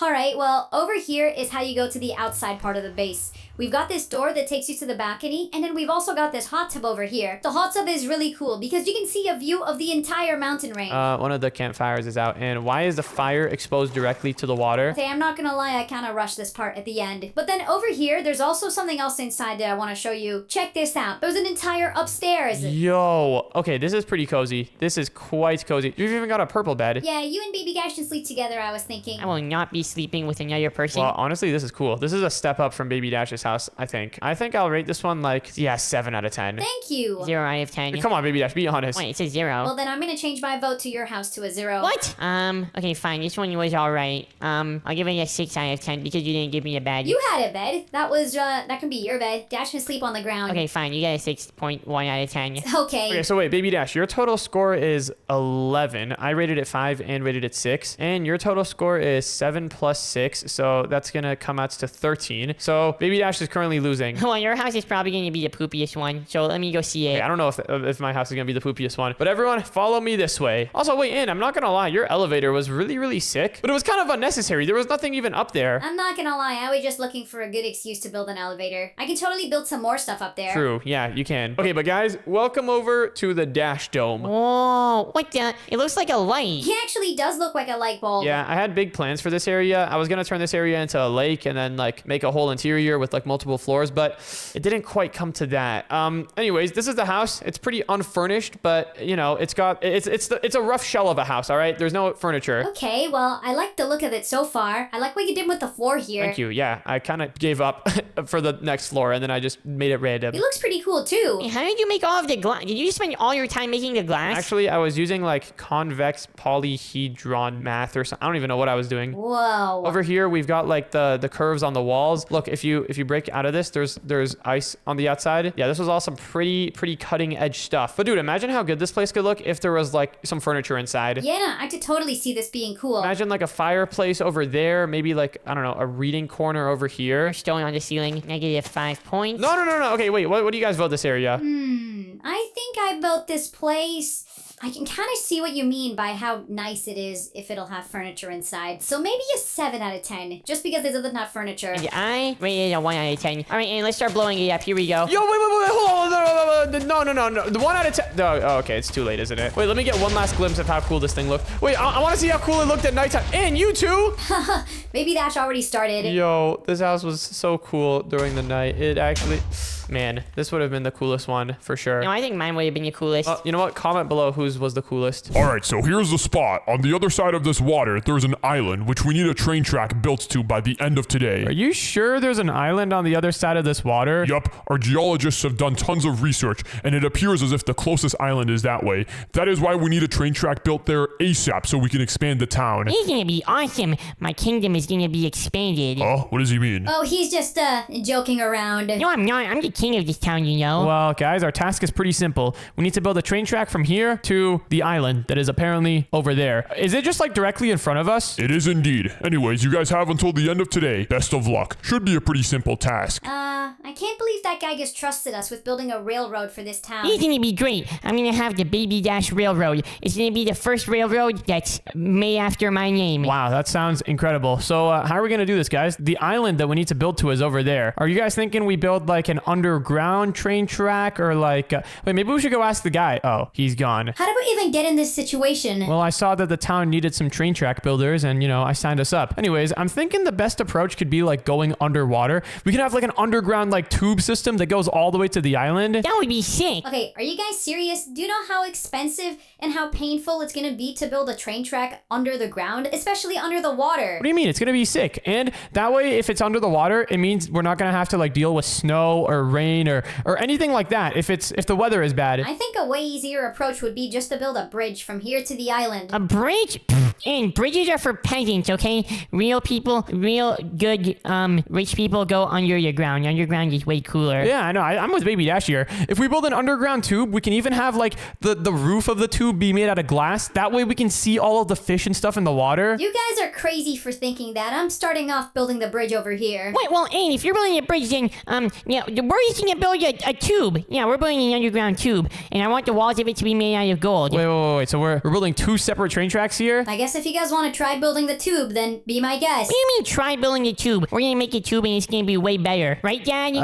Alright, well, over here is how you go to the outside part of the base. We've got this door that takes you to the balcony, and then we've also got this hot tub over here. The hot tub is really cool because you can see a view of the entire mountain range. One of the campfires is out, and why is the fire exposed directly to the water? Okay, I'm not gonna lie, I kind of rushed this part at the end. But then over here, there's also something else inside that I want to show you. Check this out. There's an entire upstairs. Yo, okay, this is pretty cozy. This is quite cozy. You've even got a purple bed. Yeah, you and Baby Dash can sleep together, I was thinking. I will not be sleeping with another person. Well, honestly, this is cool. This is a step up from Baby Dash's house, I think. I think I'll rate this one like, 7 out of 10. Thank you. 0 out of 10. Come on, Baby Dash, be honest. Wait, it says 0. Well, then I'm gonna change my vote to your house to a 0. What? Okay, fine. This one was alright. I'll give it a 6 out of 10 because you didn't give me a bed. You had a bed. That can be your bed. Dash can sleep on the ground. Okay, fine. You get a 6.1 out of 10. Okay. Okay, so wait, Baby Dash, your total score is 11. I rated it 5 and rated it 6. And your total score is 7 plus 6, so that's gonna come out to 13. So Baby Dash is currently losing. Well, your house is probably going to be the poopiest one, so let me go see it. Okay, I don't know if my house is gonna be the poopiest one, but everyone on, follow me this way. Also, wait, I'm not gonna lie, your elevator was really, really sick, but it was kind of unnecessary. There was nothing even up there. I'm not gonna lie, I was just looking for a good excuse to build an elevator. I can totally build some more stuff up there. True, yeah, you can. Okay, but guys, welcome over to the Dash Dome. Whoa, what the? It looks like a light. He actually does look like a light bulb. Yeah, I had big plans for this area. I was gonna turn this area into a lake and then like make a whole interior with like multiple floors, but it didn't quite come to that. Anyways, this is the house. It's pretty unfurnished, but you know, it's a rough shell of a house, all right? There's no furniture. Okay, well, I like the look of it so far. I like what you did with the floor here. Thank you. Yeah, I kind of gave up for the next floor and then I just made it random. It looks pretty cool too. How did you make all of the glass? Did you spend all your time making the glass? Actually, I was using like convex polyhedron math or something. I don't even know what I was doing. Whoa. Over here, we've got like the curves on the walls. Look, if you break out of this, there's ice on the outside. Yeah, this was all some pretty cutting edge stuff. But dude, imagine how good this place could look if there was like some furniture inside. Yeah, I could totally see this being cool. Imagine like a fireplace over there, maybe like, I don't know, a reading corner over here. Stone on the ceiling, -5 points. No. Okay, wait, what do you guys vote this area? I think I built this place. I can kind of see what you mean by how nice it is if it'll have furniture inside. So maybe a 7 out of 10, just because there's not furniture. And I rated a 1 out of 10. All right, and let's start blowing it up. Here we go. Yo, wait, hold on. No. The 1 out of 10. Oh, okay, it's too late, isn't it? Wait, let me get one last glimpse of how cool this thing looked. Wait, I want to see how cool it looked at nighttime. And you too? Maybe Dash already started. Yo, this house was so cool during the night. It actually... Man, this would have been the coolest one for sure. No, I think mine would have been the coolest. You know what? Comment below whose was the coolest. All right, so here's the spot. On the other side of this water, there's an island, which we need a train track built to by the end of today. Are you sure there's an island on the other side of this water? Yup, our geologists have done tons of research, and it appears as if the closest island is that way. That is why we need a train track built there ASAP so we can expand the town. It's gonna be awesome. My kingdom is gonna be expanded. Huh? What does he mean? Oh, he's just joking around. No, I'm not. I'm the king of this town, you know. Well, guys, our task is pretty simple. We need to build a train track from here to the island that is apparently over there. Is it just like directly in front of us? It is indeed. Anyways, you guys have until the end of today. Best of luck. Should be a pretty simple task. I can't believe that guy just trusted us with building a railroad for this town. It's gonna be great. I'm gonna have the Baby Dash Railroad. It's gonna be the first railroad that's made after my name. Wow, that sounds incredible. So how are we going to do this, guys? The island that we need to build to is over there. Are you guys thinking we build like an underground train track or like... wait, maybe we should go ask the guy. Oh, he's gone. How did we even get in this situation? Well, I saw that the town needed some train track builders and, you know, I signed us up. Anyways, I'm thinking the best approach could be like going underwater. We could have like an underground like tube system that goes all the way to the island. That would be sick. Okay, are you guys serious? Do you know how expensive and how painful it's gonna be to build a train track under the ground, especially under the water? What do you mean? It's going to be sick. And that way, if it's under the water, it means we're not going to have to like deal with snow or rain or anything like that if the weather is bad. I think a way easier approach would be just to build a bridge from here to the island. A bridge? And bridges are for peasants, okay? Real people, real good, rich people go under the ground. Underground is way cooler. Yeah, I know. I'm with Baby Dash here. If we build an underground tube, we can even have like the roof of the tube be made out of glass. That way we can see all of the fish and stuff in the water. You guys are crazy for thinking that. I'm starting off building the bridge over here. Wait, well, Ain, if you're building a bridge, then, yeah, we're just gonna build a tube. Yeah, we're building an underground tube, and I want the walls of it to be made out of gold. Wait. So we're building 2 separate train tracks here? I guess if you guys want to try building the tube, then be my guest. What do you mean try building the tube? We're gonna make a tube and it's gonna be way better. Right, Dad?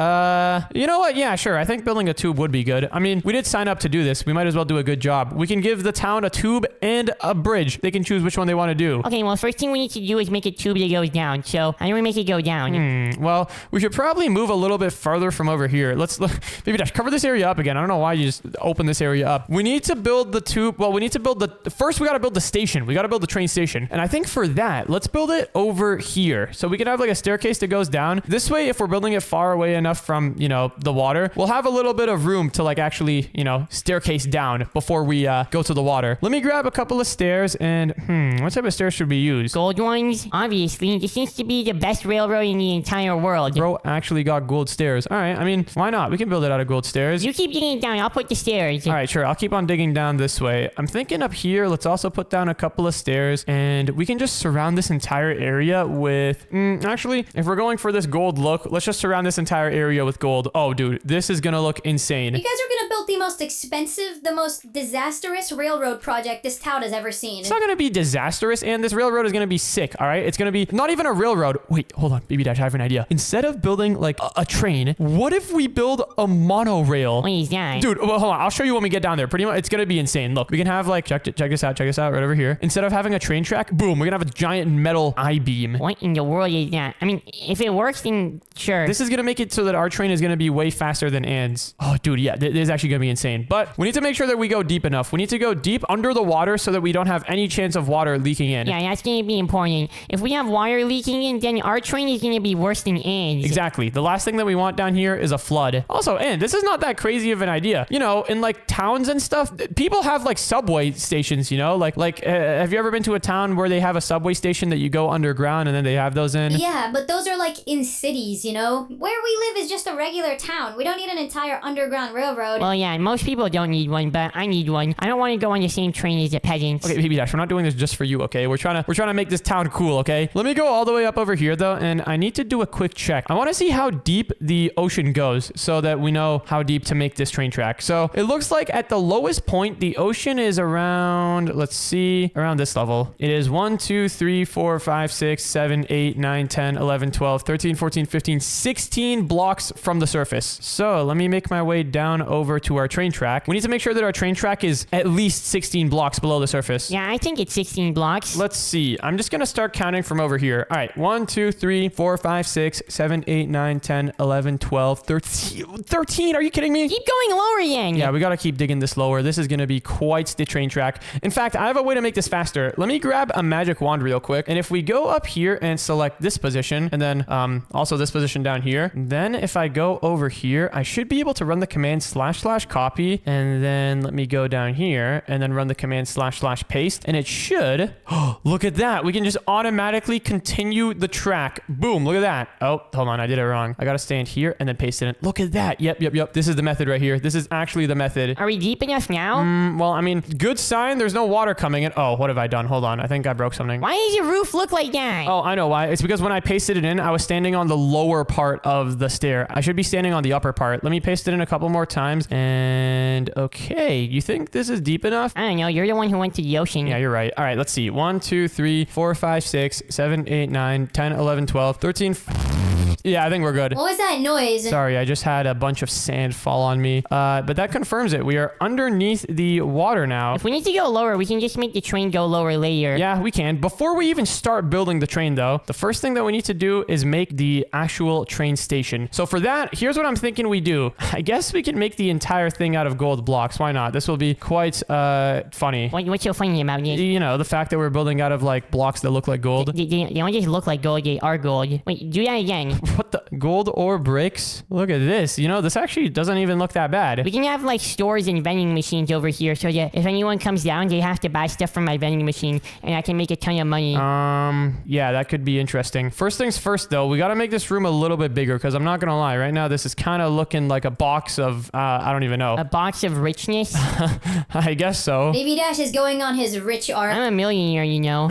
You know what? Yeah, sure. I think building a tube would be good. I mean, we did sign up to do this. We might as well do a good job. We can give the town a tube and a bridge. They can choose which one they want to do. Okay, well, first thing we need to do is make a tube that goes down. So, how do we make it go down? Well, we should probably move a little bit farther from over here. Let's look. Baby Dash, cover this area up again. I don't know why you just open this area up. We need to build the tube. Well, we need to build first we got to build the station. We got to build the train station. And I think for that, let's build it over here. So we can have like a staircase that goes down. This way, if we're building it far away enough from, you know, the water, we'll have a little bit of room to like actually, you know, staircase down before we go to the water. Let me grab a couple of stairs and, what type of stairs should we use? Gold ones? Obviously, this seems to be the best railroad in the entire world. Bro actually got gold stairs. All right, I mean, why not? We can build it out of gold stairs. You keep digging down, I'll put the stairs. All right, sure. I'll keep on digging down this way. I'm thinking up here, let's also put down a couple of stairs. stairs, and we can just surround this entire area with... actually, if we're going for this gold look, let's just surround this entire area with gold. Oh, dude, this is gonna look insane. You guys are gonna build the most expensive, the most disastrous railroad project this town has ever seen. It's not gonna be disastrous, and this railroad is gonna be sick, all right? It's gonna be not even a railroad. Wait, hold on, Baby Dash, I have an idea. Instead of building like a train, what if we build a monorail? What is that? Dude, well, hold on. I'll show you when we get down there. Pretty much, it's gonna be insane. Look, we can have like, check this out right over here. Instead of having a train track, boom, we're gonna have a giant metal I-beam. What in the world is that? I mean, if it works, then sure. This is gonna make it so that our train is gonna be way faster than Ann's. Oh, dude, yeah, this is actually gonna be insane. But we need to make sure that we go deep enough. We need to go deep under the water so that we don't have any chance of water leaking in. Yeah, that's gonna be important. If we have water leaking in, then our train is gonna be worse than Ann's. Exactly. The last thing that we want down here is a flood. Also, and this is not that crazy of an idea. You know, in like towns and stuff, people have like subway stations, you know? Like, have you ever been to a town where they have a subway station that you go underground and then they have those in? Yeah, but those are like in cities, you know? Where we live is just a regular town. We don't need an entire underground railroad. Well, yeah, most people don't need one, but I need one. I don't want to go on the same train as the peasants. Okay, Baby Dash, we're not doing this just for you, okay? We're trying to make this town cool, okay? Let me go all the way up over here though, and I need to do a quick check. I want to see how deep the ocean goes so that we know how deep to make this train track. So it looks like at the lowest point, the ocean is around, let's see, around this level. It is 1, 2, 3, 4, 5, 6, 7, 8, 9, 10, 11, 12, 13, 14, 15, 16 blocks from the surface. So let me make my way down over to our train track. We need to make sure that our train track is at least 16 blocks below the surface. Yeah, I think it's 16 blocks. Let's see. I'm just going to start counting from over here. All right. 1, 2, 3, 4, 5, 6, 7, 8, 9, 10, 11, 12, 13. 13? Are you kidding me? Keep going lower then. Yeah, we got to keep digging this lower. This is going to be quite the train track. In fact, I have a way to make this faster. Let me grab a magic wand real quick. And if we go up here and select this position, and then also this position down here, then if I go over here, I should be able to run the command / copy. And then let me go down here and then run the command / paste. And it should, look at that. We can just automatically continue the track. Boom, look at that. Oh, hold on. I did it wrong. I got to stand here and then paste it in. Look at that. Yep. This is the method right here. This is actually the method. Are we deep enough now? Well, I mean, good sign. There's no water coming in. Oh, what have I done? Hold on. I think I broke something. Why does your roof look like that? Oh, I know why. It's because when I pasted it in, I was standing on the lower part of the stair. I should be standing on the upper part. Let me paste it in a couple more times. And okay, you think this is deep enough? I don't know. You're the one who went to the ocean. Yeah, you're right. All right, let's see. 1, 2, 3, 4, 5, 6, 7, 8, 9, 10, 11, 12, 13. Yeah, I think we're good. What was that noise? Sorry, I just had a bunch of sand fall on me. But that confirms it. We are underneath the water now. If we need to go lower, we can just make the train go lower later. Yeah, we can. Before we even start building the train, though, the first thing that we need to do is make the actual train station. So for that, here's what I'm thinking we do. I guess we can make the entire thing out of gold blocks. Why not? This will be quite funny. What's so funny about it? You know, the fact that we're building out of like blocks that look like gold. They don't just look like gold, they are gold. Wait, do that again. What the? Gold ore bricks? Look at this. You know, this actually doesn't even look that bad. We can have like stores and vending machines over here so that if anyone comes down, they have to buy stuff from my vending machine and I can make a ton of money. Yeah, that could be interesting. First things first, though, we got to make this room a little bit bigger because I'm not going to lie. Right now, this is kind of looking like a box of, I don't even know. A box of richness? I guess so. Baby Dash is going on his rich arc. I'm a millionaire, you know.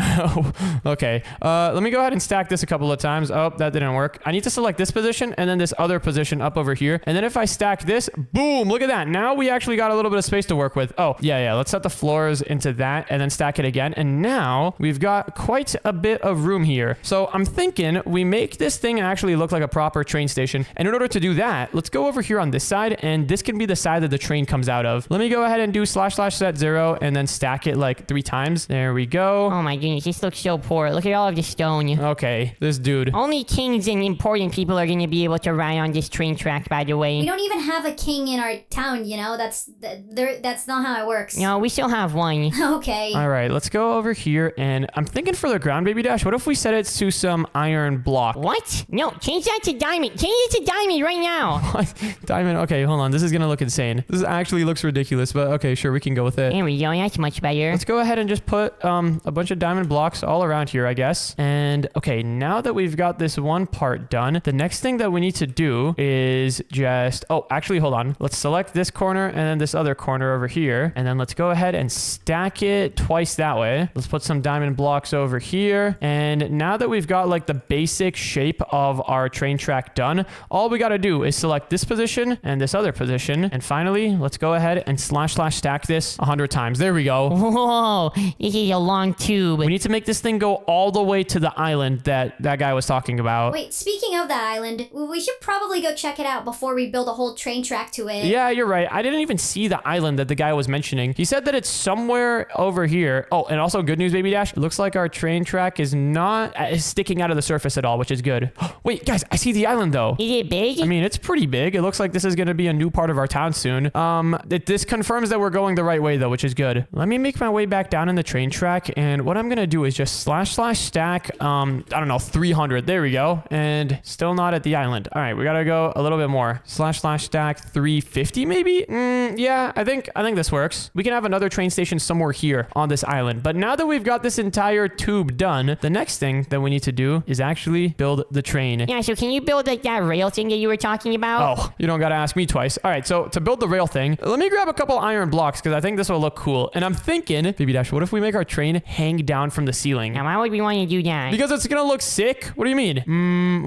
Okay. Let me go ahead and stack this a couple of times. Oh, that didn't work. I need to select this position and then this other position up over here. And then if I stack this, boom, look at that. Now we actually got a little bit of space to work with. Oh, yeah. Let's set the floors into that and then stack it again. And now we've got quite a bit of room here. So I'm thinking we make this thing actually look like a proper train station. And in order to do that, let's go over here on this side. And this can be the side that the train comes out of. Let me go ahead and do / set 0 and then stack it like 3 times. There we go. Oh my goodness, this looks so poor. Look at all of the stone. Okay, this dude. Only kings and important people are going to be able to ride on this train track, by the way. We don't even have a king in our town, you know? That's not how it works. No, we still have one. Okay. All right, let's go over here. And I'm thinking for the ground, Baby Dash, what if we set it to some iron block? What? No, change that to diamond. Change it to diamond right now. What? Diamond? Okay, hold on. This is going to look insane. This actually looks ridiculous, but okay, sure, we can go with it. There we go. That's much better. Let's go ahead and just put a bunch of diamond blocks all around here, I guess. And okay, now that we've got this one part done, done. The next thing that we need to do is just, oh, actually, hold on. Let's select this corner and then this other corner over here. And then let's go ahead and stack it twice that way. Let's put some diamond blocks over here. And now that we've got like the basic shape of our train track done, all we got to do is select this position and this other position. And finally, let's go ahead and slash stack this 100 times. There we go. Whoa, this is a long tube. We need to make this thing go all the way to the island that guy was talking about. Wait, speaking of that island, we should probably go check it out before we build a whole train track to it. Yeah, you're right. I didn't even see the island that the guy was mentioning. He said that it's somewhere over here. Oh, and also good news, Baby Dash. It looks like our train track is not sticking out of the surface at all, which is good. Wait, guys, I see the island though. Is it big? I mean, it's pretty big. It looks like this is going to be a new part of our town soon. This confirms that we're going the right way though, which is good. Let me make my way back down in the train track. And what I'm going to do is just slash stack, I don't know, 300. There we go. And still not at the island. All right, we got to go a little bit more. Slash stack 350 maybe? Yeah, I think this works. We can have another train station somewhere here on this island. But now that we've got this entire tube done, the next thing that we need to do is actually build the train. Yeah, so can you build like that rail thing that you were talking about? Oh, you don't got to ask me twice. All right, so to build the rail thing, let me grab a couple iron blocks because I think this will look cool. And I'm thinking, Baby Dash, what if we make our train hang down from the ceiling? Now, why would we want to do that? Because it's going to look sick. What do you mean?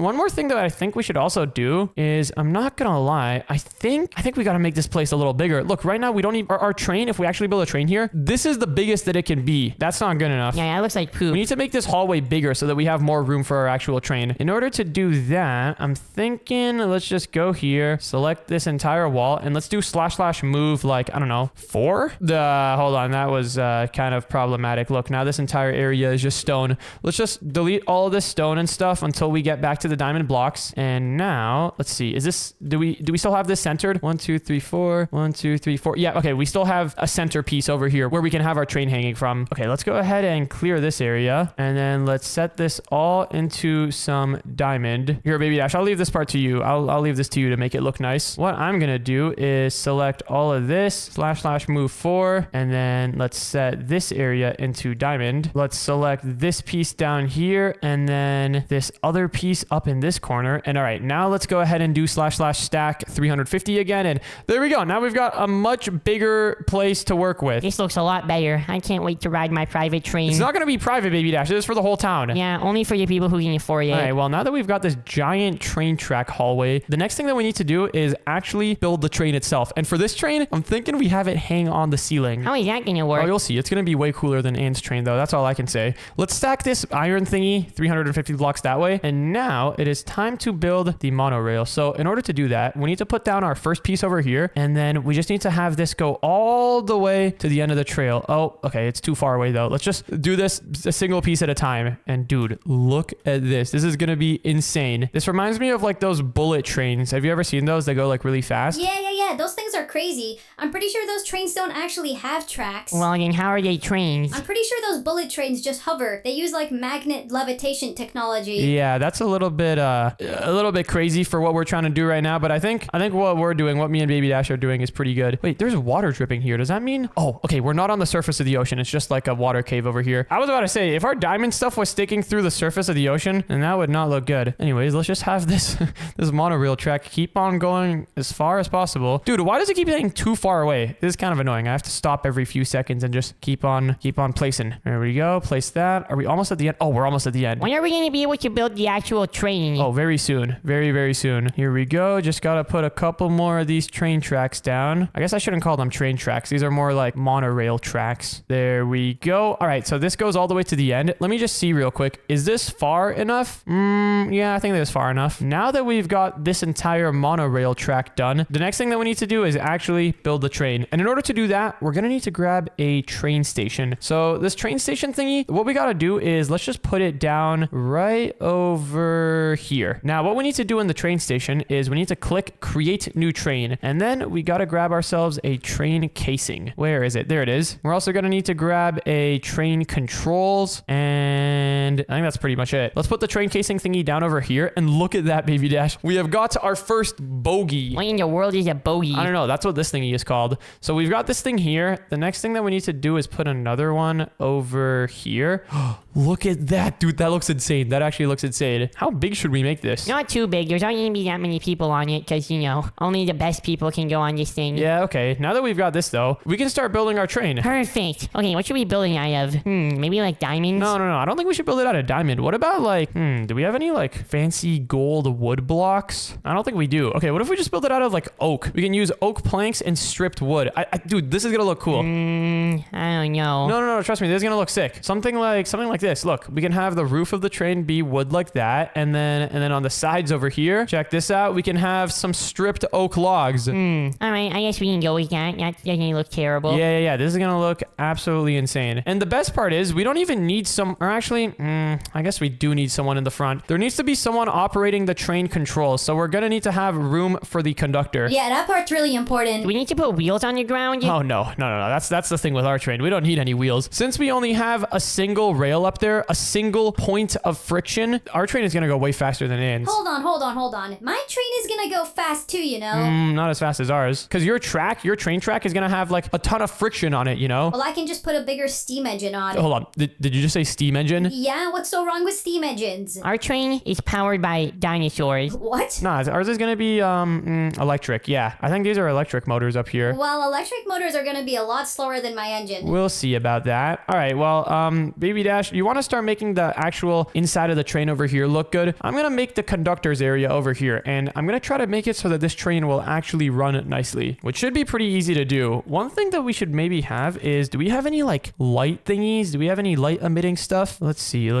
One more thing that I think we should also do is, I'm not going to lie, I think we got to make this place a little bigger. Look, right now we don't need our train. If we actually build a train here, this is the biggest that it can be. That's not good enough. Yeah, that looks like poop. We need to make this hallway bigger so that we have more room for our actual train. In order to do that, I'm thinking let's just go here, select this entire wall, and let's do slash move like, I don't know, 4? Hold on, that was kind of problematic. Look, now this entire area is just stone. Let's just delete all of this stone and stuff until we get back to the diamond blocks. And now, let's see, is this, do we still have this centered? 1, 2, 3, 4. 1, 2, 3, 4. Yeah, okay, we still have a centerpiece over here where we can have our train hanging from. Okay, let's go ahead and clear this area. And then let's set this all into some diamond. Here, Baby Dash, I'll leave this part to you. I'll leave this to you to make it look nice. What I'm gonna do is select all of this, slash move 4, and then let's set this area into diamond. Let's select this piece down here, and then this other piece up in this corner. And all right, now let's go ahead and do slash stack 350 again. And there we go. Now we've got a much bigger place to work with. This looks a lot better. I can't wait to ride my private train. It's not going to be private, Baby Dash. It is for the whole town. Yeah, only for the people who can afford it. All right, well, now that we've got this giant train track hallway, the next thing that we need to do is actually build the train itself. And for this train, I'm thinking we have it hang on the ceiling. How is that gonna work? Oh, you'll see. It's going to be way cooler than Anne's train, though. That's all I can say. Let's stack this iron thingy 350 blocks that way. And now it is time to build the monorail. So in order to do that, we need to put down our first piece over here. And then we just need to have this go all the way to the end of the trail. Oh, okay. It's too far away, though. Let's just do this a single piece at a time. And dude, look at this. This is going to be insane. This reminds me of like those bullet trains. Have you ever seen those? They go like really fast. Yeah. Those things are crazy. I'm pretty sure those trains don't actually have tracks. Well, then how are they trains? I'm pretty sure those bullet trains just hover. They use like magnet levitation technology. Yeah, that's a little bit crazy for what we're trying to do right now. But I think what we're doing, what me and Baby Dash are doing, is pretty good. Wait, there's water dripping here. Does that mean? Oh, okay. We're not on the surface of the ocean. It's just like a water cave over here. I was about to say, if our diamond stuff was sticking through the surface of the ocean, then that would not look good. Anyways, let's just have this this monorail track keep on going as far as possible. Dude, why does it keep getting too far away? This is kind of annoying. I have to stop every few seconds and just keep on placing. There we go. Place that. Are we almost at the end? Oh, we're almost at the end. When are we going to be able to build the actual train? Oh, very soon. Very, very soon. Here we go. Just got to put a couple more of these train tracks down. I guess I shouldn't call them train tracks. These are more like monorail tracks. There we go. All right. So this goes all the way to the end. Let me just see real quick. Is this far enough? Yeah, I think that's far enough. Now that we've got this entire monorail track done, the next thing that we need to do is actually build the train. And in order to do that, we're going to need to grab a train station. So this train station thingy, what we got to do is let's just put it down right over here. Now, what we need to do in the train station is we need to click create new train. And then we got to grab ourselves a train casing. Where is it? There it is. We're also going to need to grab a train controls and And I think that's pretty much it. Let's put the train casing thingy down over here. And look at that, Baby Dash. We have got our first bogey. What in the world is a bogey? I don't know. That's what this thingy is called. So we've got this thing here. The next thing that we need to do is put another one over here. Look at that, dude. That looks insane. That actually looks insane. How big should we make this? Not too big. There's not going to be that many people on it because, you know, only the best people can go on this thing. Yeah, okay. Now that we've got this, though, we can start building our train. Perfect. Okay, what should we build it out of? Maybe like diamonds? No. I don't think we should build it out of diamond. What about like, do we have any like fancy gold wood blocks? I don't think we do. Okay, what if we just build it out of like oak? We can use oak planks and stripped wood. Dude, this is gonna look cool. I don't know. No, trust me, this is gonna look sick. Something like this. Look, we can have the roof of the train be wood like that, and then on the sides over here, check this out. We can have some stripped oak logs. All right, I guess we can go with that. That doesn't look terrible. Yeah. This is gonna look absolutely insane. And the best part is, we don't even need I guess we do need someone in the front. There needs to be someone operating the train controls, so we're gonna need to have room for the conductor. Yeah, that part's really important. Do we need to put wheels on the ground? Oh, no. That's the thing with our train. We don't need any wheels. Since we only have a single rail up there, a single point of friction, our train is gonna go way faster than Ann's. Hold on. My train is gonna go fast too, you know? Not as fast as ours. Because your train track is gonna have like a ton of friction on it, you know? Well, I can just put a bigger steam engine on. Hold on. Did you just say steam engine? Yeah, what's so wrong with steam engines? Our train is powered by dinosaurs. What? Nah, ours is gonna be electric. Yeah, I think these are electric motors up here. Well, electric motors are gonna be a lot slower than my engine. We'll see about that. All right, well, Baby Dash, you want to start making the actual inside of the train over here look good? I'm gonna make the conductor's area over here, and I'm gonna try to make it so that this train will actually run nicely, which should be pretty easy to do. One thing that we should maybe have is, do we have any like light thingies? Do we have any light emitting stuff? Let's see. You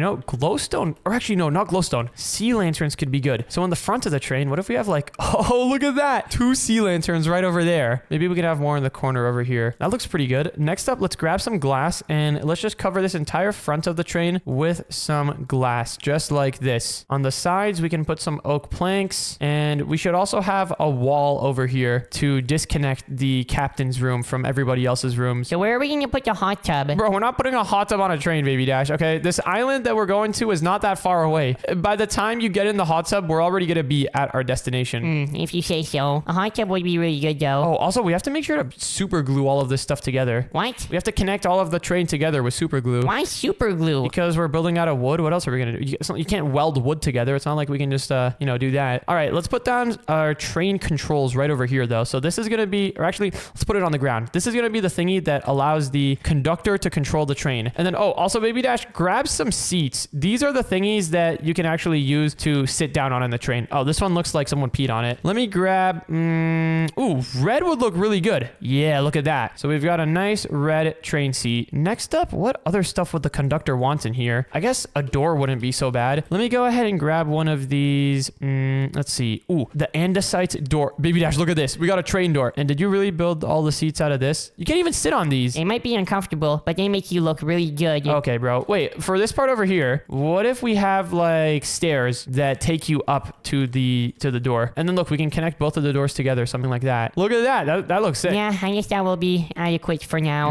know, glowstone, or actually no, not glowstone. Sea lanterns could be good. So in the front of the train, what if we have like, oh, look at that. 2 sea lanterns right over there. Maybe we could have more in the corner over here. That looks pretty good. Next up, let's grab some glass and let's just cover this entire front of the train with some glass, just like this. On the sides, we can put some oak planks, and we should also have a wall over here to disconnect the captain's room from everybody else's rooms. So where are we going to put the hot tub? Bro, we're not putting a hot tub on a train, Baby Dash, okay? This island that we're going to is not that far away. By the time you get in the hot tub, we're already going to be at our destination. If you say so. A hot tub would be really good, though. Oh, also, we have to make sure to super glue all of this stuff together. What? We have to connect all of the train together with super glue. Why super glue? Because we're building out of wood. What else are we going to do? You can't weld wood together. It's not like we can just, do that. All right, let's put down our train controls right over here, though. So this is going to be, or actually, let's put it on the ground. This is going to be the thingy that allows the conductor to control the train. And then, also, Baby Dash, grab some seats. These are the thingies that you can actually use to sit down on in the train. Oh, this one looks like someone peed on it. Let me grab, ooh, red would look really good. Yeah, look at that. So we've got a nice red train seat. Next up, what other stuff would the conductor want in here? I guess a door wouldn't be so bad. Let me go ahead and grab one of these. Let's see. Ooh, the andesite door. Baby Dash, look at this. We got a train door. And did you really build all the seats out of this? You can't even sit on these. They might be uncomfortable, but they make you look really good. Okay, bro. Wait, for this part over here, what if we have like stairs that take you up to the door? And then look, we can connect both of the doors together, something like that. Look at that. That looks sick. Yeah, I guess that will be adequate for now.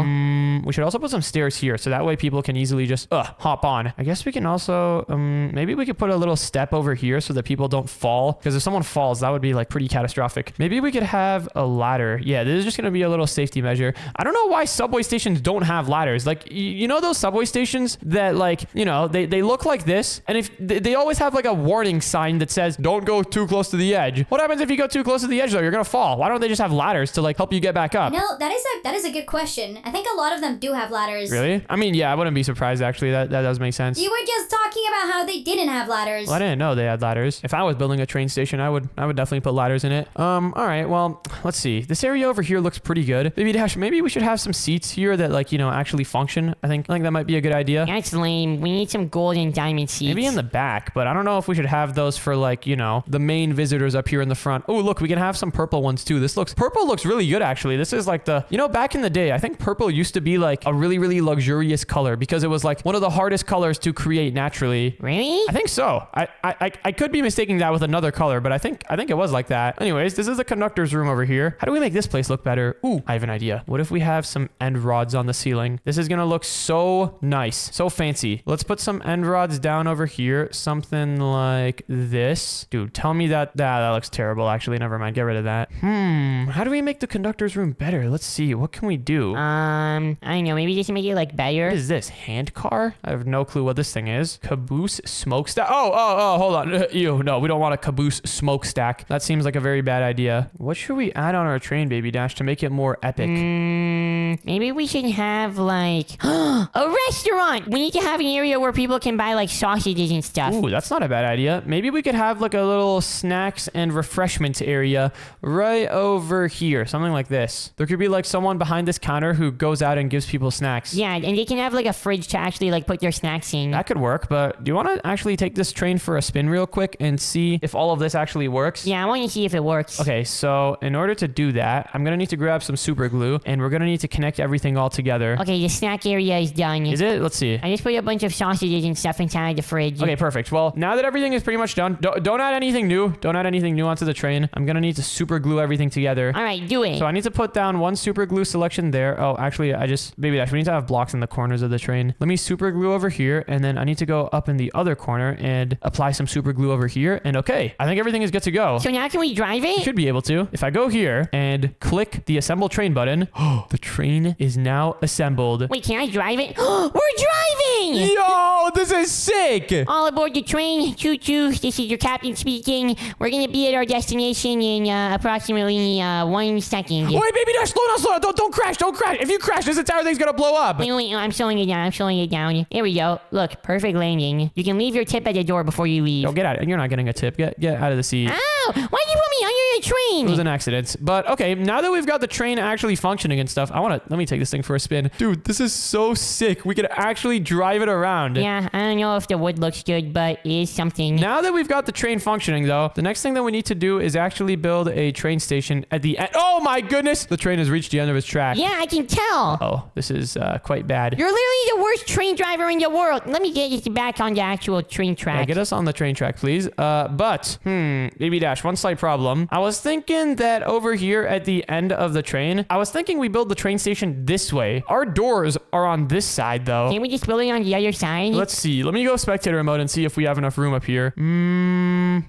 We should also put some stairs here, so that way people can easily just hop on. I guess we can also maybe we could put a little step over here so that people don't fall, because if someone falls, that would be like pretty catastrophic. Maybe we could have a ladder. Yeah, this is just gonna be a little safety measure. I don't know why subway stations don't have ladders. Like, you know those subway stations that, like, you know, they look like this, and if they always have like a warning sign that says don't go too close to the edge. What happens if you go too close to the edge, though? You're gonna fall. Why don't they just have ladders to like help you get back up? No, that is a good question. I think a lot of them do have ladders. Really? I mean, yeah, I wouldn't be surprised, actually. That does make sense. You were just talking about how they didn't have ladders. Well, I didn't know they had ladders. If I was building a train station, I would definitely put ladders in it. All right, well, let's see. This area over here looks pretty good. Baby Dash, maybe we should have some seats here that, like, you know, actually function. I think that might be a good idea. That's lame. We need some gold and diamond seats. Maybe in the back, but I don't know if we should have those for, like, you know, the main visitors up here in the front. Oh, look, we can have some purple ones too. Purple looks really good, actually. This is like back in the day, I think purple used to be like a really, really luxurious color because it was like one of the hardest colors to create naturally. actually. Really? I think so. I could be mistaking that with another color, but I think it was like that. Anyways, this is the conductor's room over here. How do we make this place look better? Ooh, I have an idea. What if we have some end rods on the ceiling? This is gonna look so nice, so fancy. Let's put some end rods down over here, something like this. Dude, tell me that looks terrible. Actually, never mind. Get rid of that. How do we make the conductor's room better? Let's see. What can we do? I don't know. Maybe just make it like better. What is this? Hand car? I have no clue what this thing is. Caboose smokestack. Oh, hold on. Ew, no, we don't want a caboose smokestack. That seems like a very bad idea. What should we add on our train, Baby Dash, to make it more epic? Maybe we should have like a restaurant. We need to have an area where people can buy like sausages and stuff. Ooh, that's not a bad idea. Maybe we could have like a little snacks and refreshment area right over here. Something like this. There could be like someone behind this counter who goes out and gives people snacks. Yeah, and they can have like a fridge to actually like put their snacks in. That could work, but do you want to actually take this train for a spin real quick and see if all of this actually works? Yeah, I want to see if it works. Okay, so in order to do that, I'm going to need to grab some super glue and we're going to need to connect everything all together. Okay, the snack area is done. Is it? Let's see. I just put a bunch of sausages and stuff inside the fridge. Okay, perfect. Well, now that everything is pretty much done, don't add anything new. Don't add anything new onto the train. I'm going to need to super glue everything together. All right, do it. So I need to put down one super glue selection there. Oh, actually, Baby Dash, we need to have blocks in the corners of the train. Let me super glue over here, and then I need to go up in the other corner and apply some super glue over here. And okay, I think everything is good to go. So now can we drive it? Should be able to. If I go here and click the assemble train button, the train is now assembled. Wait, can I drive it? We're driving! Yo, this is sick! All aboard the train. Choo-choo. This is your captain speaking. We're going to be at our destination in approximately 1 second. Wait, Baby Dash, slow down. Don't crash. If you crash, this entire thing's gonna blow up. Wait, I'm slowing it down. Here we go. Look, perfect landing. You can leave your tip at the door before you leave. Yo, get out. You're not getting a tip. Get out of the seat. Ow! Why'd you put me under the train? It was an accident. But okay, now that we've got the train actually functioning and stuff, let me take this thing for a spin. Dude, this is so sick. We could actually drive it around. Yeah, I don't know if the wood looks good, but it is something. Now that we've got the train functioning though, the next thing that we need to do is actually build a train station at the end. Oh my goodness! The train has reached the end of its track. Yeah, I can tell. Oh, this is quite bad. You're literally the worst train driver in the world. Let me get you back on the actual train track. Yeah, get us on the train track, please. Baby Dash, one slight problem. I was thinking that over here at the end of the train, I was thinking we build the train station this way. Our doors are on this side, though. Can we just build it on the other side? Let's see. Let me go spectator mode and see if we have enough room up here.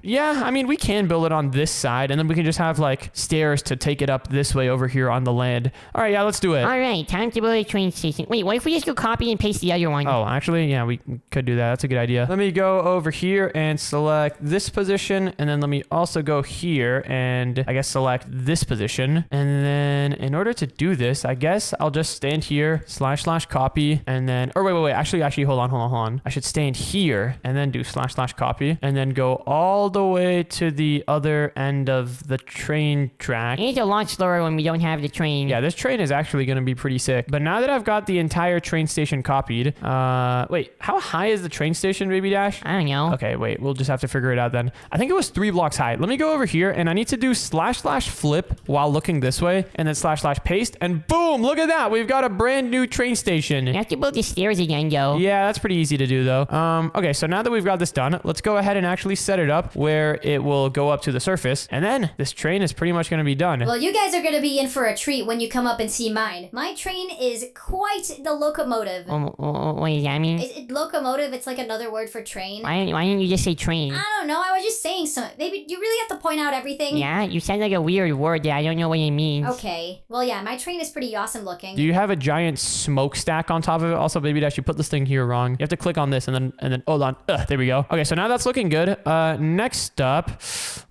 Yeah, I mean, we can build it on this side, and then we can just have, like, stairs to take it up this way over here on the land. All right, yeah, let's do it. All right, time to build a train station. Wait, what if we just go copy and paste the other one? Oh, actually, yeah, we could do that. That's a good idea. Let me go over here and select this position, and then let me also go here and I guess select this position. And then in order to do this, I guess I'll just stand here, / copy, and then, or wait. Actually, hold on. I should stand here and then do / copy, and then go all the way to the other end of the train track. It's a lot slower when we don't have the train. Yeah, this train is actually going to be pretty sick. But now that I've got the entire train station copied, wait, how high is the train station, Baby Dash? I don't know. Okay, wait, we'll just have to figure it out then. I think it was 3 blocks high. Let me go over here and I need to do / flip while looking this way, and then / paste, and boom, look at that. We've got a brand new train station. You have to build the stairs again, though. Yeah, that's pretty easy to do though. Okay, so now that we've got this done, let's go ahead and actually set it up where it will go up to the surface, and then this train is pretty much going to be done. Well, you guys are going to be in for a treat when you come up and see mine. My train is quite the locomotive. What does that mean? Locomotive, it's like another word for train. Why didn't you just say train? I don't know, I was just saying something. Maybe you really have to point out everything? Yeah, you said like a weird word that I don't know what it means. Okay. Well, yeah, my train is pretty awesome looking. Do you have a giant smokestack on top of it? Also, Baby Dash, you put this thing here wrong. You have to click on this and then hold on. There we go. Okay, so now that's looking good. Next up,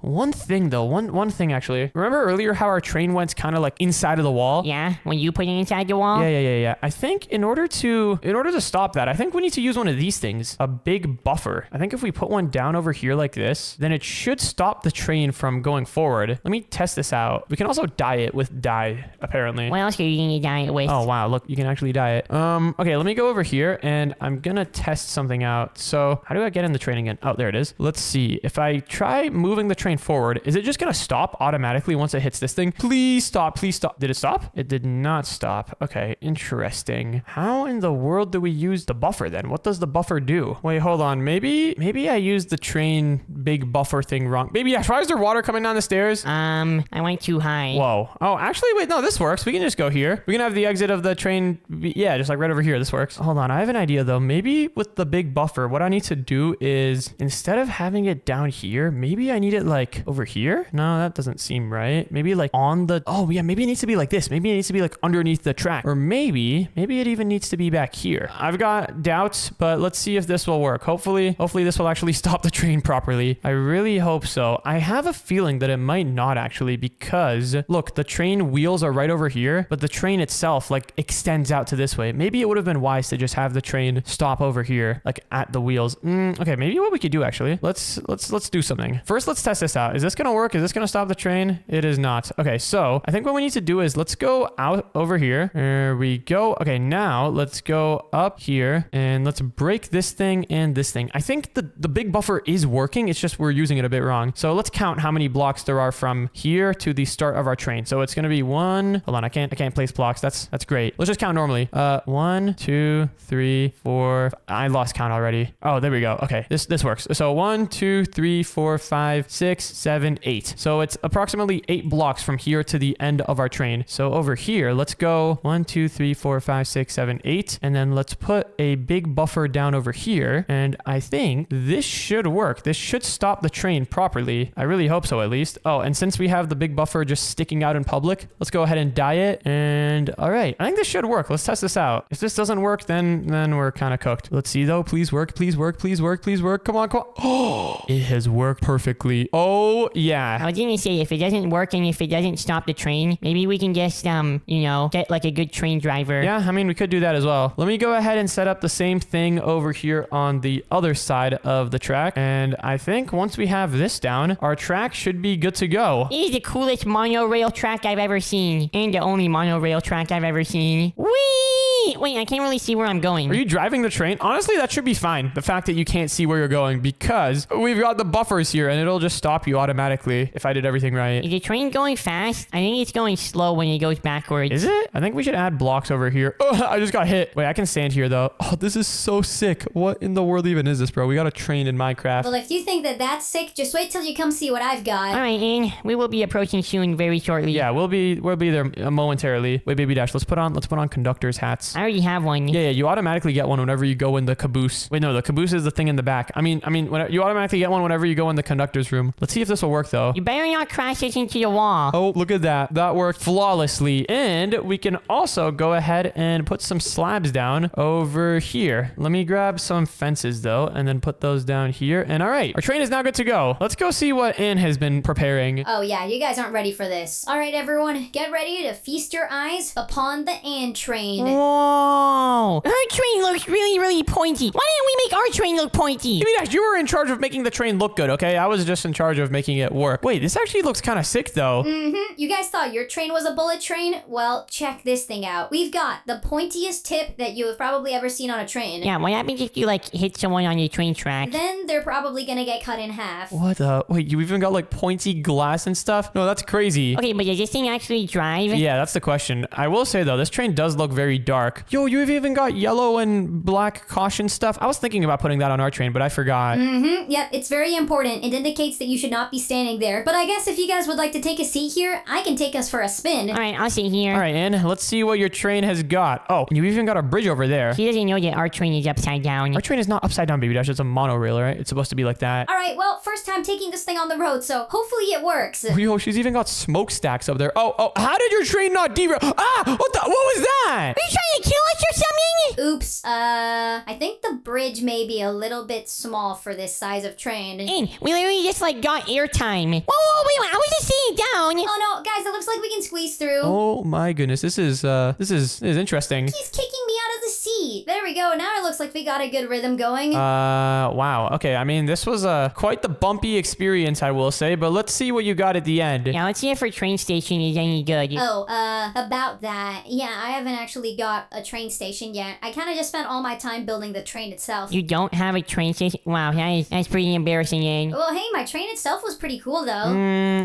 one thing actually. Remember earlier how our train went kind of like inside of the wall? Yeah, when you put it inside the wall? Yeah. I think in order to stop that, I think we need to use one of these things, a big buffer. I think if we put one down over here like this, then it should stop the train from going forward. Let me test this out. We can also dye it with dye, apparently. What else are you gonna dye it with? Oh, wow. Look, you can actually dye it. Okay, let me go over here and I'm gonna test something out. So how do I get in the train again? Oh, there it is. Let's see. If I try moving the train forward, is it just gonna stop automatically once it hits this thing? Please stop. Please stop. Did it stop? It did not stop. Okay, interesting. How in the world do we use the buffer then? What does the buffer do? Wait, hold on. Maybe I used the train big buffer thing wrong. Baby Dash, why is there water coming down the stairs? I went too high. Whoa. Oh, actually, wait, no, this works. We can just go here. We can have the exit of the train. Yeah, just like right over here. This works. Hold on. I have an idea though. Maybe with the big buffer, what I need to do is instead of having it down here, maybe I need it like over here. No, that doesn't seem right. Maybe like on the, oh yeah, maybe it needs to be like this. Maybe it needs to be like underneath the track, or maybe it even needs to be back here. I've got doubts, but let's see if this will work. Hopefully this will actually stop the train properly. I really hope so. I have a feeling that it might not actually, because look, the train wheels are right over here, but the train itself like extends out to this way. Maybe it would have been wise to just have the train stop over here, like at the wheels. Okay, maybe what we could do actually, let's do something. First, let's test this out. Is this gonna work? Is this gonna stop the train? It is not. Okay, so I think what we need to do is let's go out over here. There we go. Okay, now let's go up here and let's break this thing and this thing. I think the big buffer is working. It's just we're using it a bit wrong. So let's count how many blocks there are from here to the start of our train. So it's gonna be one. Hold on, I can't place blocks. That's great. Let's just count normally. 1, 2, 3, 4. I lost count already. Oh, there we go. Okay, this works. So 1, 2, 3, 4, 5, 6, 7, 8. So it's approximately 8 blocks from here to the end of our train. So over here, let's go 1, 2, 3, 4, 5, 6, 7, 8, and then let's put a big buffer down over here. And I think this should work. This should stop the train properly. I really hope so, at least. Oh, and since we have the big buffer just sticking out in public, let's go ahead and dye it. And all right, I think this should work. Let's test this out. If this doesn't work, then we're kind of cooked. Let's see though. Please work. Please work. Please work. Please work. Come on. Oh, it has worked perfectly. Oh yeah. I was gonna say, if it doesn't work and if it doesn't stop the train, maybe we can just get like a good train driver. Yeah, I mean, we could do that as well. Let me go ahead and set up the same thing over here on the other side of the track. And I think once we have this down, our track should be good to go. It is the coolest monorail track I've ever seen. And the only monorail track I've ever seen. Whee! Wait, I can't really see where I'm going. Are you driving the train? Honestly, that should be fine. The fact that you can't see where you're going, because we've got the buffers here and it'll just stop you automatically if I did everything right. Is the train going fast? I think it's going slow when it goes backwards. Is it? I think we should add blocks over here. Oh, I just got hit. Wait, I can stand here though. Oh, this is so sick. What in the world even is this, bro? We got a train in Minecraft. Well, if you think that that's sick, just wait till you come see what I've got. All right, and we will be approaching soon, very shortly. Yeah, we'll be there momentarily. Wait, Baby Dash, let's put on conductor's hats. I already have one. Yeah, you automatically get one whenever you go in the caboose. Wait, no, the caboose is the thing in the back. I mean, when you automatically get one whenever you go in the conductor's room. Let's see if this will work though. You better not crash this into the wall. Oh, look at that. That worked flawlessly. And we can also go ahead and put some slabs down over here. Let me grab some fences though, and then put those down here. And all right, our train is now good to go. Let's go see what Ann has been preparing. Oh yeah, you guys aren't ready for this. All right, everyone, get ready to feast your eyes upon the Ann train. Whoa! Her train looks really, really pointy. Why didn't we make our train look pointy? Baby Dash, you were in charge of making the train look good, okay? I was just in charge of making it work. Wait, this actually looks kind of sick though. You guys thought your train was a bullet train? Well, check this thing out. We've got the pointiest tip that you have probably ever seen on a train. Yeah, what happens if you hit someone on your train track? Then they're probably gonna get cut in half. What the? Wait, you even got like pointy glass and stuff? No, that's crazy. Okay, but does this thing actually drive? Yeah, that's the question. I will say though, this train does look very dark. Yo, you've even got yellow and black caution stuff. I was thinking about putting that on our train, but I forgot. Yep, it's very important. It indicates that you should not be standing there. But I guess if you guys would like to take a seat here, I can take us for a spin. All right, I'll sit here. All right, Ann, let's see what your train has got. Oh, and you even got a bridge over there. She doesn't know that our train is upside down. Our train is not upside down, Baby Dash. It's a monorail, right? It's supposed to be like that. All right, well, first time taking this thing on the road, so hopefully it works. Yo, she's even got smokestacks up there. Oh, how did your train not derail? Ah, what was that? Are you trying to kill us or something? Oops, I think the bridge may be a little bit small for this size of train. And we literally just got airtime. Whoa, wait, I was just sitting down. Oh no, guys, it looks like we can squeeze through. Oh my goodness, this is interesting. He's kicking me out of the seat. There we we go. Now it looks like we got a good rhythm going. Wow. Okay, I mean, this was quite the bumpy experience, I will say, but let's see what you got at the end. Yeah, let's see if our train station is any good. Oh, about that. Yeah, I haven't actually got a train station yet. I kind of just spent all my time building the train itself. You don't have a train station? Wow, that's pretty embarrassing, Ian. Well, hey, my train itself was pretty cool, though.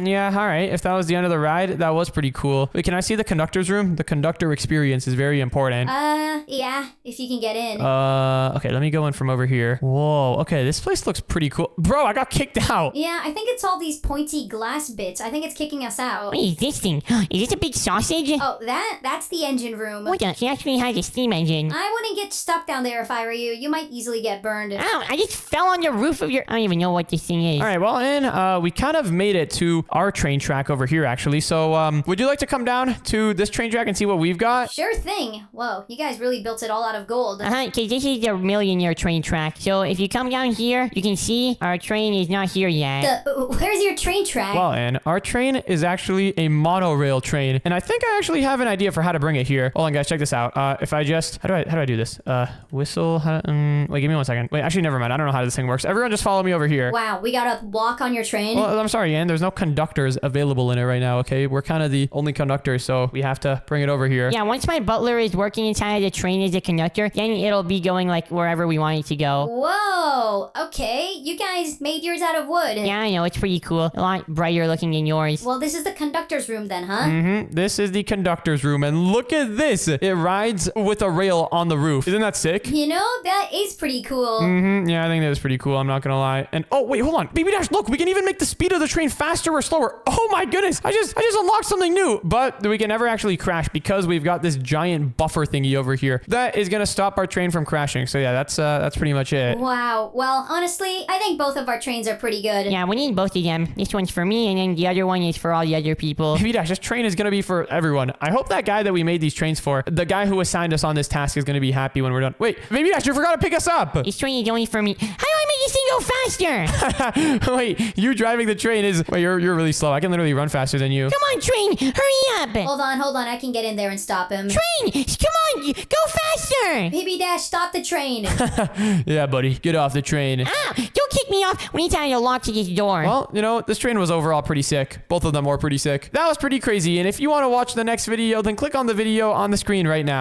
Yeah, all right. If that was the end of the ride, that was pretty cool. Wait, can I see the conductor's room? The conductor experience is very important. Yeah, if you can get in. Okay, let me go in from over here. Whoa, okay, this place looks pretty cool. Bro, I got kicked out. Yeah, I think it's all these pointy glass bits. I think it's kicking us out. What is this thing? Is this a big sausage? Oh, that's the engine room. What the? She actually has a steam engine. I wouldn't get stuck down there if I were you. You might easily get burned. Ow, I just fell on the roof of your... I don't even know what this thing is. All right, well, and we kind of made it to our train track over here, actually. So, would you like to come down to this train track and see what we've got? Sure thing. Whoa, you guys really built it all out of gold. Because this is the millionaire train track. So if you come down here, you can see our train is not here yet. Where's your train track? Well, and our train is actually a monorail train, and I think I actually have an idea for how to bring it here. Hold on, guys, check this out. If I just... How do I do this? Whistle... wait, give me 1 second. Wait, actually, never mind. I don't know how this thing works. Everyone just follow me over here. Wow, we gotta walk on your train? Well, I'm sorry, Ann. There's no conductors available in it right now, okay? We're kind of the only conductors, so we have to bring it over here. Yeah, once my butler is working inside the train as a conductor, then it'll be going, like, wherever we want it to go. Whoa, okay. You guys made yours out of wood. Yeah, I know. It's pretty cool. A lot brighter looking than yours. Well, this is the conductor's room then, huh? This is the conductor's room, and look at this. It rides with a rail on the roof. Isn't that sick? You know, that is pretty cool. Yeah, I think that was pretty cool. I'm not gonna lie. And oh, wait, hold on. Baby Dash, look, we can even make the speed of the train faster or slower. Oh my goodness. I just unlocked something new. But we can never actually crash because we've got this giant buffer thingy over here. That is gonna stop our train from crashing. So yeah, that's pretty much it. Wow. Well, honestly, I think both of our trains are pretty good. Yeah, we need both of them. This one's for me, and then the other one is for all the other people. Baby Dash, this train is gonna be for everyone. I hope that guy that we made these trains for, the guy who assigned us on this task, is gonna be happy when we're done. Wait, Baby Dash, you forgot to pick us up. This train is only for me. How do I make this thing go faster? Wait, you driving the train is... Wait, you're really slow. I can literally run faster than you. Come on, train. Hurry up. Hold on. I can get in there and stop him. Train, come on. Go faster. Baby Dash, stop the train. Yeah, buddy. Get off the train. Ah, don't kick me off. We need to have a lock to this door. Well, you know, this train was overall pretty sick. Both of them were pretty sick. That was pretty crazy. And if you want to watch the next video, then click on the video on the screen right now.